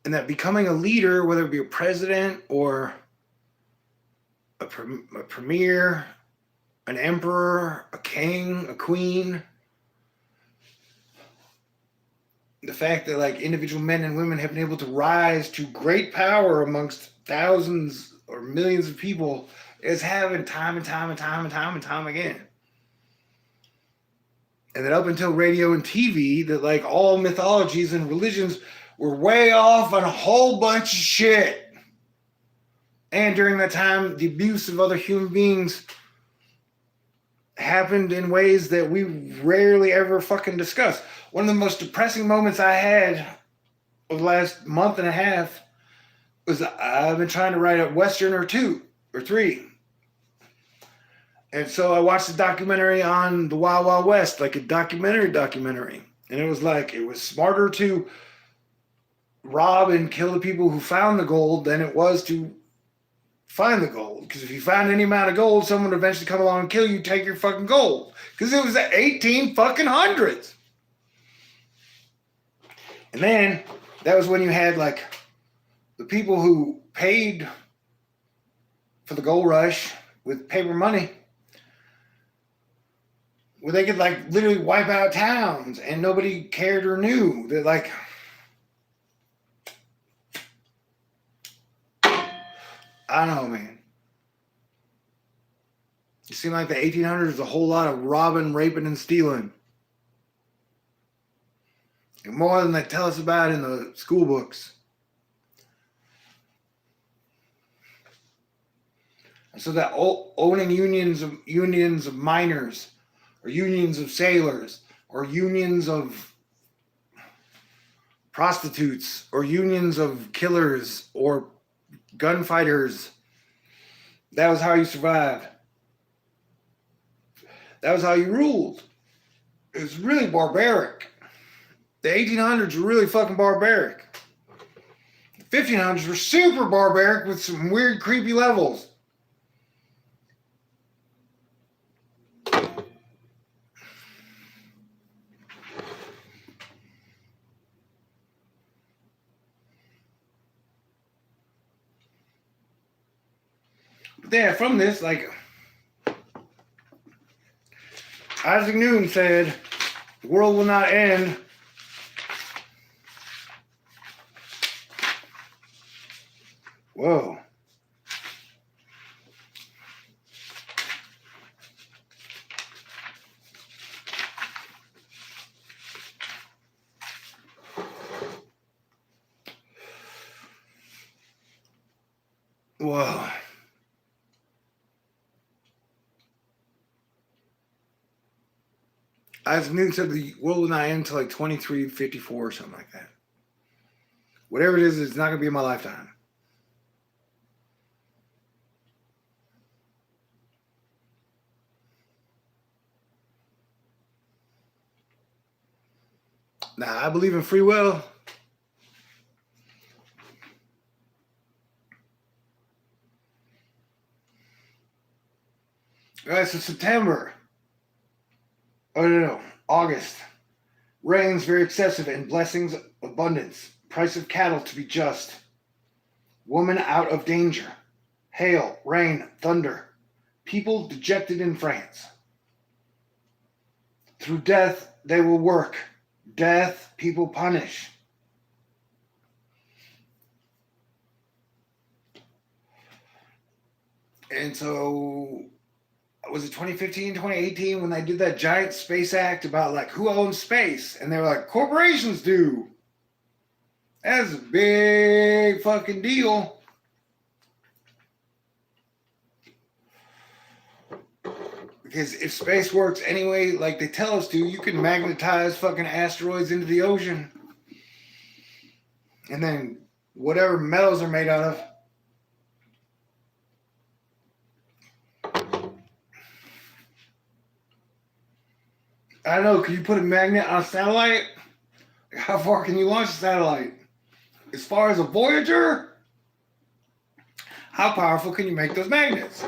And that becoming a leader, whether it be a president or a premier, an emperor, a king, a queen, the fact that like individual men and women have been able to rise to great power amongst thousands or millions of people is happened time and time and time and time and time again. And that up until radio and TV, that like all mythologies and religions were way off on a whole bunch of shit. And during that time, the abuse of other human beings happened in ways that we rarely ever fucking discuss. One of the most depressing moments I had over the last month and a half was I've been trying to write a Western or two or three. And so I watched a documentary on the Wild Wild West, like a documentary. And it was like, it was smarter to rob and kill the people who found the gold than it was to find the gold. Because if you found any amount of gold, someone would eventually come along and kill you, take your fucking gold. Because it was the 1800s. And then that was when you had like the people who paid for the gold rush with paper money, where they could like literally wipe out towns and nobody cared or knew. They're like, I don't know, man. It seemed like the 1800s was a whole lot of robbing, raping, and stealing. And more than they tell us about in the school books. And so that owning unions of miners, or unions of sailors, or unions of prostitutes, or unions of killers, or gunfighters, that was how you survived. That was how you ruled. It was really barbaric. The 1800s were really fucking barbaric. The 1500s were super barbaric with some weird, creepy levels. But yeah, from this, like, Isaac Newton said, the world will not end Whoa. Whoa. Isaac Newton said the world will not end until like 2354 or something like that. Whatever it is, it's not going to be in my lifetime. Now, I believe in free will. All right, so September. Oh, no. August. Rains very excessive and blessings abundance. Price of cattle to be just. Woman out of danger. Hail, rain, thunder. People dejected in France. Through death they will work. Death people punish. And so, was it 2015, 2018 when they did that giant space act about like who owns space? And they were like, corporations do. That's a big fucking deal. Because if space works anyway, like they tell us to, you can magnetize fucking asteroids into the ocean. And then whatever metals are made out of. I don't know, can you put a magnet on a satellite? How far can you launch a satellite? As far as a Voyager, how powerful can you make those magnets?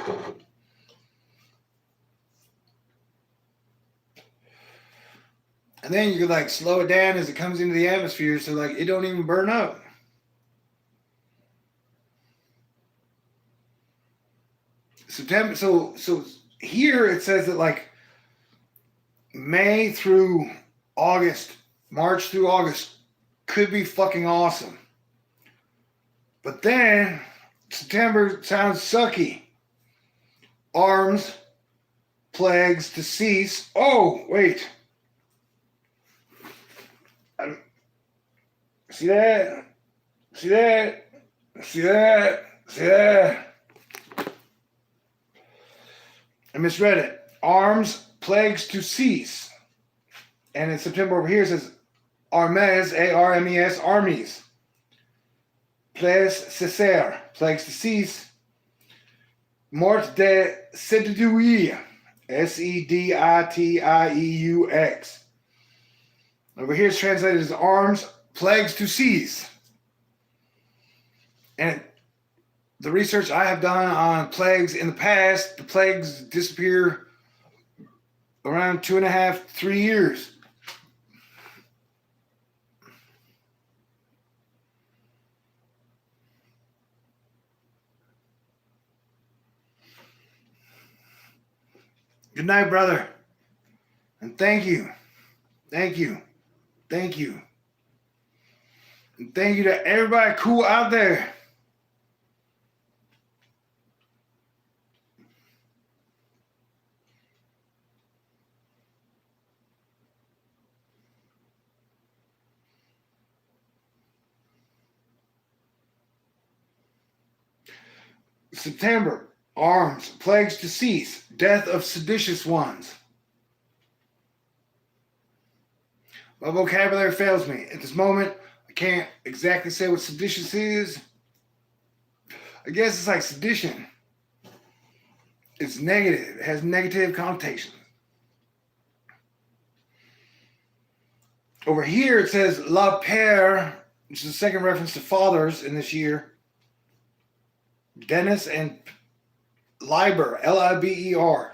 And then you could like slow it down as it comes into the atmosphere so like it don't even burn up. September, so here it says that like May through August, March through August could be fucking awesome. But then September sounds sucky. Arms, plagues to cease. Oh, wait. See that? See that? See that? See that? I misread it. Arms, plagues to cease. And in September over here it says armes, A-R-M-E-S, armies. Plagues cesser, plagues to cease. Mort de s'étudier, Seditieux. Over here it's translated as arms, plagues to cease. And the research I have done on plagues in the past, the plagues disappear around 2.5, 3 years. Good night, brother. And thank you. Thank you. Thank you. And thank you to everybody cool out there. September, arms, plagues to cease, death of seditious ones. My vocabulary fails me. At this moment, I can't exactly say what seditious is. I guess it's like sedition. It's negative. It has negative connotations. Over here it says La Père, which is the second reference to fathers in this year. Dennis and Liber, Liber.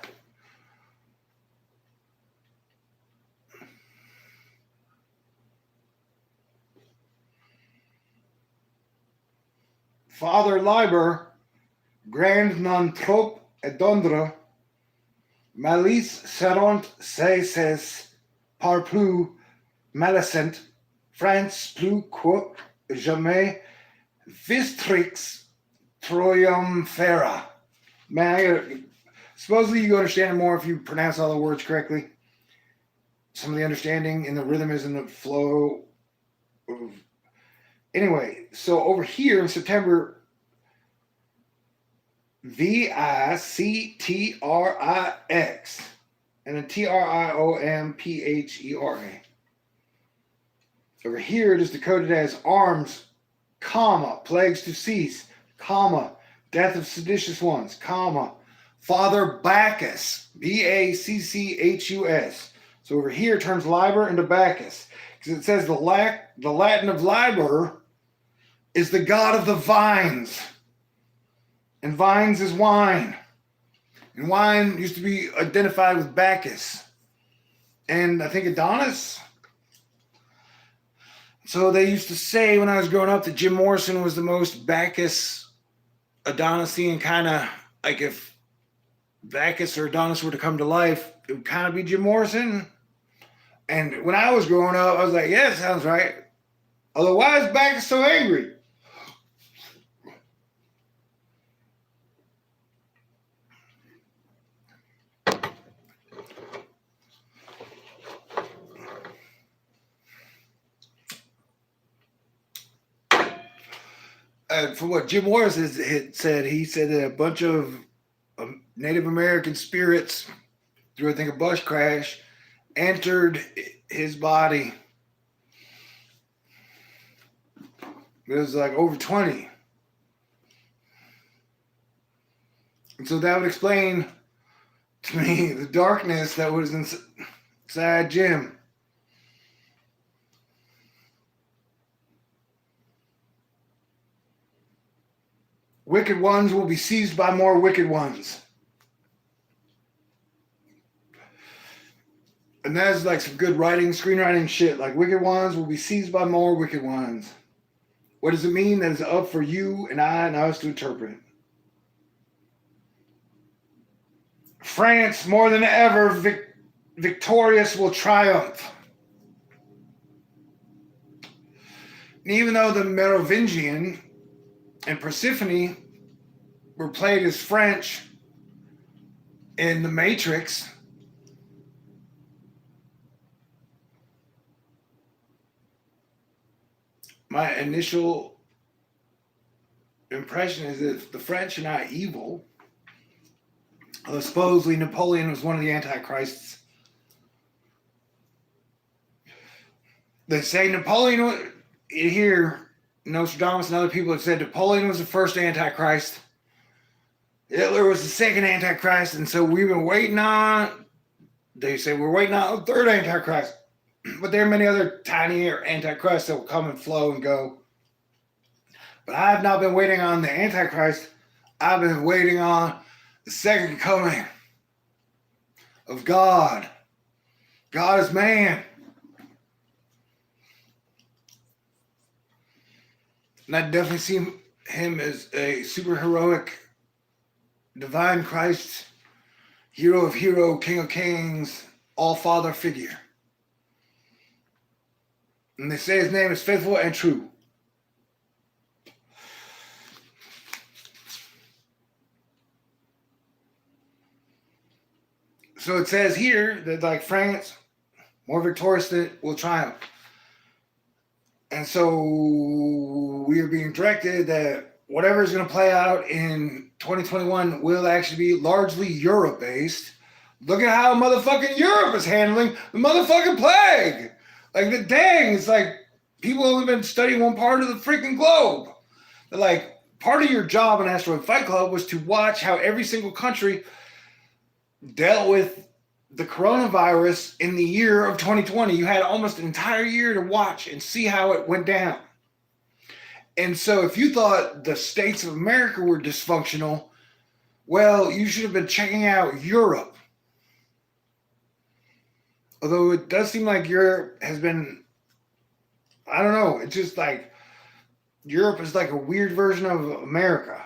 Father Liber, grand non trop edondre, malice seront cesses par plus malicent, France plus quo jamais vistrix triumphera. Man, supposedly you understand it more if you pronounce all the words correctly. Some of the understanding in the rhythm is in the flow of... Anyway, so over here in September, Victrix and then Triompera. Over here it is decoded as arms, comma, plagues to cease, comma, death of seditious ones, comma, Father Bacchus, Bacchus. So over here it turns Liber into Bacchus, because it says the Latin of Liber is the god of the vines, and vines is wine, and wine used to be identified with Bacchus, and I think Adonis. So they used to say when I was growing up that Jim Morrison was the most Bacchus Adonisian kind of, like if Bacchus or Adonis were to come to life, it would kind of be Jim Morrison. And when I was growing up, I was like, yeah, that sounds right. Although, why is Bacchus so angry? From what Jim Morrison had said, he said that a bunch of Native American spirits, through I think a bus crash, entered his body. It was like over 20. And so that would explain to me the darkness that was inside Jim. Wicked ones will be seized by more wicked ones. And that's like some good writing, screenwriting shit. Like, wicked ones will be seized by more wicked ones. What does it mean? That is up for you and I and us to interpret. France, more than ever, victorious will triumph. And even though the Merovingian and Persephone were played as French in The Matrix, my initial impression is that the French are not evil. Although supposedly Napoleon was one of the antichrists. They say Napoleon, here, Nostradamus and other people have said Napoleon was the first antichrist. Hitler was the second Antichrist, and so we've been waiting on, they say we're waiting on the third Antichrist. But there are many other tinier Antichrists that will come and flow and go. But I have not been waiting on the Antichrist. I've been waiting on the second coming of God. God is man. And I definitely see him as a super heroic, divine Christ, hero of hero, king of kings, all-father figure. And they say his name is faithful and true. So it says here that like France, more victorious than will triumph. And so we are being directed that whatever is going to play out in 2021 will actually be largely Europe-based. Look at how motherfucking Europe is handling the motherfucking plague. Like, the dang, it's like people have only been studying one part of the freaking globe. They're like, part of your job in Asteroid Fight Club was to watch how every single country dealt with the coronavirus in the year of 2020. You had almost an entire year to watch and see how it went down. And so if you thought the states of America were dysfunctional, well, you should have been checking out Europe. Although it does seem like Europe has been, I don't know, it's just like Europe is like a weird version of America.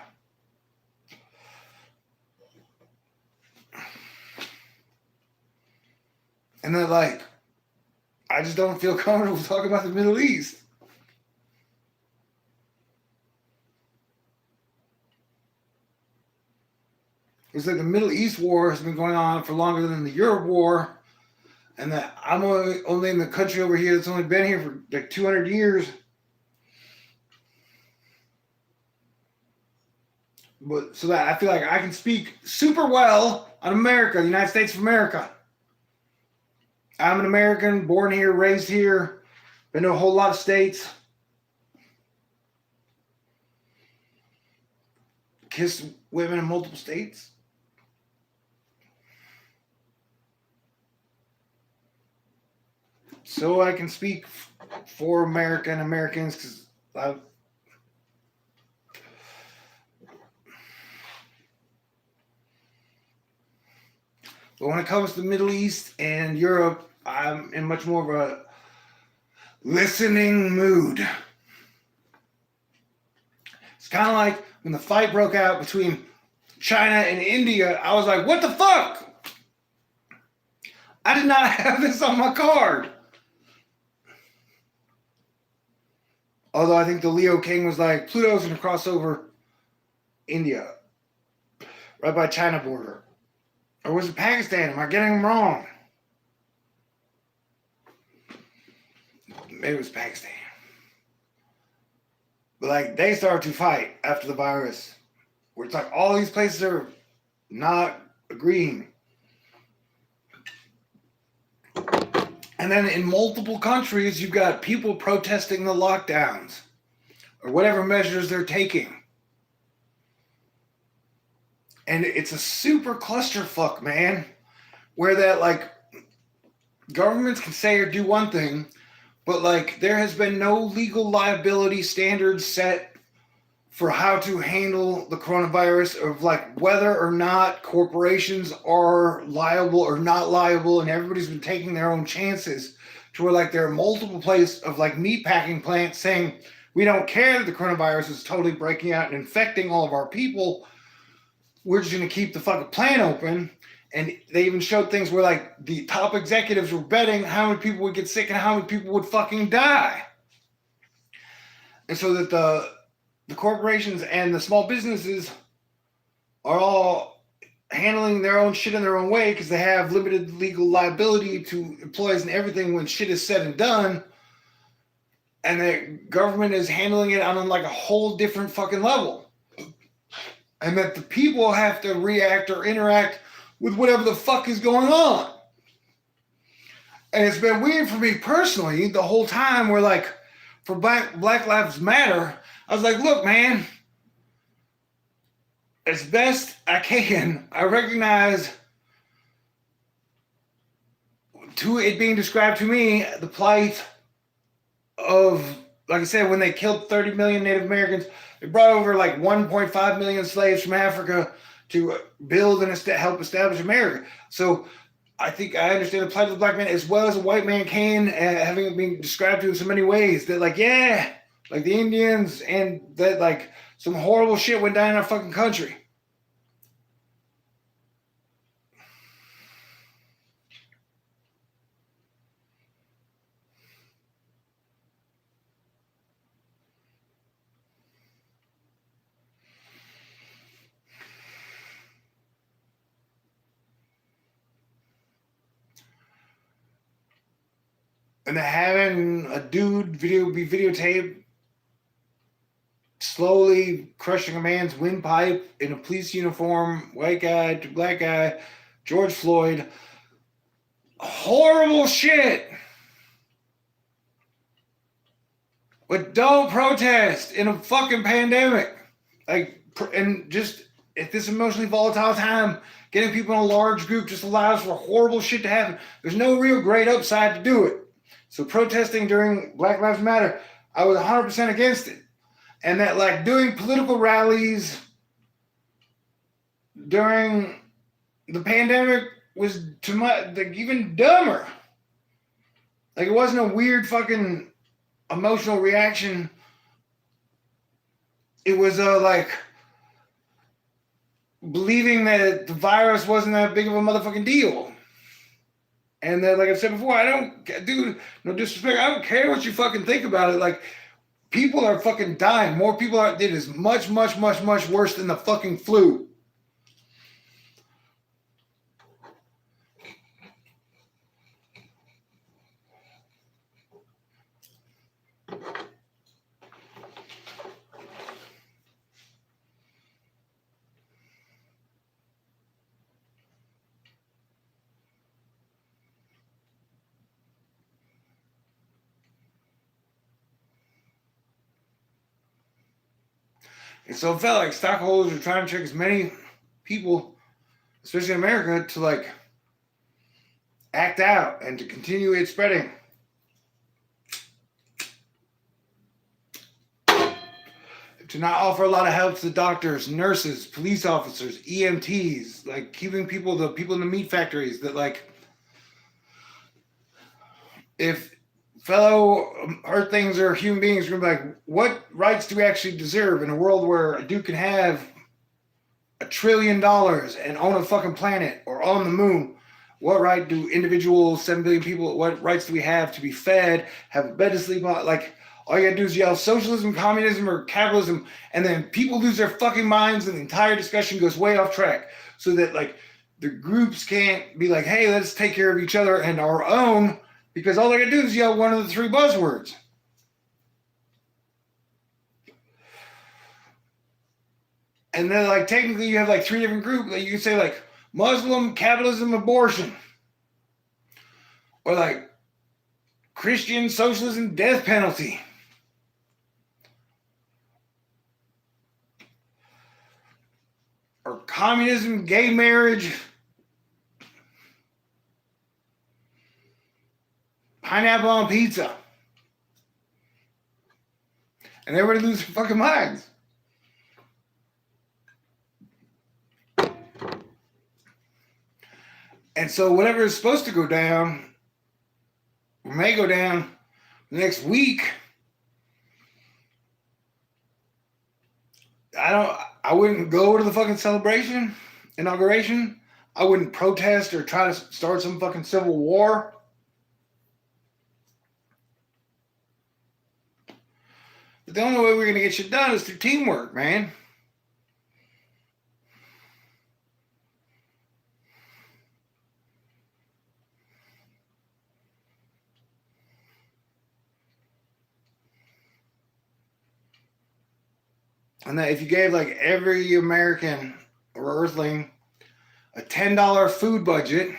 And then, like, I just don't feel comfortable talking about the Middle East. It's like the Middle East war has been going on for longer than the Europe war. And that I'm only in the country over here that's only been here for like 200 years. But so that I feel like I can speak super well on America, the United States of America. I'm an American, born here, raised here, been to a whole lot of states. Kissed women in multiple states. So I can speak for America and Americans because I've. But when it comes to the Middle East and Europe, I'm in much more of a listening mood. It's kind of like when the fight broke out between China and India, I was like, what the fuck? I did not have this on my card. Although I think the Leo King was like, Pluto's going to cross over India, right by China border. Or was it Pakistan? Am I getting them wrong? Maybe it was Pakistan. But like, they started to fight after the virus. Where it's like all these places are not agreeing. And then in multiple countries, you've got people protesting the lockdowns or whatever measures they're taking. And it's a super clusterfuck, man, where that, like, governments can say or do one thing, but, like, there has been no legal liability standards set for how to handle the coronavirus, of, like, whether or not corporations are liable or not liable, and everybody's been taking their own chances to where, like, there are multiple places of, like, meatpacking plants saying, we don't care that the coronavirus is totally breaking out and infecting all of our people. We're just going to keep the fucking plant open. And they even showed things where, like, the top executives were betting how many people would get sick and how many people would fucking die. And so that the corporations and the small businesses are all handling their own shit in their own way because they have limited legal liability to employees and everything when shit is said and done. And the government is handling it on, like, a whole different fucking level. And that the people have to react or interact with whatever the fuck is going on. And it's been weird for me personally the whole time where, like, for Black Lives Matter, I was like, look, man, as best I can, I recognize to it being described to me the plight of, like I said, when they killed 30 million Native Americans, they brought over like 1.5 million slaves from Africa to build and help establish America. So I think I understand the plight of the black man as well as a white man can, having it been described to in so many ways that, like, yeah, like the Indians, and that, like, some horrible shit went down in our fucking country. And having a dude be videotaped slowly crushing a man's windpipe in a police uniform, white guy to black guy, George Floyd. Horrible shit. But don't protest in a fucking pandemic. Like, and just at this emotionally volatile time, getting people in a large group just allows for horrible shit to happen. There's no real great upside to do it. So protesting during Black Lives Matter, I was 100% against it. And that, like, doing political rallies during the pandemic was too much, like, even dumber. Like, it wasn't a weird fucking emotional reaction. It was like believing that the virus wasn't that big of a motherfucking deal. And that, like I said before, I don't, dude, no disrespect, I don't care what you fucking think about it. Like, people are fucking dying. More people are, it is much, much, much, much worse than the fucking flu. And so it felt like stockholders were trying to trick as many people, especially in America, to, like, act out and to continue it spreading. To not offer a lot of help to the doctors, nurses, police officers, EMTs, like keeping people, the people in the meat factories, that, like, if fellow Earthlings or human beings are going to be like, what rights do we actually deserve in a world where a dude can have $1 trillion and own a fucking planet or on the moon? What right do individuals, 7 billion people, what rights do we have to be fed, have a bed to sleep on? Like, all you gotta do is yell socialism, communism, or capitalism, and then people lose their fucking minds and the entire discussion goes way off track. So that, like, the groups can't be like, hey, let's take care of each other and our own, because all they're gonna do is yell one of the 3 buzzwords. And then, like, technically you have, like, 3 different groups. Like, you can say, like, Muslim, capitalism, abortion. Or, like, Christian, socialism, death penalty. Or communism, gay marriage, pineapple on pizza. And everybody loses their fucking minds. And so whatever is supposed to go down, or may go down next week, I wouldn't go to the fucking celebration, inauguration. I wouldn't protest or try to start some fucking civil war. But the only way we're gonna get shit done is through teamwork, man. And that if you gave, like, every American or Earthling a $10 food budget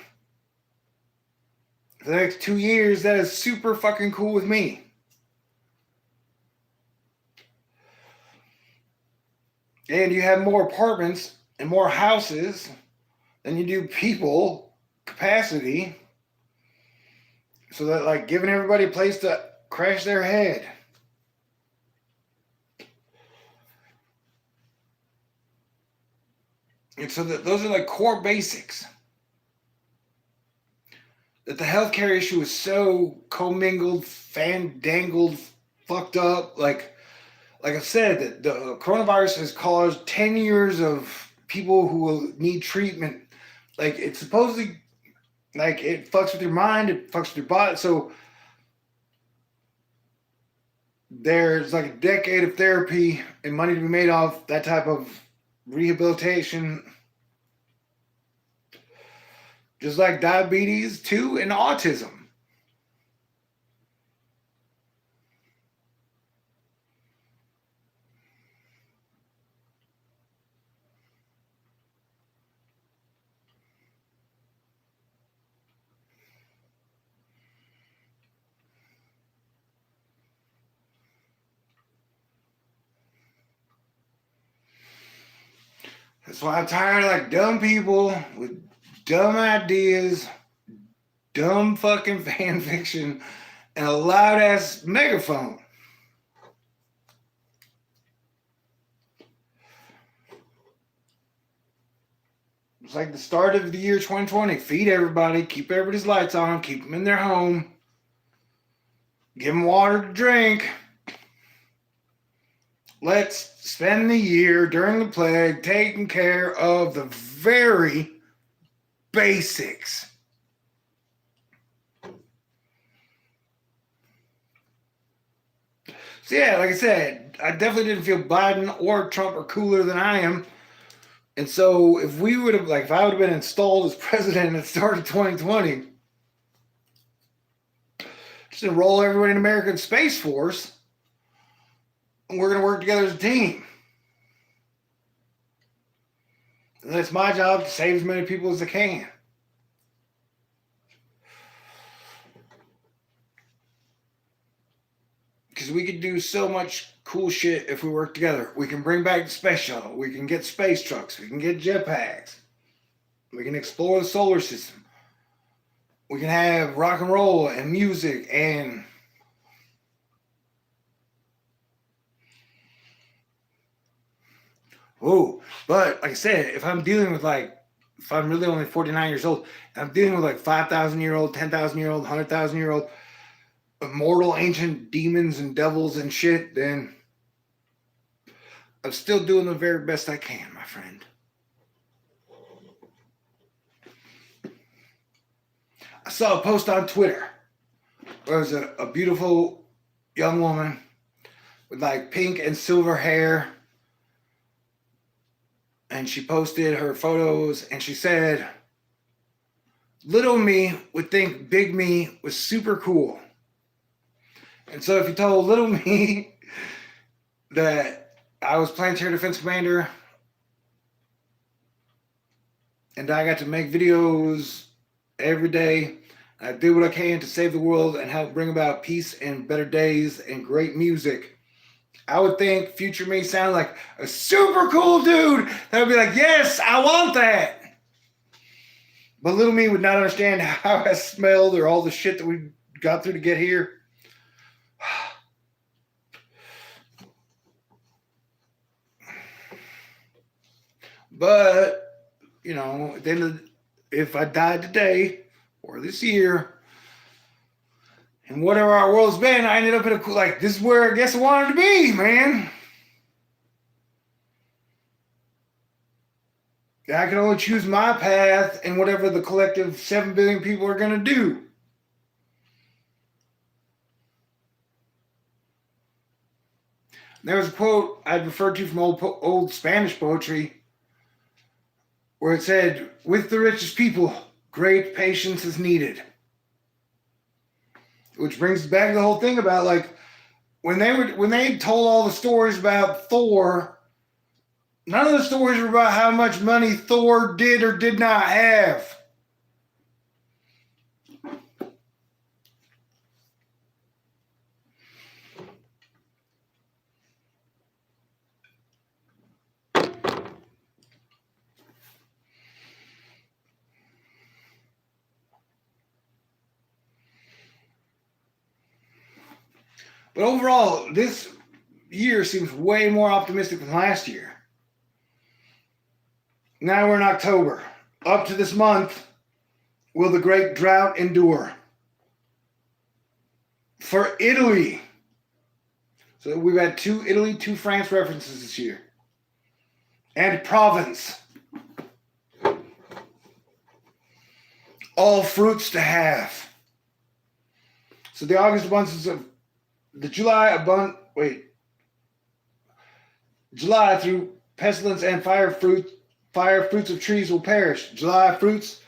for the next 2 years, that is super fucking cool with me. And you have more apartments and more houses than you do people capacity. So that, like, giving everybody a place to crash their head. And so that those are like core basics. That the healthcare issue is so commingled, fandangled, fucked up. Like I said, that the coronavirus has caused 10 years of people who will need treatment. Like, it's supposedly, like, it fucks with your mind, it fucks with your body. So there's like a decade of therapy and money to be made off that type of rehabilitation. Just like diabetes too, and autism. That's why I'm tired of like dumb people with dumb ideas, dumb fucking fan fiction, and a loud ass megaphone. It's like the start of the year 2020. Feed everybody, keep everybody's lights on, keep them in their home, give them water to drink. Let's spend the year during the plague taking care of the very basics. So yeah, like I said, I definitely didn't feel Biden or Trump are cooler than I am. And so if we would have, like, if I would have been installed as president at the start of 2020, just enroll everybody in American Space Force, and we're going to work together as a team. And that's my job, to save as many people as I can. Because we could do so much cool shit if we work together. We can bring back the space shuttle. We can get space trucks. We can get jetpacks. We can explore the solar system. We can have rock and roll and music and oh, but like I said, if I'm dealing with if I'm really only 49 years old, if I'm dealing with like 5,000-year-old, 10,000-year-old, 100,000-year-old immortal ancient demons and devils and shit, then I'm still doing the very best I can, my friend. I saw a post on Twitter where it was a beautiful young woman with like pink and silver hair. And she posted her photos and she said, little me would think big me was super cool. And so if you told little me that I was Planetary Defense Commander and I got to make videos every day, I did what I can to save the world and help bring about peace and better days and great music, I would think future me sounded like a super cool dude that would be like, yes, I want that. But little me would not understand how I smelled or all the shit that we got through to get here. But, you know, at the end of if I died today or this year, and whatever our world's been, I ended up in a, like, this is where I guess I wanted to be, man. I can only choose my path and whatever the collective 7 billion people are going to do. There was a quote I'd referred to from old Spanish poetry where it said, with the richest people, great patience is needed. Which brings us back to the whole thing about, like, when they told all the stories about Thor, none of the stories were about how much money Thor did or did not have. But overall, this year seems way more optimistic than last year. Now we're in October. Up to this month, will the great drought endure? For Italy. So we've had 2 Italy, 2 France references this year. And province. All fruits to have. So the August abundance of the July through pestilence and fire fruits of trees will perish. July fruits.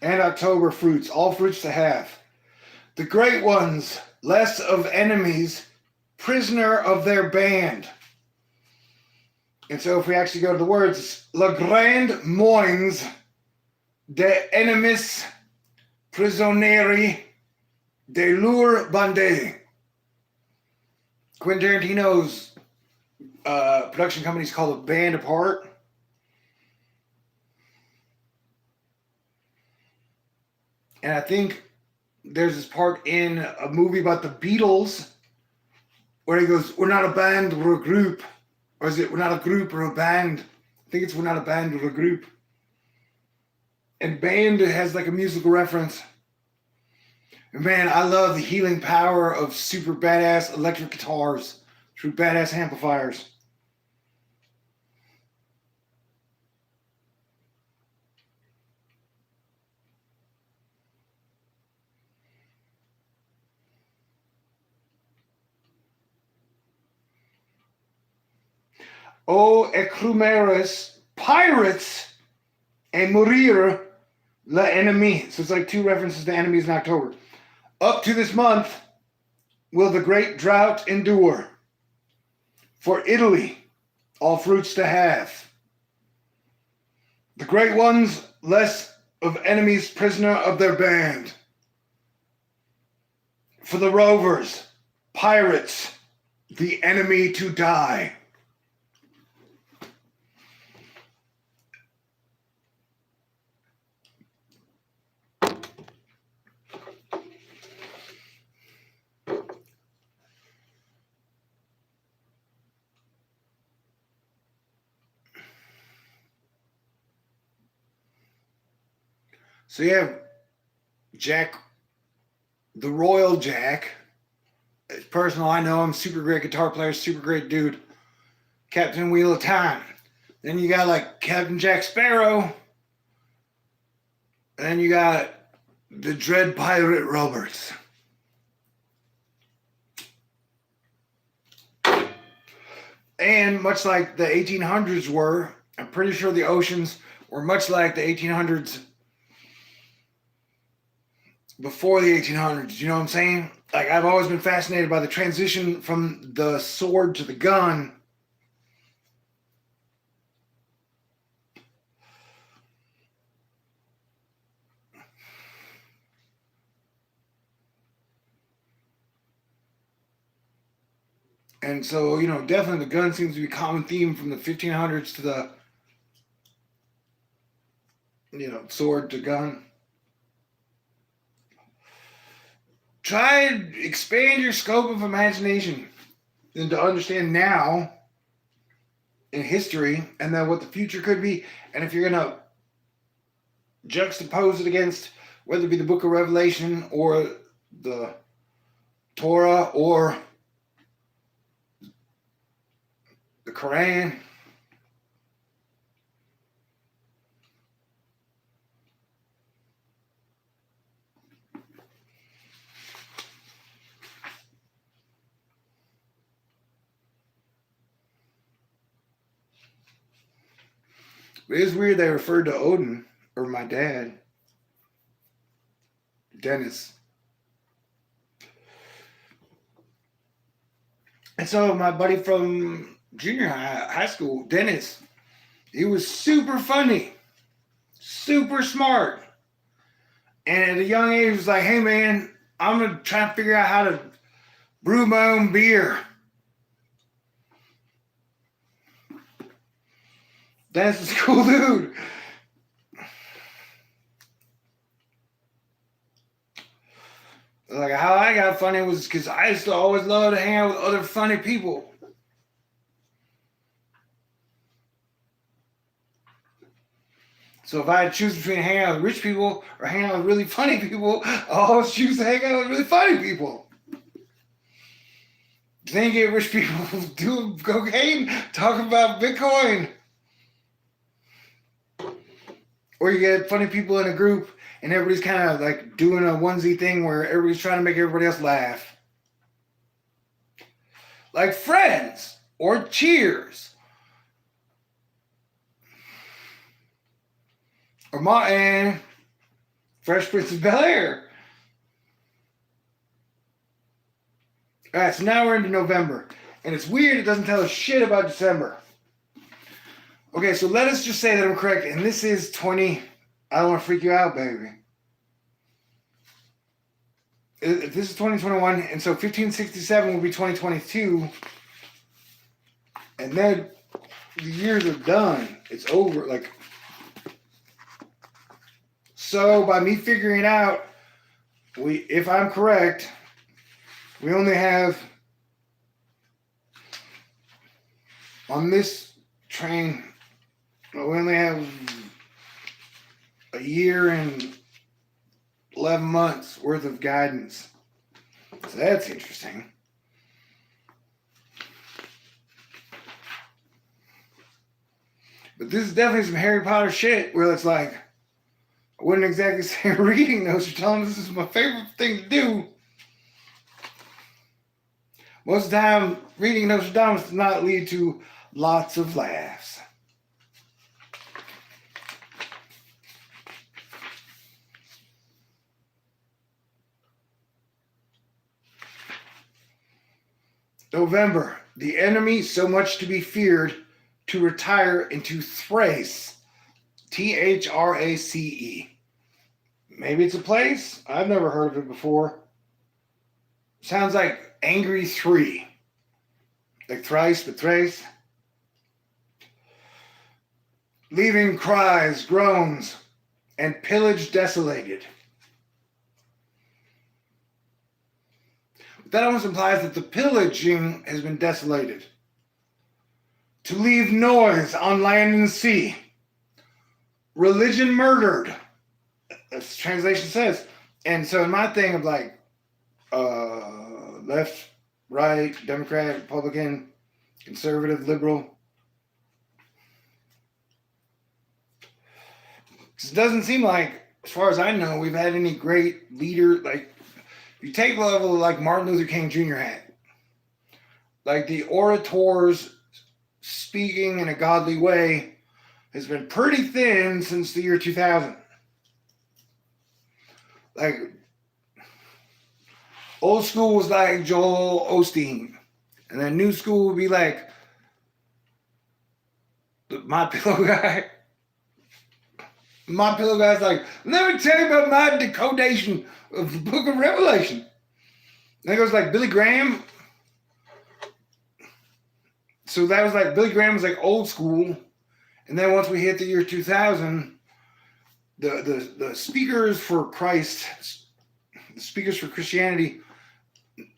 And October fruits, all fruits to have. The great ones, less of enemies, prisoner of their band. And so if we actually go to the words, le grand moins de enemis prisonnieri de leur bande. Quentin Tarantino's production company's called A Band Apart. And I think there's this part in a movie about the Beatles where he goes, we're not a band, we're a group. Or is it, we're not a group or a band? I think it's we're not a band or a group. And band has like a musical reference. And man, I love the healing power of super badass electric guitars through badass amplifiers. O ecrumeris, pirates, and mourir l'ennemi. So it's like 2 references to enemies in October. Up to this month, will the great drought endure? For Italy, all fruits to have. The great ones, less of enemies, prisoner of their band. For the rovers, pirates, the enemy to die. So you have Jack, the Royal Jack. It's personal, I know him, super great guitar player, super great dude. Captain Wheel of Time. Then you got like Captain Jack Sparrow. And then you got the Dread Pirate Roberts. And much like the 1800s were, I'm pretty sure the oceans were much like the 1800s before the 1800s. You know what I'm saying? Like, I've always been fascinated by the transition from the sword to the gun. And so, you know, definitely the gun seems to be a common theme from the 1500s to the, you know, sword to gun. Try and expand your scope of imagination and to understand now in history and then what the future could be. And if you're going to juxtapose it against whether it be the book of Revelation or the Torah or the Quran. It is weird they referred to Odin, or my dad, Dennis. And so my buddy from junior high school, Dennis, he was super funny, super smart. And at a young age, was like, hey man, I'm going to try and figure out how to brew my own beer. Dennis is a cool dude. Like how I got funny was because I used to always love to hang out with other funny people. So if I had to choose between hanging out with rich people or hanging out with really funny people, I always choose to hang out with really funny people. Then you get rich people doing cocaine, talking about Bitcoin. Or you get funny people in a group and everybody's kind of like doing a onesie thing where everybody's trying to make everybody else laugh. Like Friends or Cheers. Or and Fresh Prince of Bel-Air. Alright, so now we're into November. And it's weird, it doesn't tell us shit about December. Okay, so let us just say that I'm correct. And this is I don't want to freak you out, baby. This is 2021, and so 1567 will be 2022. And then the years are done. It's over. Like, so by me figuring it out, if I'm correct, we only have on this train, we only have a year and 11 months worth of guidance. So that's interesting. But this is definitely some Harry Potter shit where it's like, I wouldn't exactly say reading Nostradamus is my favorite thing to do. Most of the time, reading Nostradamus does not lead to lots of laughs. November, the enemy so much to be feared to retire into Thrace. Thrace. Maybe it's a place. I've never heard of it before. Sounds like Angry 3. Like thrice, but thrace. Leaving cries, groans, and pillage desolated. That almost implies that the pillaging has been desolated. To leave noise on land and sea. Religion murdered. That's the translation says. And so in my thing of like left, right, Democrat, Republican, conservative, liberal. It doesn't seem like, as far as I know, we've had any great leader. Like, if you take the level like Martin Luther King Jr. had, like the orators speaking in a godly way has been pretty thin since the year 2000. Like, old school was like Joel Osteen, and then new school would be like My Pillow guy. My Pillow guy's like, let me tell you about my decodation of the book of Revelation. And it goes like Billy Graham. So that was like, Billy Graham was like old school. And then once we hit the year 2000, the speakers for Christ, the speakers for Christianity,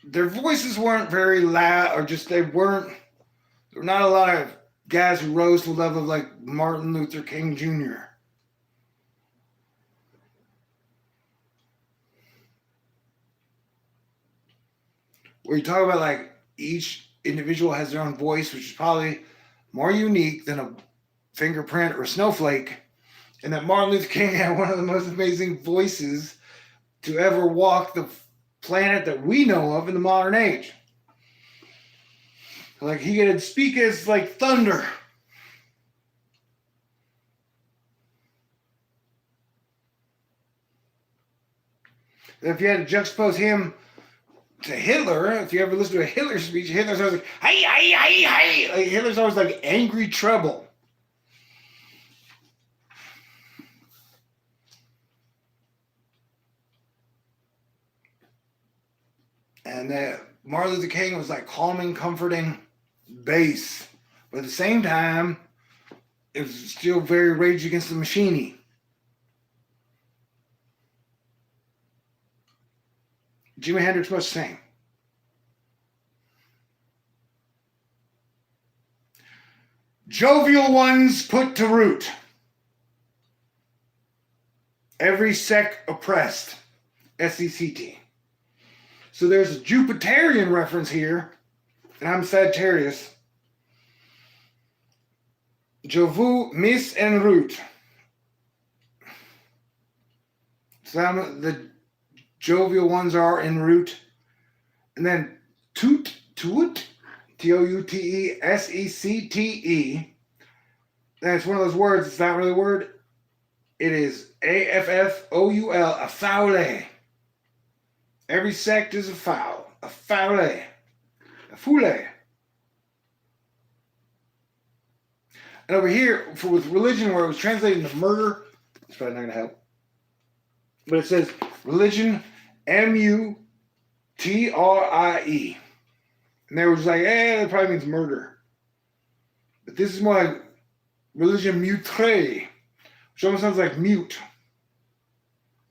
their voices weren't very loud, or just there were not a lot of guys who rose to the level of like Martin Luther King Jr. Where you talk about like each individual has their own voice, which is probably more unique than a fingerprint or a snowflake, and that Martin Luther King had one of the most amazing voices to ever walk the planet that we know of in the modern age. Like he could speak as like thunder. If you had to juxtapose him to Hitler, if you ever listen to a Hitler speech, Hitler's always like, hey, hey, hey, hey. Like, Hitler's always like angry treble. And Martin Luther King was like calming, comforting bass. But at the same time, it was still very Rage Against the Machine-y. Jimi Hendrix must sing. Jovial ones put to root. Every sect oppressed. S-E-C-T. So there's a Jupiterian reference here, and I'm Sagittarius. Jovu, mis, and root. So the jovial ones are en route. And then toot, Toute, Secte. That's one of those words. It's not really a word. It is AFFOUL, a foule. Every sect is a foul. A foule. A foule. And over here, with religion, where it was translated into murder, it's probably not going to help. But it says religion, M-U-T-R-I-E. And they were just like, that probably means murder. But this is more like religion mutre, which almost sounds like mute.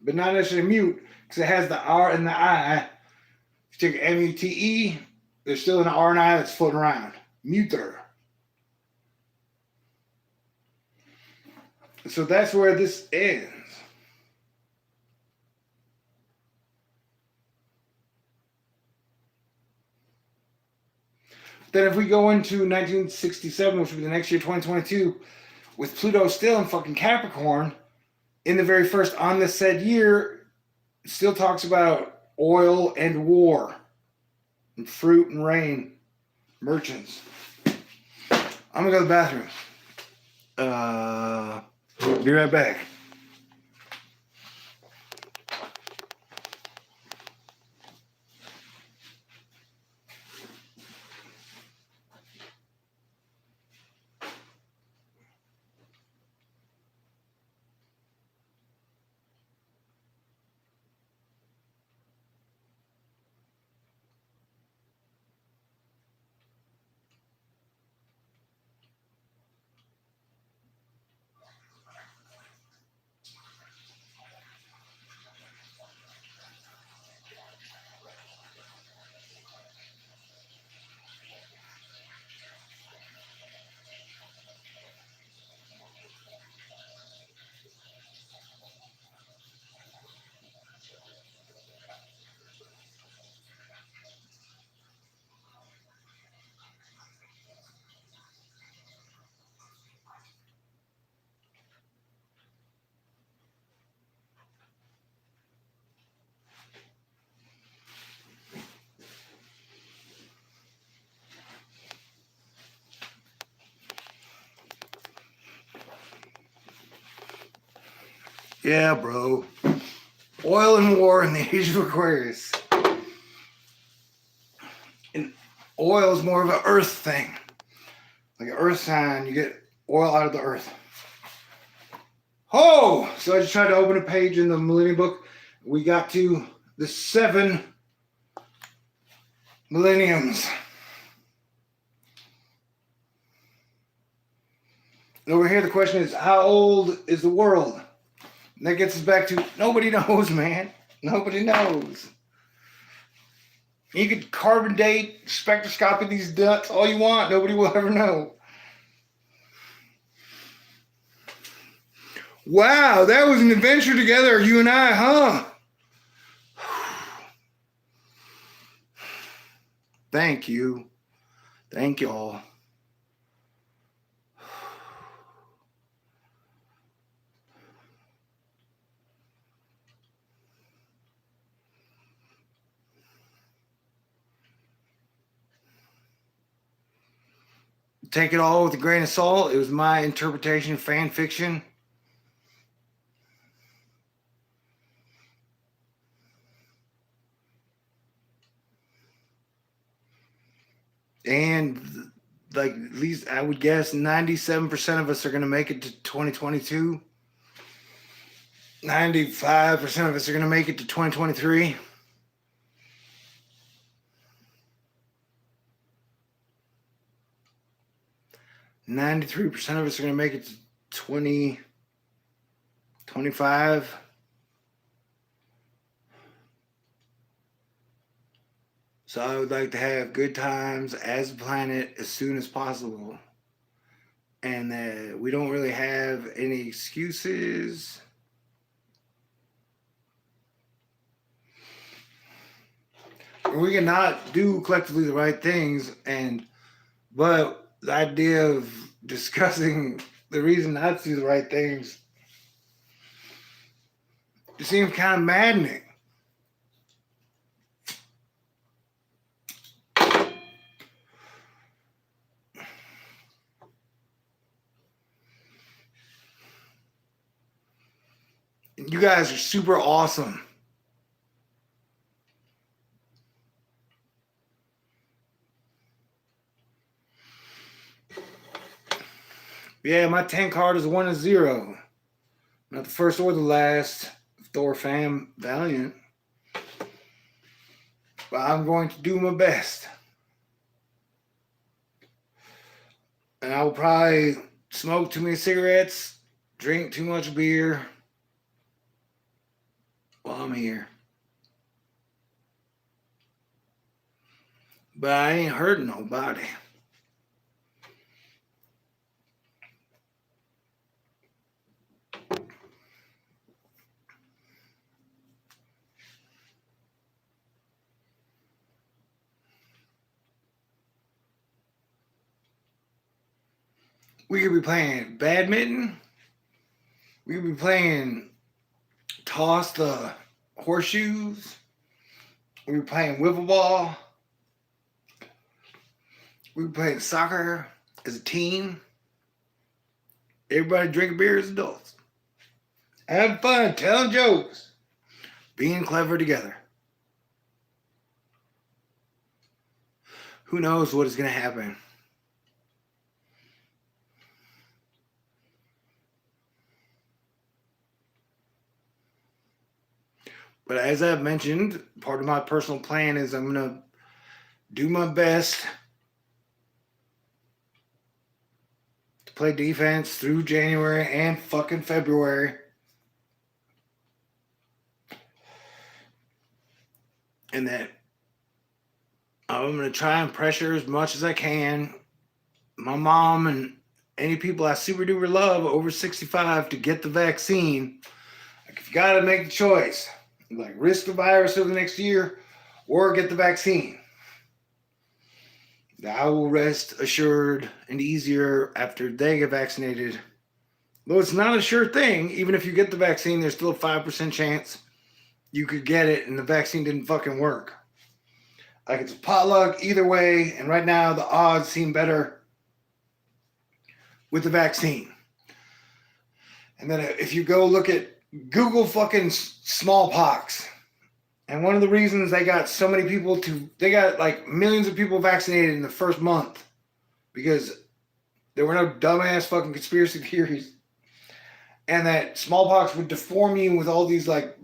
But not necessarily mute, because it has the R and the I. If you take M-U-T-E, there's still an R and I that's floating around. Muter. So that's where this ends. Then if we go into 1967, which will be the next year, 2022, with Pluto still in fucking Capricorn, in the very first on the said year, it still talks about oil and war, and fruit and rain, merchants. I'm gonna go to the bathroom. Be right back. Yeah, bro. Oil and war in the age of Aquarius. And oil is more of an earth thing. Like an earth sign, you get oil out of the earth. Oh! So I just tried to open a page in the Millennium Book. We got to the 7 millenniums. And over here the question is, how old is the world? And that gets us back to, nobody knows, man. Nobody knows. You could carbon date, spectroscopy these nuts all you want. Nobody will ever know. Wow, that was an adventure together, you and I, huh? Thank you. Thank y'all. Take it all with a grain of salt. It was my interpretation of fan fiction. And like at least I would guess 97% of us are going to make it to 2022. 95% of us are going to make it to 2023. %of us are going to make it to 2025. So I would like to have good times as a planet as soon as possible. And that we don't really have any excuses. We cannot do collectively the right things, but the idea of discussing the reason not to do the right things, it seems kind of maddening. You guys are super awesome. Yeah, my 10 card is 1 and 0. Not the first or the last. Thor fam valiant. But I'm going to do my best. And I will probably smoke too many cigarettes, drink too much beer while I'm here. But I ain't hurting nobody. We could be playing badminton. We could be playing toss the horseshoes. We could be playing wiffle ball. We could be playing soccer as a team. Everybody drinking beer as adults. Having fun, telling jokes. Being clever together. Who knows what is going to happen? But as I've mentioned, part of my personal plan is I'm going to do my best to play defense through January and fucking February. And that I'm going to try and pressure as much as I can my mom and any people I super duper love over 65 to get the vaccine. Like, if you got to make the choice, like risk the virus over the next year or get the vaccine, I will rest assured and easier after they get vaccinated. Though it's not a sure thing, even if you get the vaccine, there's still a 5% chance you could get it and the vaccine didn't fucking work. Like, it's a potluck either way, and right now the odds seem better with the vaccine. And then if you go look at Google fucking smallpox, and one of the reasons they got so many people they got like millions of people vaccinated in the first month because there were no dumbass fucking conspiracy theories, and that smallpox would deform you with all these like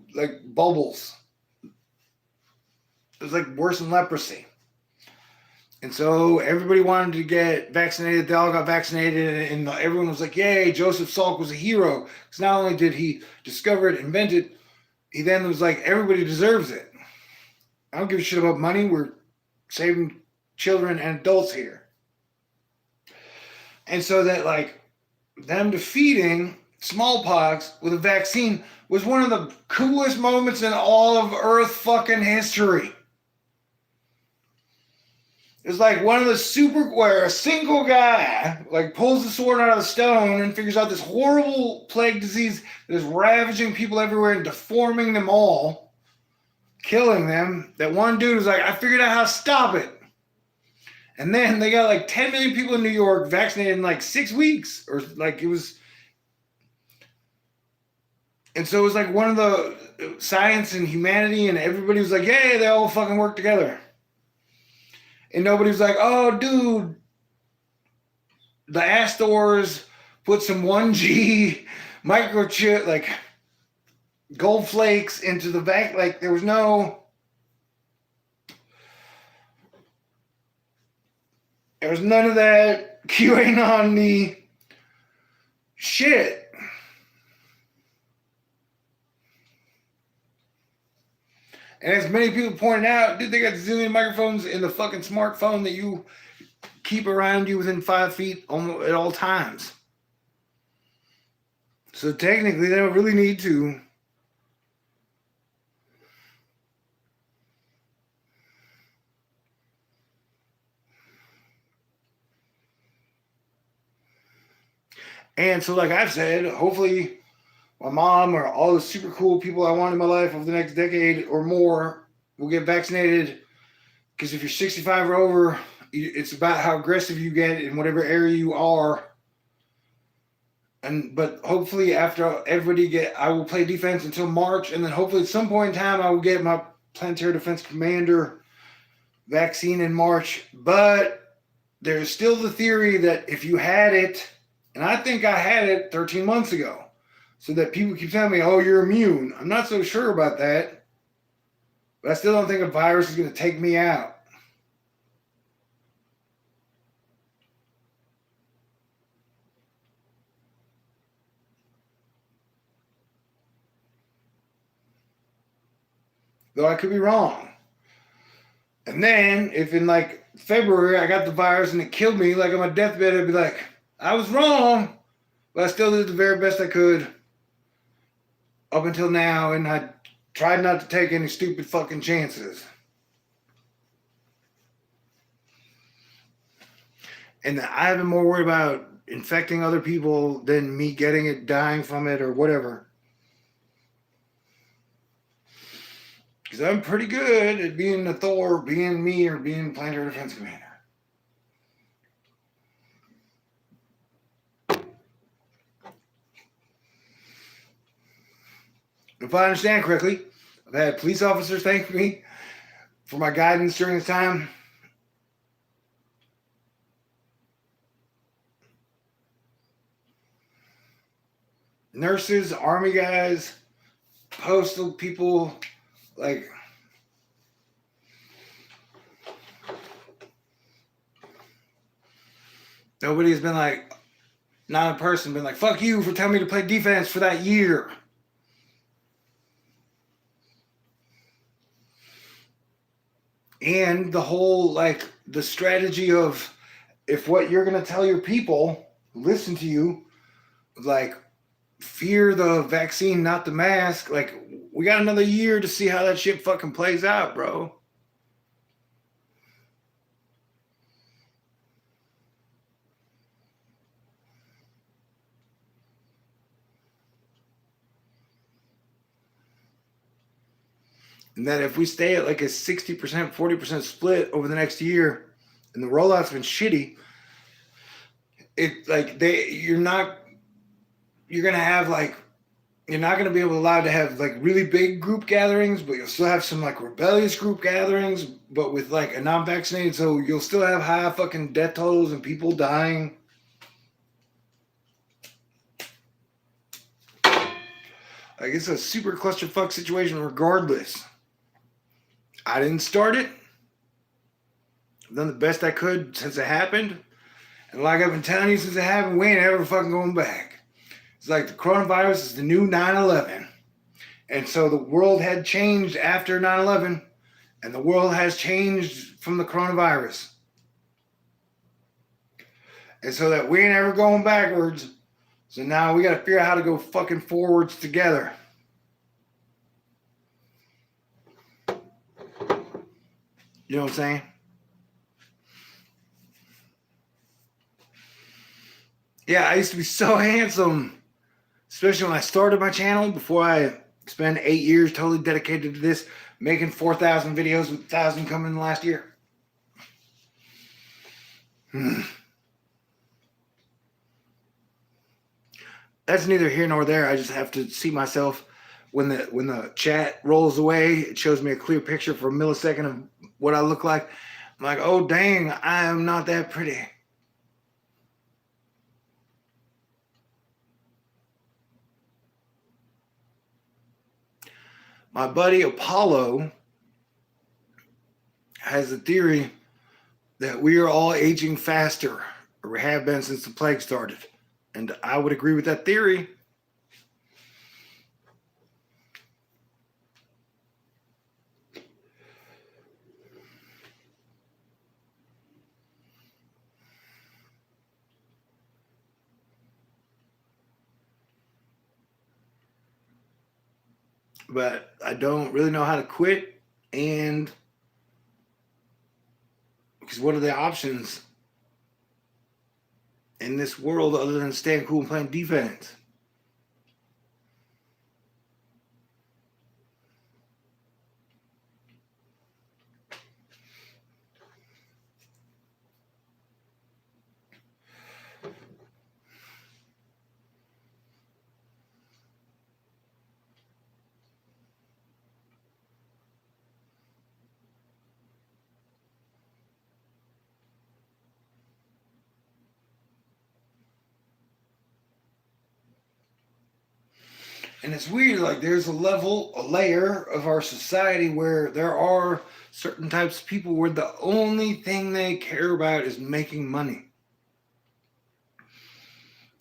bubbles. It was like worse than leprosy. And so everybody wanted to get vaccinated. They all got vaccinated, and everyone was like, yay, Joseph Salk was a hero. Because not only did he discover it, invent it, he then was like, everybody deserves it. I don't give a shit about money. We're saving children and adults here. And so that, like, them defeating smallpox with a vaccine was one of the coolest moments in all of Earth fucking history. It's like one of the where a single guy like pulls the sword out of the stone and figures out this horrible plague disease that is ravaging people everywhere and deforming them all, killing them. That one dude was like, I figured out how to stop it. And then they got like 10 million people in New York vaccinated in like 6 weeks, or like it was. And so it was like one of the science and humanity, and everybody was like, yay, they all fucking work together. And nobody was like, oh, dude, the Astors put some 1G microchip, like gold flakes into the back. Like, there was none of that QAnon the shit. And as many people pointed out, dude, they got zillion microphones in the fucking smartphone that you keep around you within 5 feet at all times. So technically, they don't really need to. And so, like I've said, hopefully my mom or all the super cool people I want in my life over the next decade or more will get vaccinated. Because if you're 65 or over, it's about how aggressive you get in whatever area you are. But hopefully after everybody I will play defense until March, and then hopefully at some point in time I will get my Planetary Defense Commander vaccine in March. But there's still the theory that if you had it, and I think I had it 13 months ago, so that people keep telling me, oh, you're immune. I'm not so sure about that, but I still don't think a virus is going to take me out. Though I could be wrong. And then, if in like February I got the virus and it killed me, like on my deathbed, I'd be like, I was wrong, but I still did the very best I could up until now, and I tried not to take any stupid fucking chances. And I've been more worried about infecting other people than me getting it, dying from it, or whatever. Because I'm pretty good at being a Thor, being me, or being Planetary Defense Commander. If I understand correctly, I've had police officers thank me for my guidance during this time. Nurses, army guys, postal people, like, nobody's been like, not a person been like, fuck you for telling me to play defense for that year. And the whole, like, the strategy of if what you're going to tell your people, listen to you, like, fear the vaccine, not the mask. Like, we got another year to see how that shit fucking plays out, bro. And that if we stay at like a 60%, 40% split over the next year, and the rollout's been shitty, you're gonna have like, you're not gonna be allowed to have like really big group gatherings, but you'll still have some like rebellious group gatherings, but with like a non-vaccinated, so you'll still have high fucking death totals and people dying. Like, it's a super clusterfuck situation regardless. I didn't start it. I've done the best I could since it happened. And like I've been telling you since it happened, we ain't ever fucking going back. It's like the coronavirus is the new 9/11. And so the world had changed after 9/11, and the world has changed from the coronavirus. And so that we ain't ever going backwards. So now we got to figure out how to go fucking forwards together. You know what I'm saying? Yeah, I used to be so handsome, especially when I started my channel, before I spent 8 years totally dedicated to this, making 4,000 videos with 1,000 coming in the last year. That's neither here nor there. I just have to see myself when the chat rolls away. It shows me a clear picture for a millisecond of what I look like. I'm like, oh dang, I am not that pretty. My buddy Apollo has a theory that we are all aging faster, or we have been since the plague started. And I would agree with that theory. but I don't really know how to quit. And because what are the options in this world other than staying cool and playing defense? And it's weird, like there's a layer of our society where there are certain types of people where the only thing they care about is making money.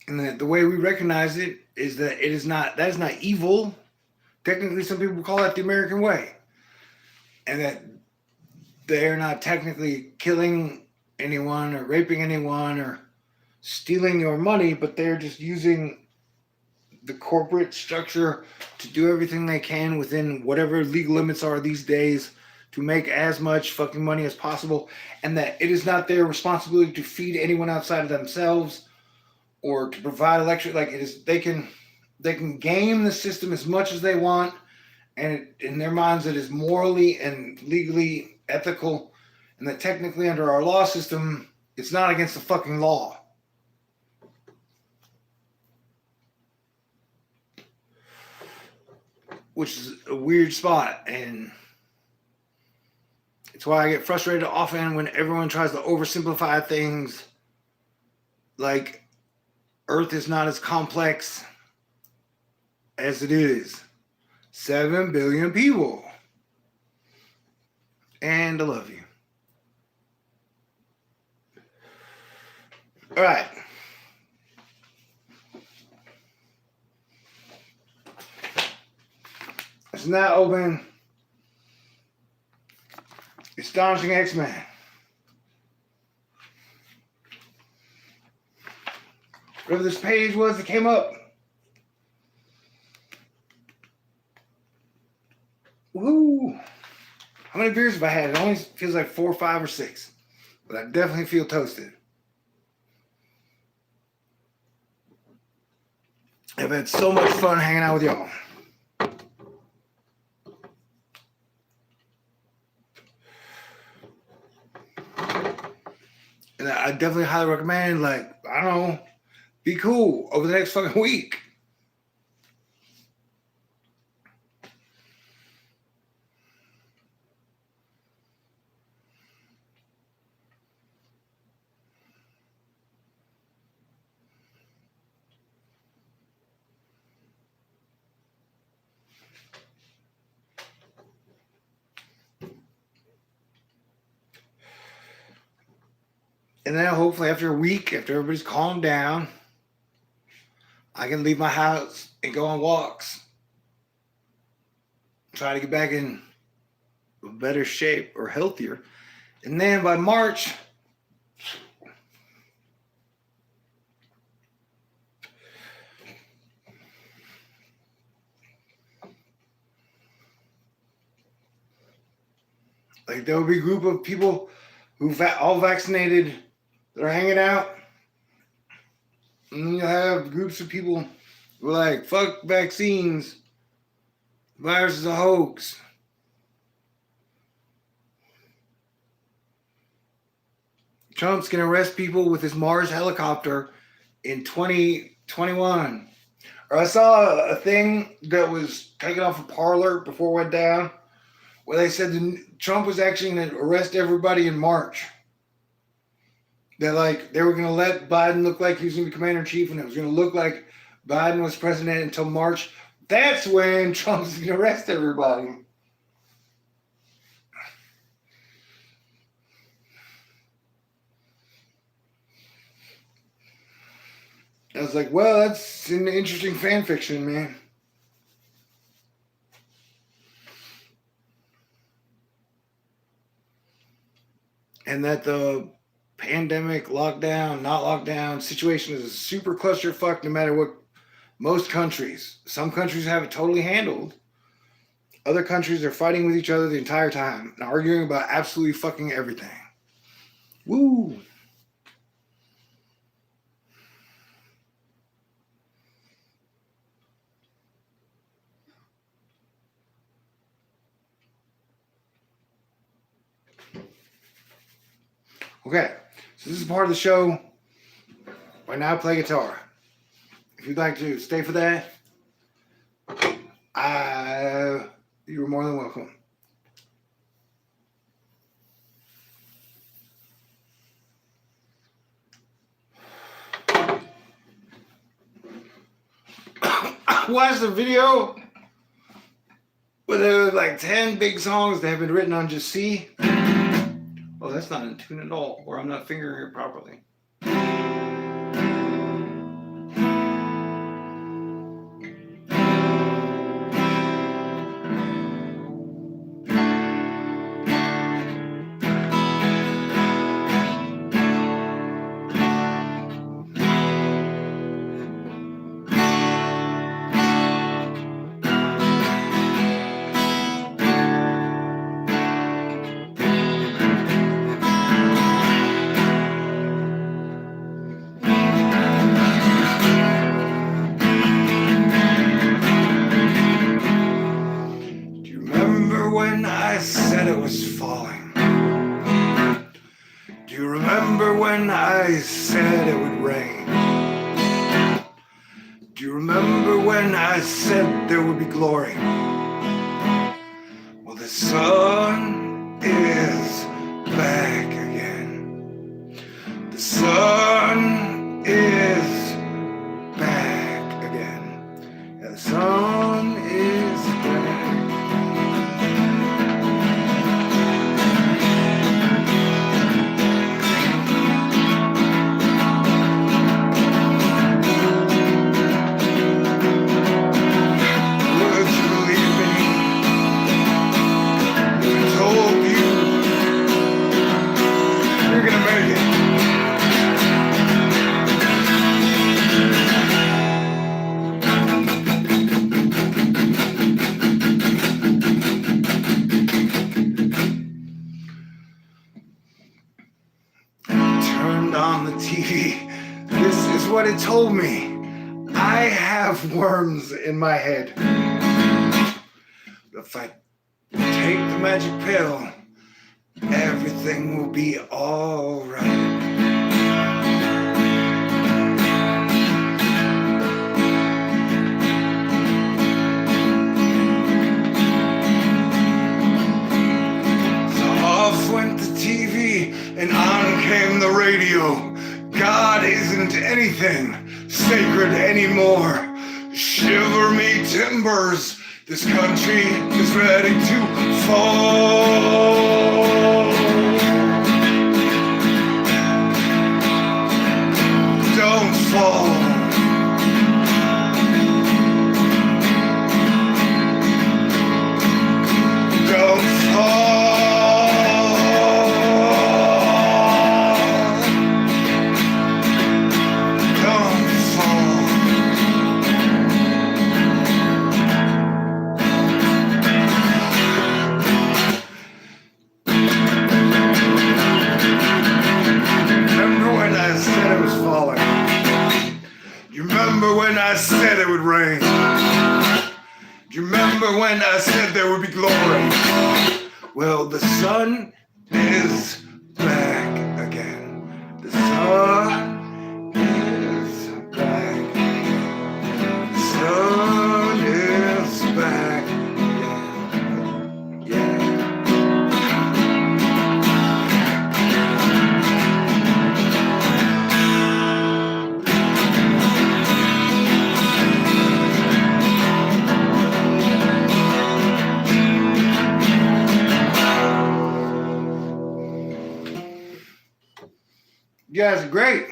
And the way we recognize it is that that is not evil. Technically, some people call that the American way. And that they're not technically killing anyone or raping anyone or stealing your money, but they're just using the corporate structure to do everything they can within whatever legal limits are these days to make as much fucking money as possible, and that it is not their responsibility to feed anyone outside of themselves or to provide electric. Like it is, they can game the system as much as they want, and in their minds it is morally and legally ethical, and that technically under our law system it's not against the fucking law. Which is a weird spot, and it's why I get frustrated often when everyone tries to oversimplify things like Earth is not as complex as it is. 7 billion people. And I love you. All right. Let's now open Astonishing X-Men. Whatever this page was that came up. Woo! How many beers have I had? It only feels like 4, 5, or 6. But I definitely feel toasted. I've had so much fun hanging out with y'all. And I definitely highly recommend, like, I don't know, be cool over the next fucking week. And then hopefully after a week, after everybody's calmed down, I can leave my house and go on walks. Try to get back in better shape or healthier. And then by March, like there will be a group of people who all vaccinated that are hanging out. And then you'll have groups of people who are like, fuck vaccines. The virus is a hoax. Trump's going to arrest people with his Mars helicopter in 2021. Or I saw a thing that was taken off of Parler before it went down, where they said Trump was actually going to arrest everybody in March. That like they were going to let Biden look like he was going to be commander in chief, and it was going to look like Biden was president until March. That's when Trump's going to arrest everybody. I was like, well, that's an interesting fan fiction, man. And that the pandemic, lockdown, not lockdown situation is a super clusterfuck no matter what most countries. Some countries have it totally handled. Other countries are fighting with each other the entire time and arguing about absolutely fucking everything. Woo! Okay, so this is part of the show. Right now I play guitar. If you'd like to stay for that, you're more than welcome. I watched the video where there were like 10 big songs that have been written on just C. Oh, that's not in tune at all, or I'm not fingering it properly. When I said it was falling? Do you remember when I said it would rain? Do you remember when I said there would be glory? Well, the sun is back again. The sun is back again. Yeah, the sun is back. On the TV, this is what it told me. I have worms in my head. But if I take the magic pill, everything will be all right. So off went the TV and on came the radio. God isn't anything sacred anymore. Shiver me timbers, this country is ready to fall. Don't fall. Don't fall. Remember when I said it would rain? Do you remember when I said there would be glory? Well, the sun is back again. The sun is back. The sun is back again. Yeah. You guys are great.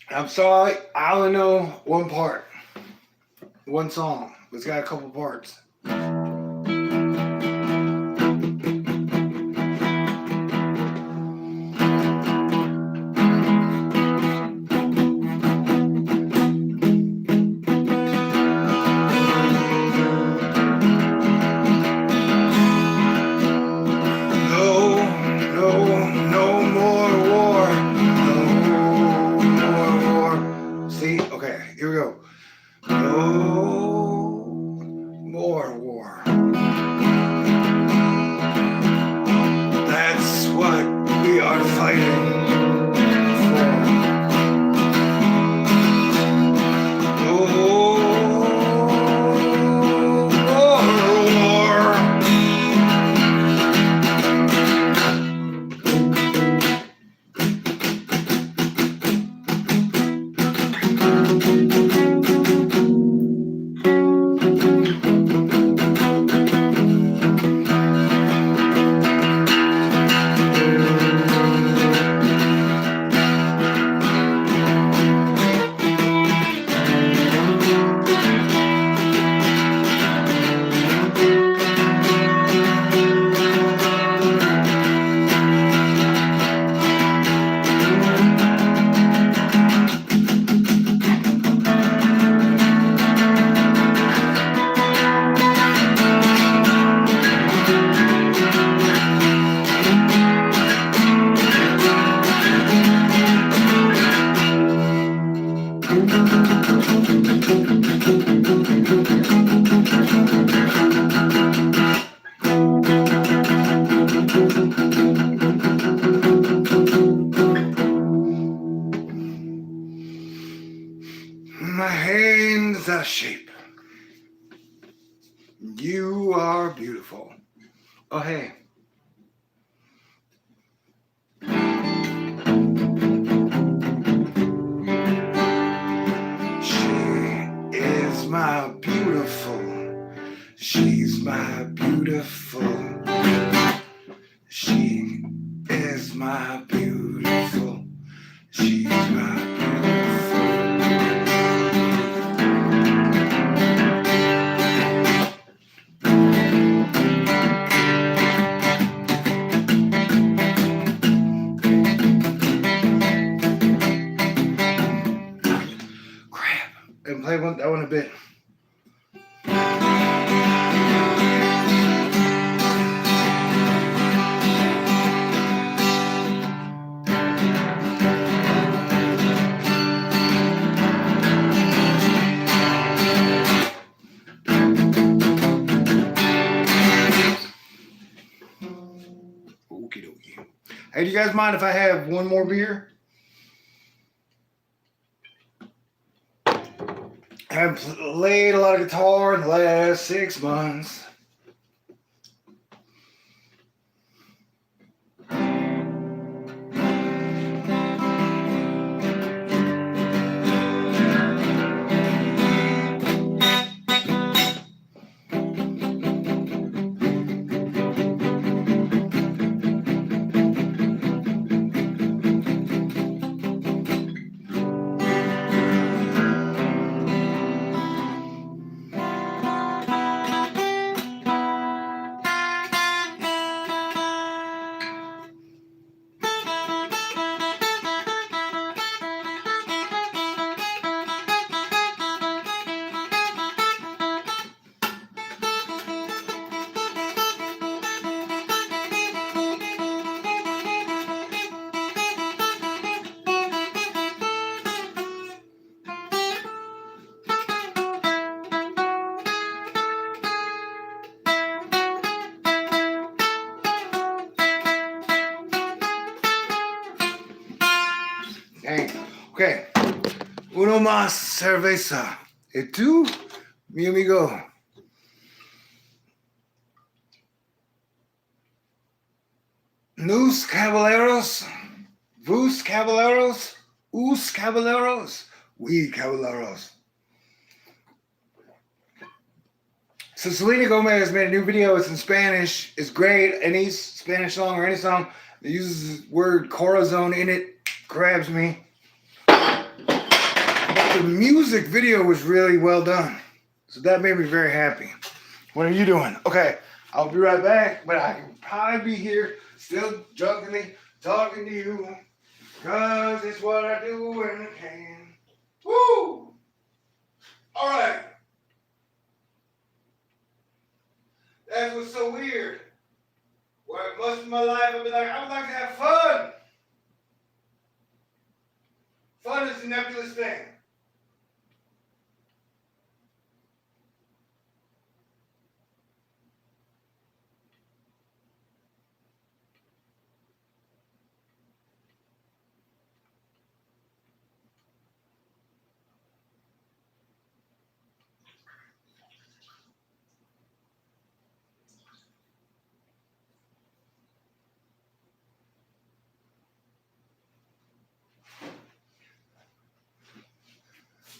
I'm sorry, I only know one part. One song. It's got a couple parts. out of shape. You are beautiful. Oh, hey. She is my beautiful. She's my beautiful. She is my beautiful. She's my beautiful. Crap. And play that one a bit. Okie dokie. Hey, do you guys mind if I have one more beer? I haven't played a lot of guitar in the last 6 months. Dang. Okay. Uno más cerveza. ¿Y tú, mi amigo? Nos caballeros, vos caballeros, us caballeros, we caballeros. So Selena Gomez made a new video. It's in Spanish. It's great. Any Spanish song or any song that uses the word corazon in it grabs me. But the music video was really well done. So that made me very happy. What are you doing? Okay, I'll be right back, but I can probably be here still drunkenly talking to you, because it's what I do when I can. Woo! All right. That's what's so weird. Where most of my life I've been like, I would like to have fun. Fun is a nebulous thing.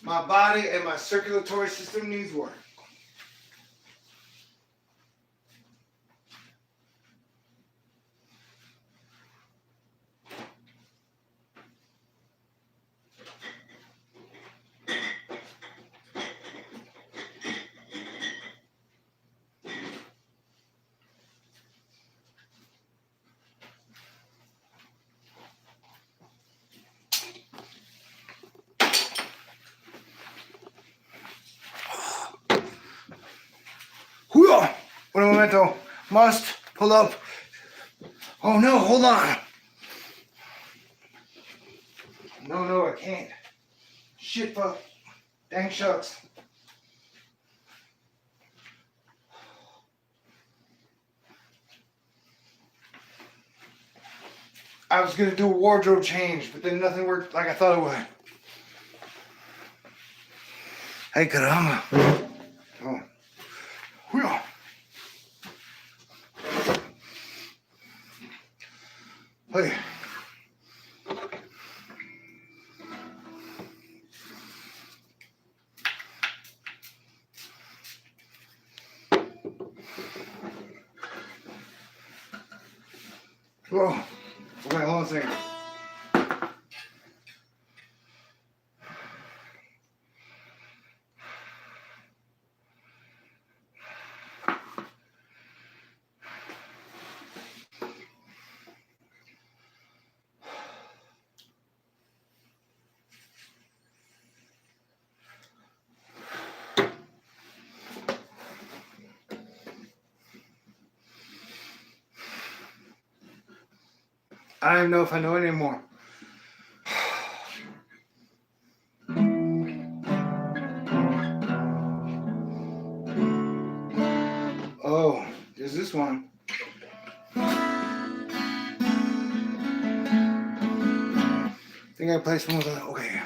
My body and my circulatory system needs work. Un momento, must pull up. Oh no, hold on. No, I can't. Shit, fuck. Dang shucks. I was gonna do a wardrobe change, but then nothing worked like I thought it would. Hey, caramba. Oh. Whew. Hey. Whoa. Okay, hold on a second. I don't even know if I know it anymore. Oh, there's this one. I think I placed one with a, okay.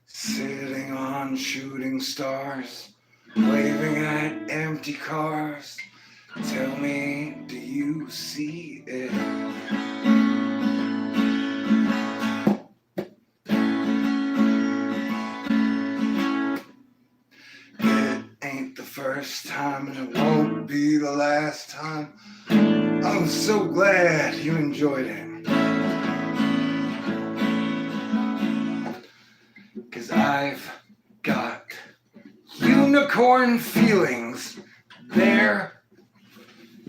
Sitting on shooting stars, waving at empty cars. Tell me, do you see it? It ain't the first time and it won't be the last time. I'm so glad you enjoyed it. 'Cause I've got unicorn feelings. Their,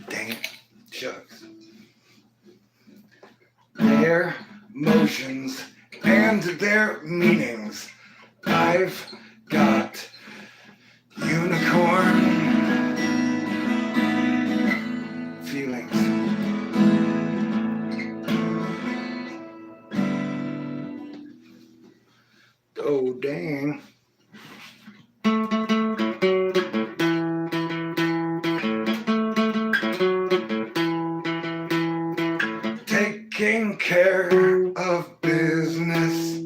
dang it, shucks. Their motions and their meanings. I've got unicorn feelings. Oh, dang. Taking care of business.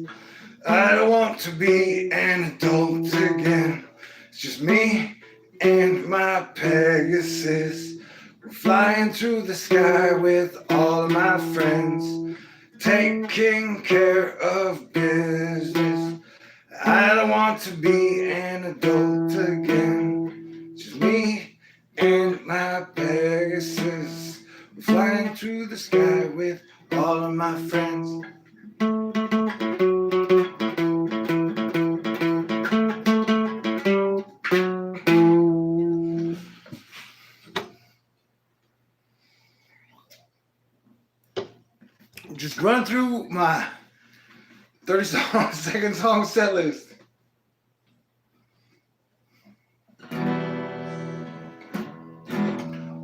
I don't want to be an adult again. It's just me and my Pegasus. We're flying through the sky with all of my friends. Taking care of business. I don't want to be an adult again. It's just me and my Pegasus. We're flying through the sky with all of my friends. Just run through my 30-second song set list.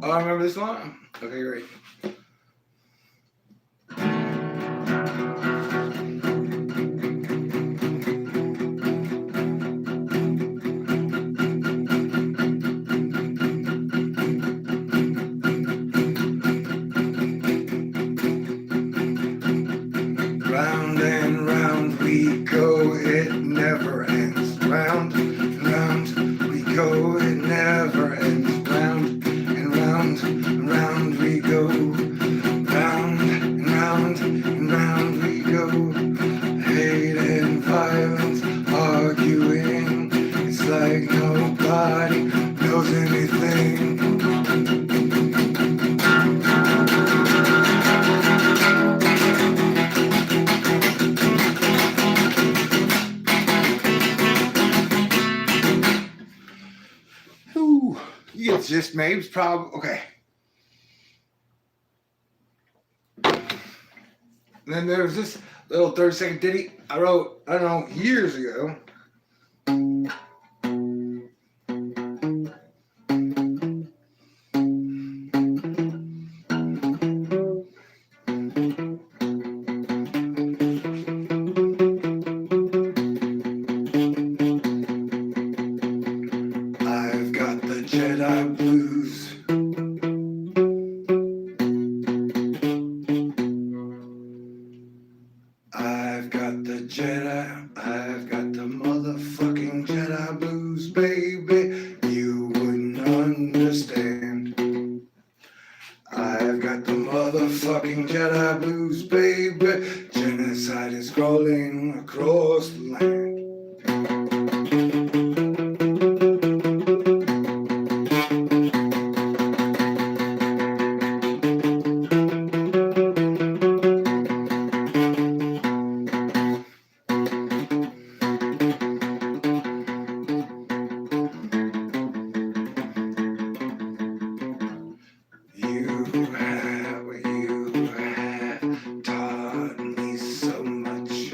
Oh, I remember this one? Okay, great. Round and round we go, it never ends. Round and round we go, it never ends. Round and round and round we go. Round and round and round we go. Hate and violence, arguing. It's like nobody knows anything. You get the gist, maybe it's probably okay. And then there's this little 30-second ditty I wrote, I don't know, years ago. Jedi. I've got the motherfucking Jedi blues, baby. You wouldn't understand. I've got the motherfucking Jedi blues, baby. Genocide is crawling across the land. You have taught me so much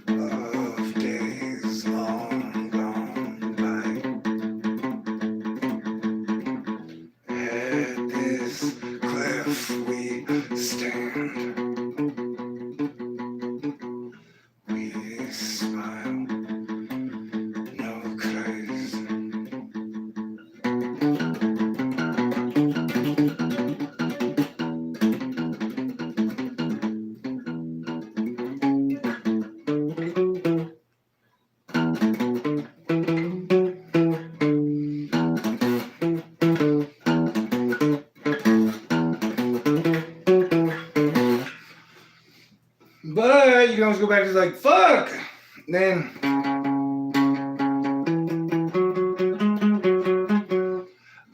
of days long gone by. At this cliff we stand. We smile, no craze. But you can always go back to like, fuck! Then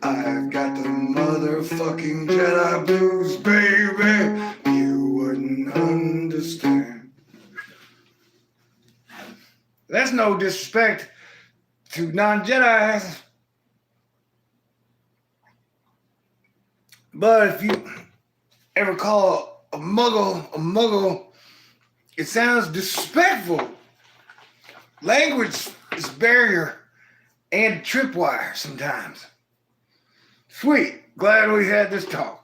I've got the motherfucking Jedi blues, baby. You wouldn't understand. That's no disrespect to non-Jedis. But if you ever call a muggle, it sounds disrespectful. Language is barrier and tripwire sometimes. Sweet. Glad we had this talk.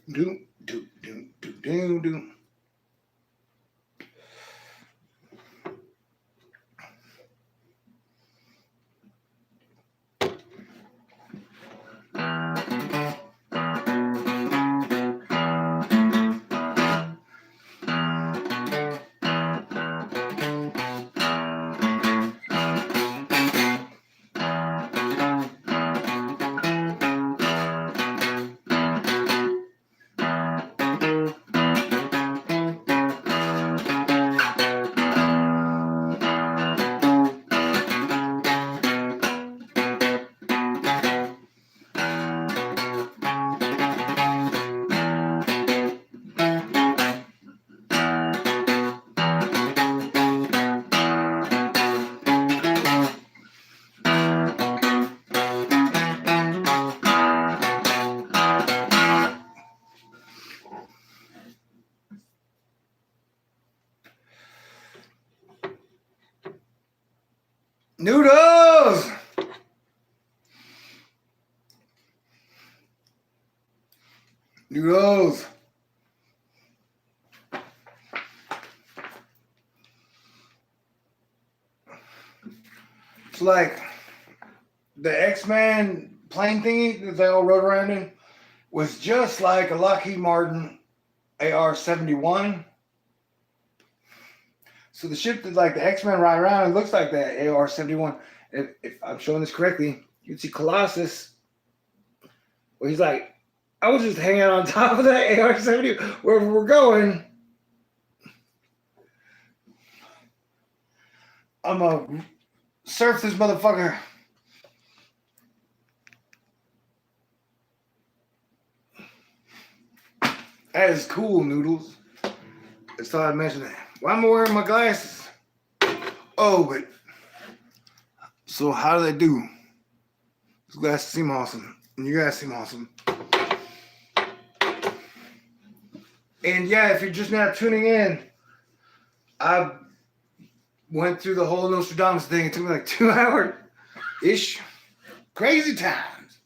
Do. Noodles! Noodles! It's like the X-Men plane thingy that they all rode around in was just like a Lockheed Martin AR-71. So the ship that like the X-Men ride around, it looks like that AR-71. If I'm showing this correctly, you can see Colossus, where he's like, I was just hanging on top of that AR-70 wherever we're going. I'm gonna surf this motherfucker. That is cool, Noodles. Just thought I'd mention that. Why am I wearing my glasses? Oh, but so how do they do? These glasses seem awesome, and you guys seem awesome. And yeah, if you're just now tuning in, I went through the whole Nostradamus thing. It took me like 2 hours-ish. Crazy times.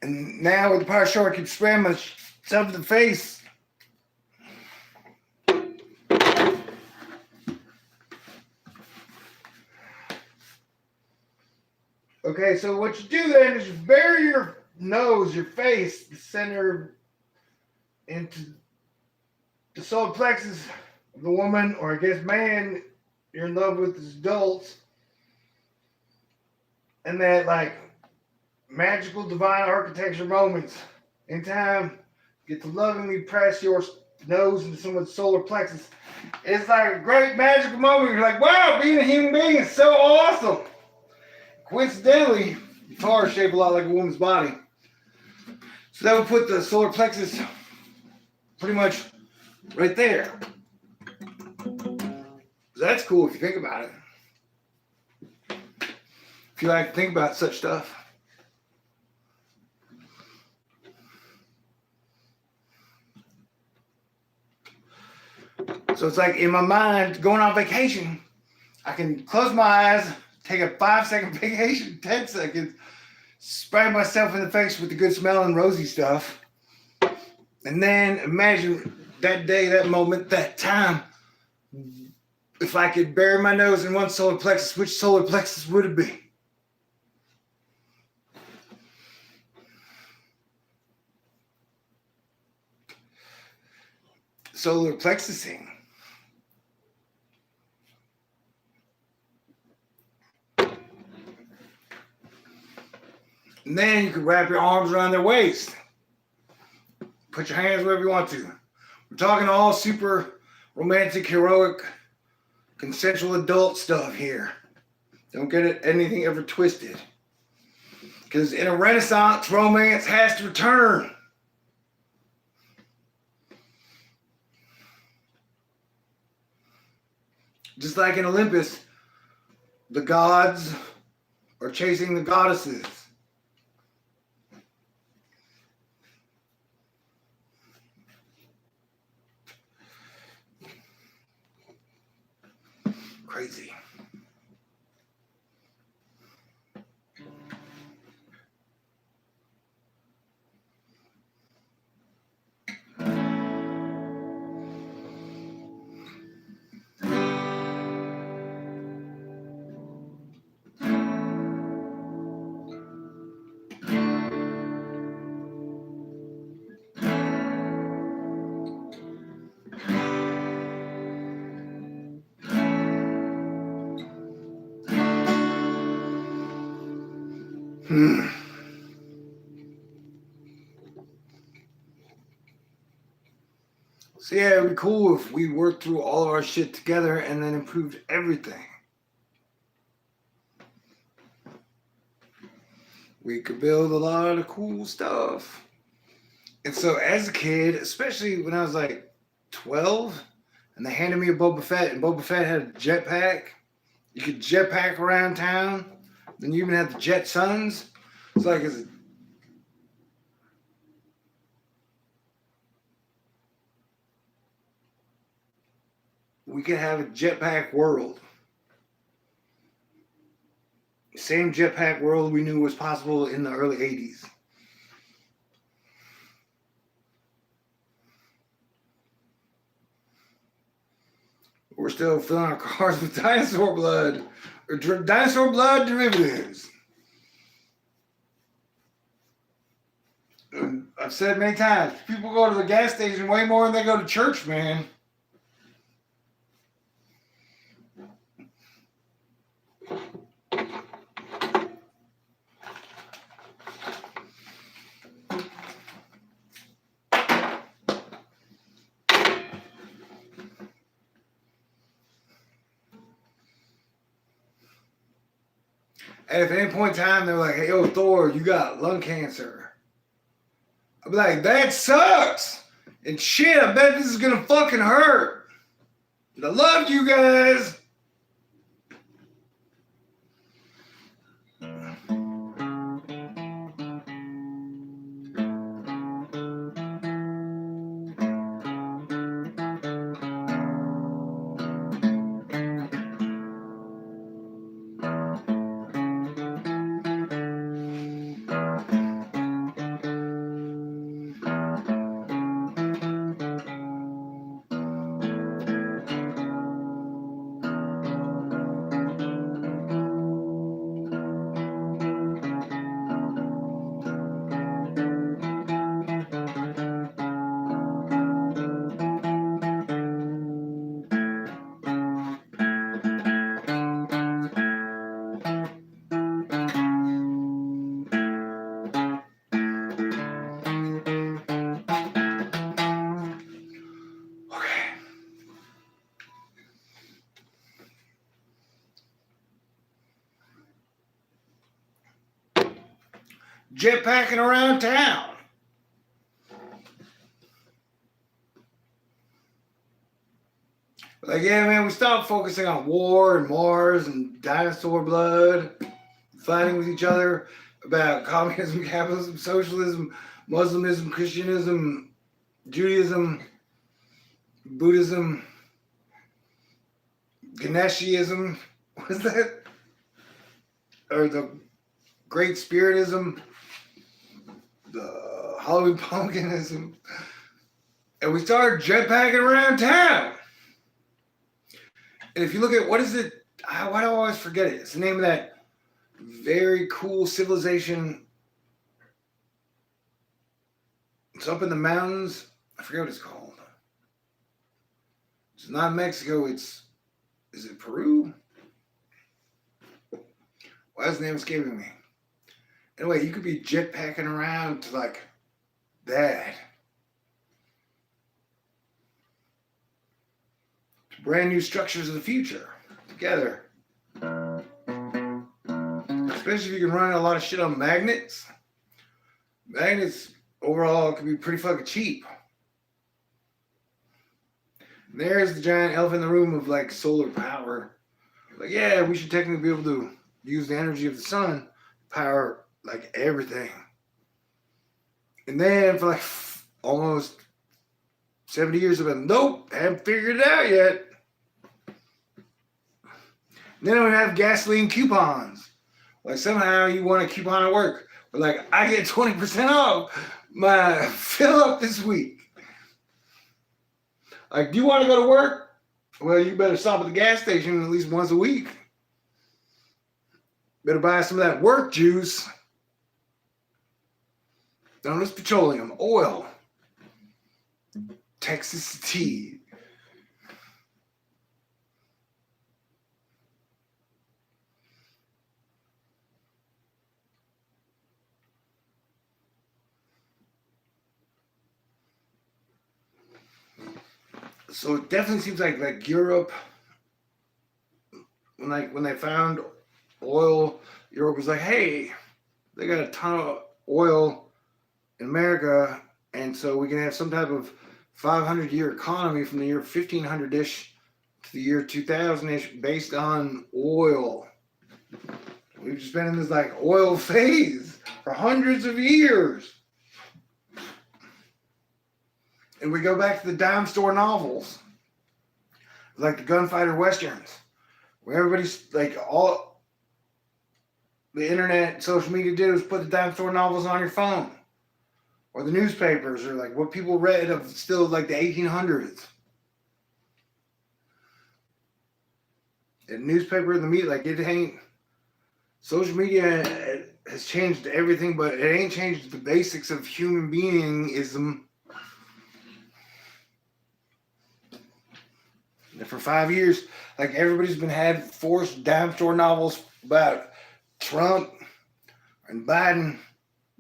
And now with the power show, I keep spraying myself in the face. Okay, so what you do then is you bury your nose, your face, the center into the solar plexus of the woman, or I guess man you're in love with as adults. And that like magical divine architecture moments. Anytime you get to lovingly press your nose into someone's solar plexus, it's like a great magical moment. You're like, wow, being a human being is so awesome. Coincidentally, the guitar is shaped a lot like a woman's body. So that would put the solar plexus pretty much right there. So that's cool if you think about it. If you like to think about such stuff. So it's like in my mind, going on vacation, I can close my eyes, take a 5-second vacation, 10 seconds, spray myself in the face with the good smelling rosy stuff, and then imagine that day, that moment, that time. If I could bury my nose in one solar plexus, which solar plexus would it be? Solar plexusing. And then you can wrap your arms around their waist. Put your hands wherever you want to. We're talking all super romantic, heroic, consensual adult stuff here. Don't get it anything ever twisted. Because in a Renaissance, romance has to return. Just like in Olympus, the gods are chasing the goddesses. Crazy. So yeah, it'd be cool if we worked through all of our shit together and then improved everything. We could build a lot of cool stuff. And so as a kid, especially when I was like 12, and they handed me a Boba Fett, and Boba Fett had a jetpack. You could jetpack around town. Then you even had the Jetsons. It's like, we could have a jetpack world. Same jetpack world we knew was possible in the early 80s. We're still filling our cars with dinosaur blood or dinosaur blood derivatives. And I've said many times, people go to the gas station way more than they go to church, man. And if at any point in time they're like, hey, yo, Thor, you got lung cancer. I'd be like, that sucks. And shit, I bet this is going to fucking hurt. And I love you guys. Jetpacking around town. Like, yeah, man, we stopped focusing on war and Mars and dinosaur blood, fighting with each other about communism, capitalism, socialism, Muslimism, Christianism, Judaism, Buddhism, Ganeshism. What is that? Or the Great Spiritism, the Halloween Pumpkinism. And we started jetpacking around town. And if you look at, what is it? Why do I always forget it? It's the name of that very cool civilization. It's up in the mountains. I forget what it's called. It's not Mexico. Is it Peru? Why is the name escaping me? Anyway, you could be jetpacking around to like that. To brand new structures of the future together. Especially if you can run a lot of shit on magnets. Magnets overall can be pretty fucking cheap. And there's the giant elephant in the room of like solar power. Like, yeah, we should technically be able to use the energy of the sun to power like everything. And then for like almost 70 years, I've been, nope, haven't figured it out yet. And then we have gasoline coupons. Like somehow you want a coupon at work. But like, I get 20% off my fill up this week. Like, do you want to go to work? Well, you better stop at the gas station at least once a week. Better buy some of that work juice. Don't it's petroleum, oil, Texas tea. So it definitely seems like Europe, when they found oil, Europe was like, hey, they got a ton of oil in America, and so we can have some type of 500-year economy from the year 1500-ish to the year 2000-ish based on oil. We've just been in this like oil phase for hundreds of years. And we go back to the dime store novels, like the gunfighter westerns, where everybody's like, all the internet, social media did was put the dime store novels on your phone, or the newspapers, or like what people read of still like the 1800s. The newspaper and the media, like it ain't. Social media has changed everything, but it ain't changed the basics of human beingism. For 5 years, like everybody's been had forced dime store novels about Trump and Biden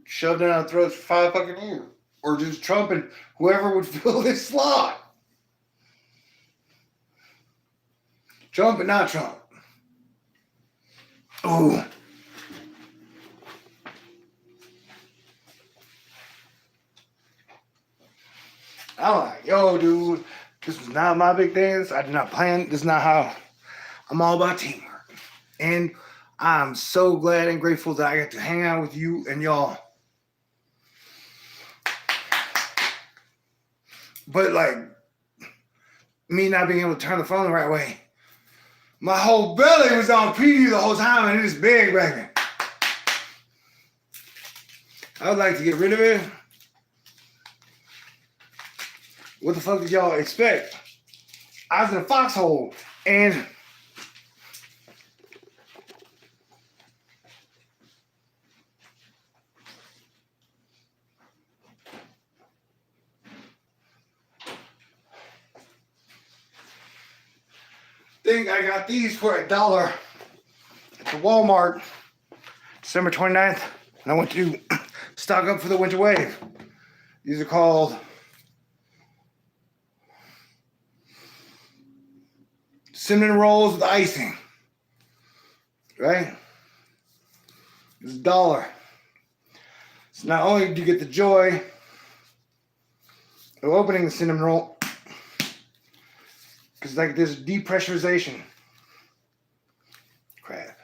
shoved down our throats for 5 fucking years. Or just Trump and whoever would fill this slot. Trump and not Trump. Oh, I'm like, yo, dude, this was not my big dance. I did not plan. This is not how. I'm all about teamwork. And I'm so glad and grateful that I get to hang out with you and y'all. But like, me not being able to turn the phone the right way, my whole belly was on PD the whole time, and it is big, baby. I would like to get rid of it. What the fuck did y'all expect? I was in a foxhole, and think I got these for $1 at the Walmart, December 29th, and I went to stock up for the winter wave. These are called cinnamon rolls with icing, right? It's $1. So not only do you get the joy of opening the cinnamon roll, because like there's depressurization. Crap.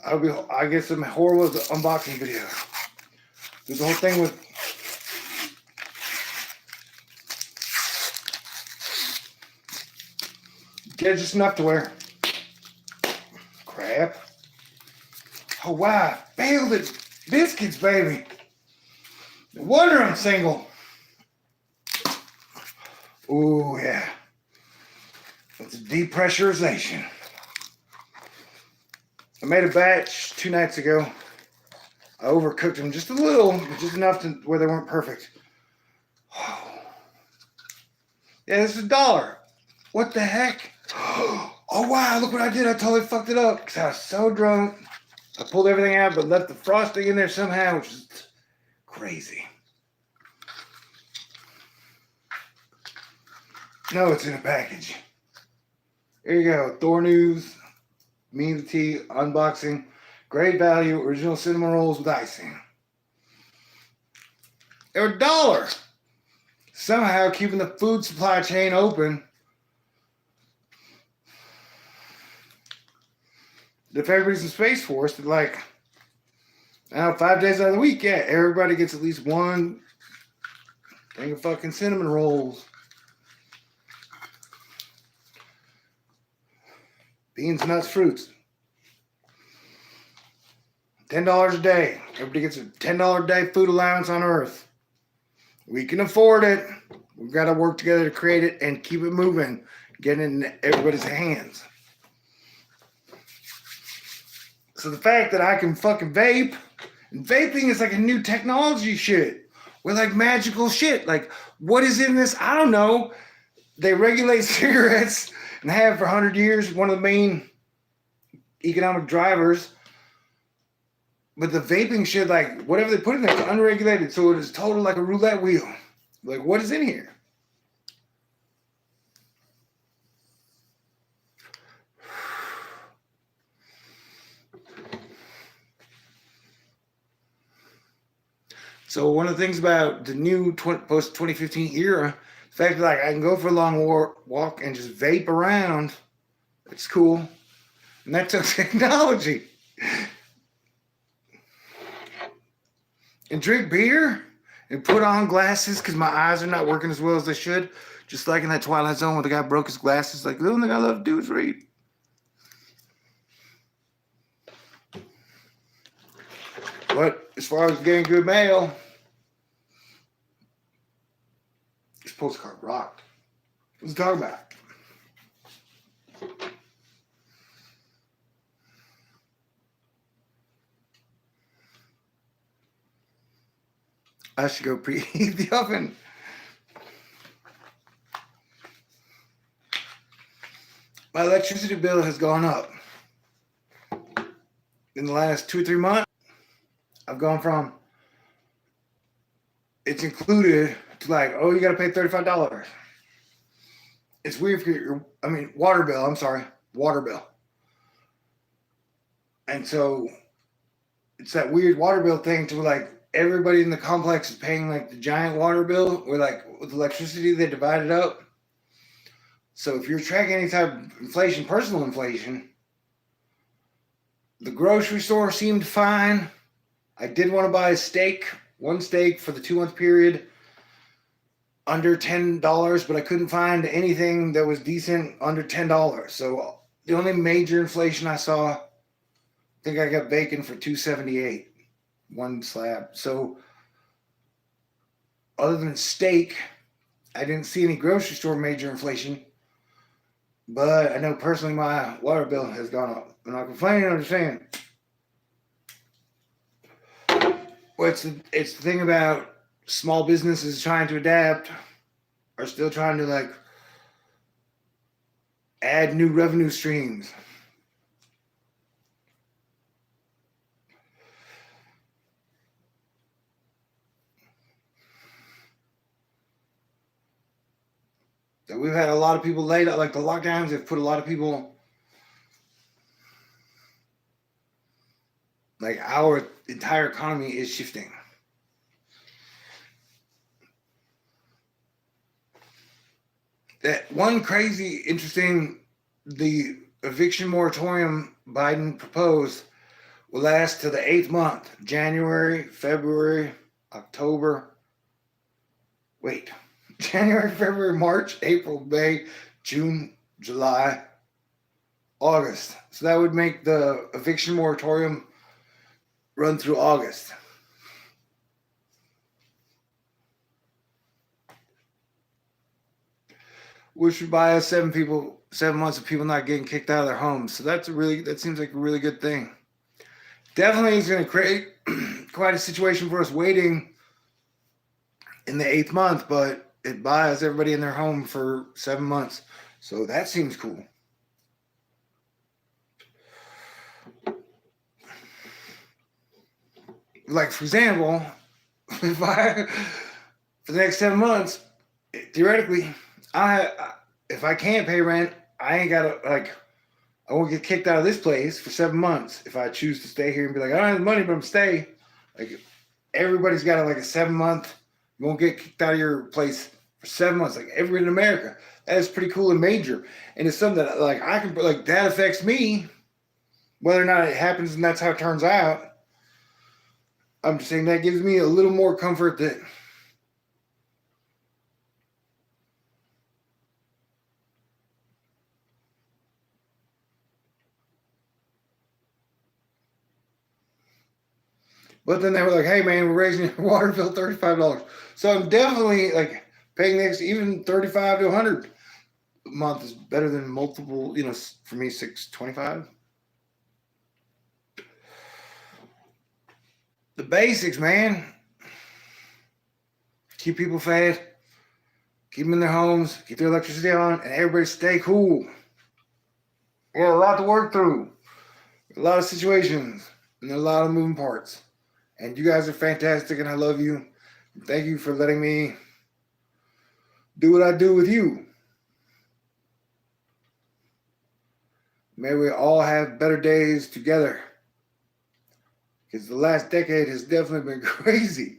I get some horrible unboxing videos. There's the whole thing with get just enough to wear. Crap. Oh wow, failed it. Biscuits, baby. No wonder I'm single. Ooh, yeah. It's a depressurization. I made a batch 2 nights ago. I overcooked them just a little, but just enough to where they weren't perfect. Yeah, this is $1. What the heck? Oh wow, look what I did. I totally fucked it up because I was so drunk. I pulled everything out but left the frosting in there somehow, which is crazy. No, it's in a package. Here you go. Thor News, Me the Tea, unboxing. Great value, original cinnamon rolls with icing. They're $1. Somehow keeping the food supply chain open. If everybody's in Space Force, they're like, I don't know, 5 days out of the week, yeah, everybody gets at least one thing of fucking cinnamon rolls. Beans, nuts, fruits. $10 a day. Everybody gets a $10 a day food allowance on Earth. We can afford it. We've got to work together to create it and keep it moving. Get it in everybody's hands. So the fact that I can fucking vape, and vaping is like a new technology shit. With like magical shit. Like, what is in this? I don't know. They regulate cigarettes and have for 100 years, one of the main economic drivers. But the vaping shit, like, whatever they put in there is unregulated. So it is total like a roulette wheel. Like, what is in here? So one of the things about the new post-2015 era, the fact that like I can go for a long walk and just vape around, it's cool. And that took technology. And drink beer and put on glasses because my eyes are not working as well as they should. Just like in that Twilight Zone where the guy broke his glasses. Like, the only thing I love to do is read. But as far as getting good mail, this postcard rocked. What's it talking about? I should go preheat the oven. My electricity bill has gone up. In the last 2 or 3 months, I've gone from it's included to like, oh, you got to pay $35. It's weird for water bill. I'm sorry, water bill. And so it's that weird water bill thing to like everybody in the complex is paying like the giant water bill where like with electricity they divide it up. So if you're tracking any type of inflation, personal inflation, the grocery store seemed fine. I did want to buy a steak, one steak for the 2 month period, under $10, but I couldn't find anything that was decent under $10. So the only major inflation I saw, I think I got bacon for $2.78, one slab. So other than steak, I didn't see any grocery store major inflation. But I know personally my water bill has gone up. I'm not complaining, I'm just saying. Well, it's the thing about small businesses trying to adapt, are still trying to like add new revenue streams. So we've had a lot of people laid out, like the lockdowns have put a lot of people, like our entire economy is shifting. That one crazy, interesting, the eviction moratorium Biden proposed will last till the 8th month, January, February, October. Wait, January, February, March, April, May, June, July, August. So that would make the eviction moratorium run through August. Which would buy us 7 months of people not getting kicked out of their homes. So that seems like a really good thing. Definitely is going to create quite a situation for us waiting in the 8th month, but it buys everybody in their home for 7 months. So that seems cool. Like, for example, for the next 7 months, theoretically, if I can't pay rent, I ain't gotta, like, I won't get kicked out of this place for 7 months if I choose to stay here and be like, I don't have the money, but I'm staying. Like, everybody's got like a 7 month, you won't get kicked out of your place for 7 months. Like, everybody in America. That is pretty cool and major. And it's something that, like, I can, like, that affects me, whether or not it happens and that's how it turns out. I'm just saying that gives me a little more comfort that but then they were like, hey man, we're raising your water bill $35. So I'm definitely like paying next even 35 to 100 a month is better than multiple, for me $625. The basics, man. Keep people fed, keep them in their homes, keep their electricity on, and everybody stay cool. We got a lot to work through, a lot of situations, and a lot of moving parts. And you guys are fantastic, and I love you. Thank you for letting me do what I do with you. May we all have better days together. Because the last decade has definitely been crazy.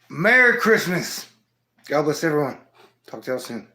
Merry Christmas. God bless everyone. Talk to y'all soon.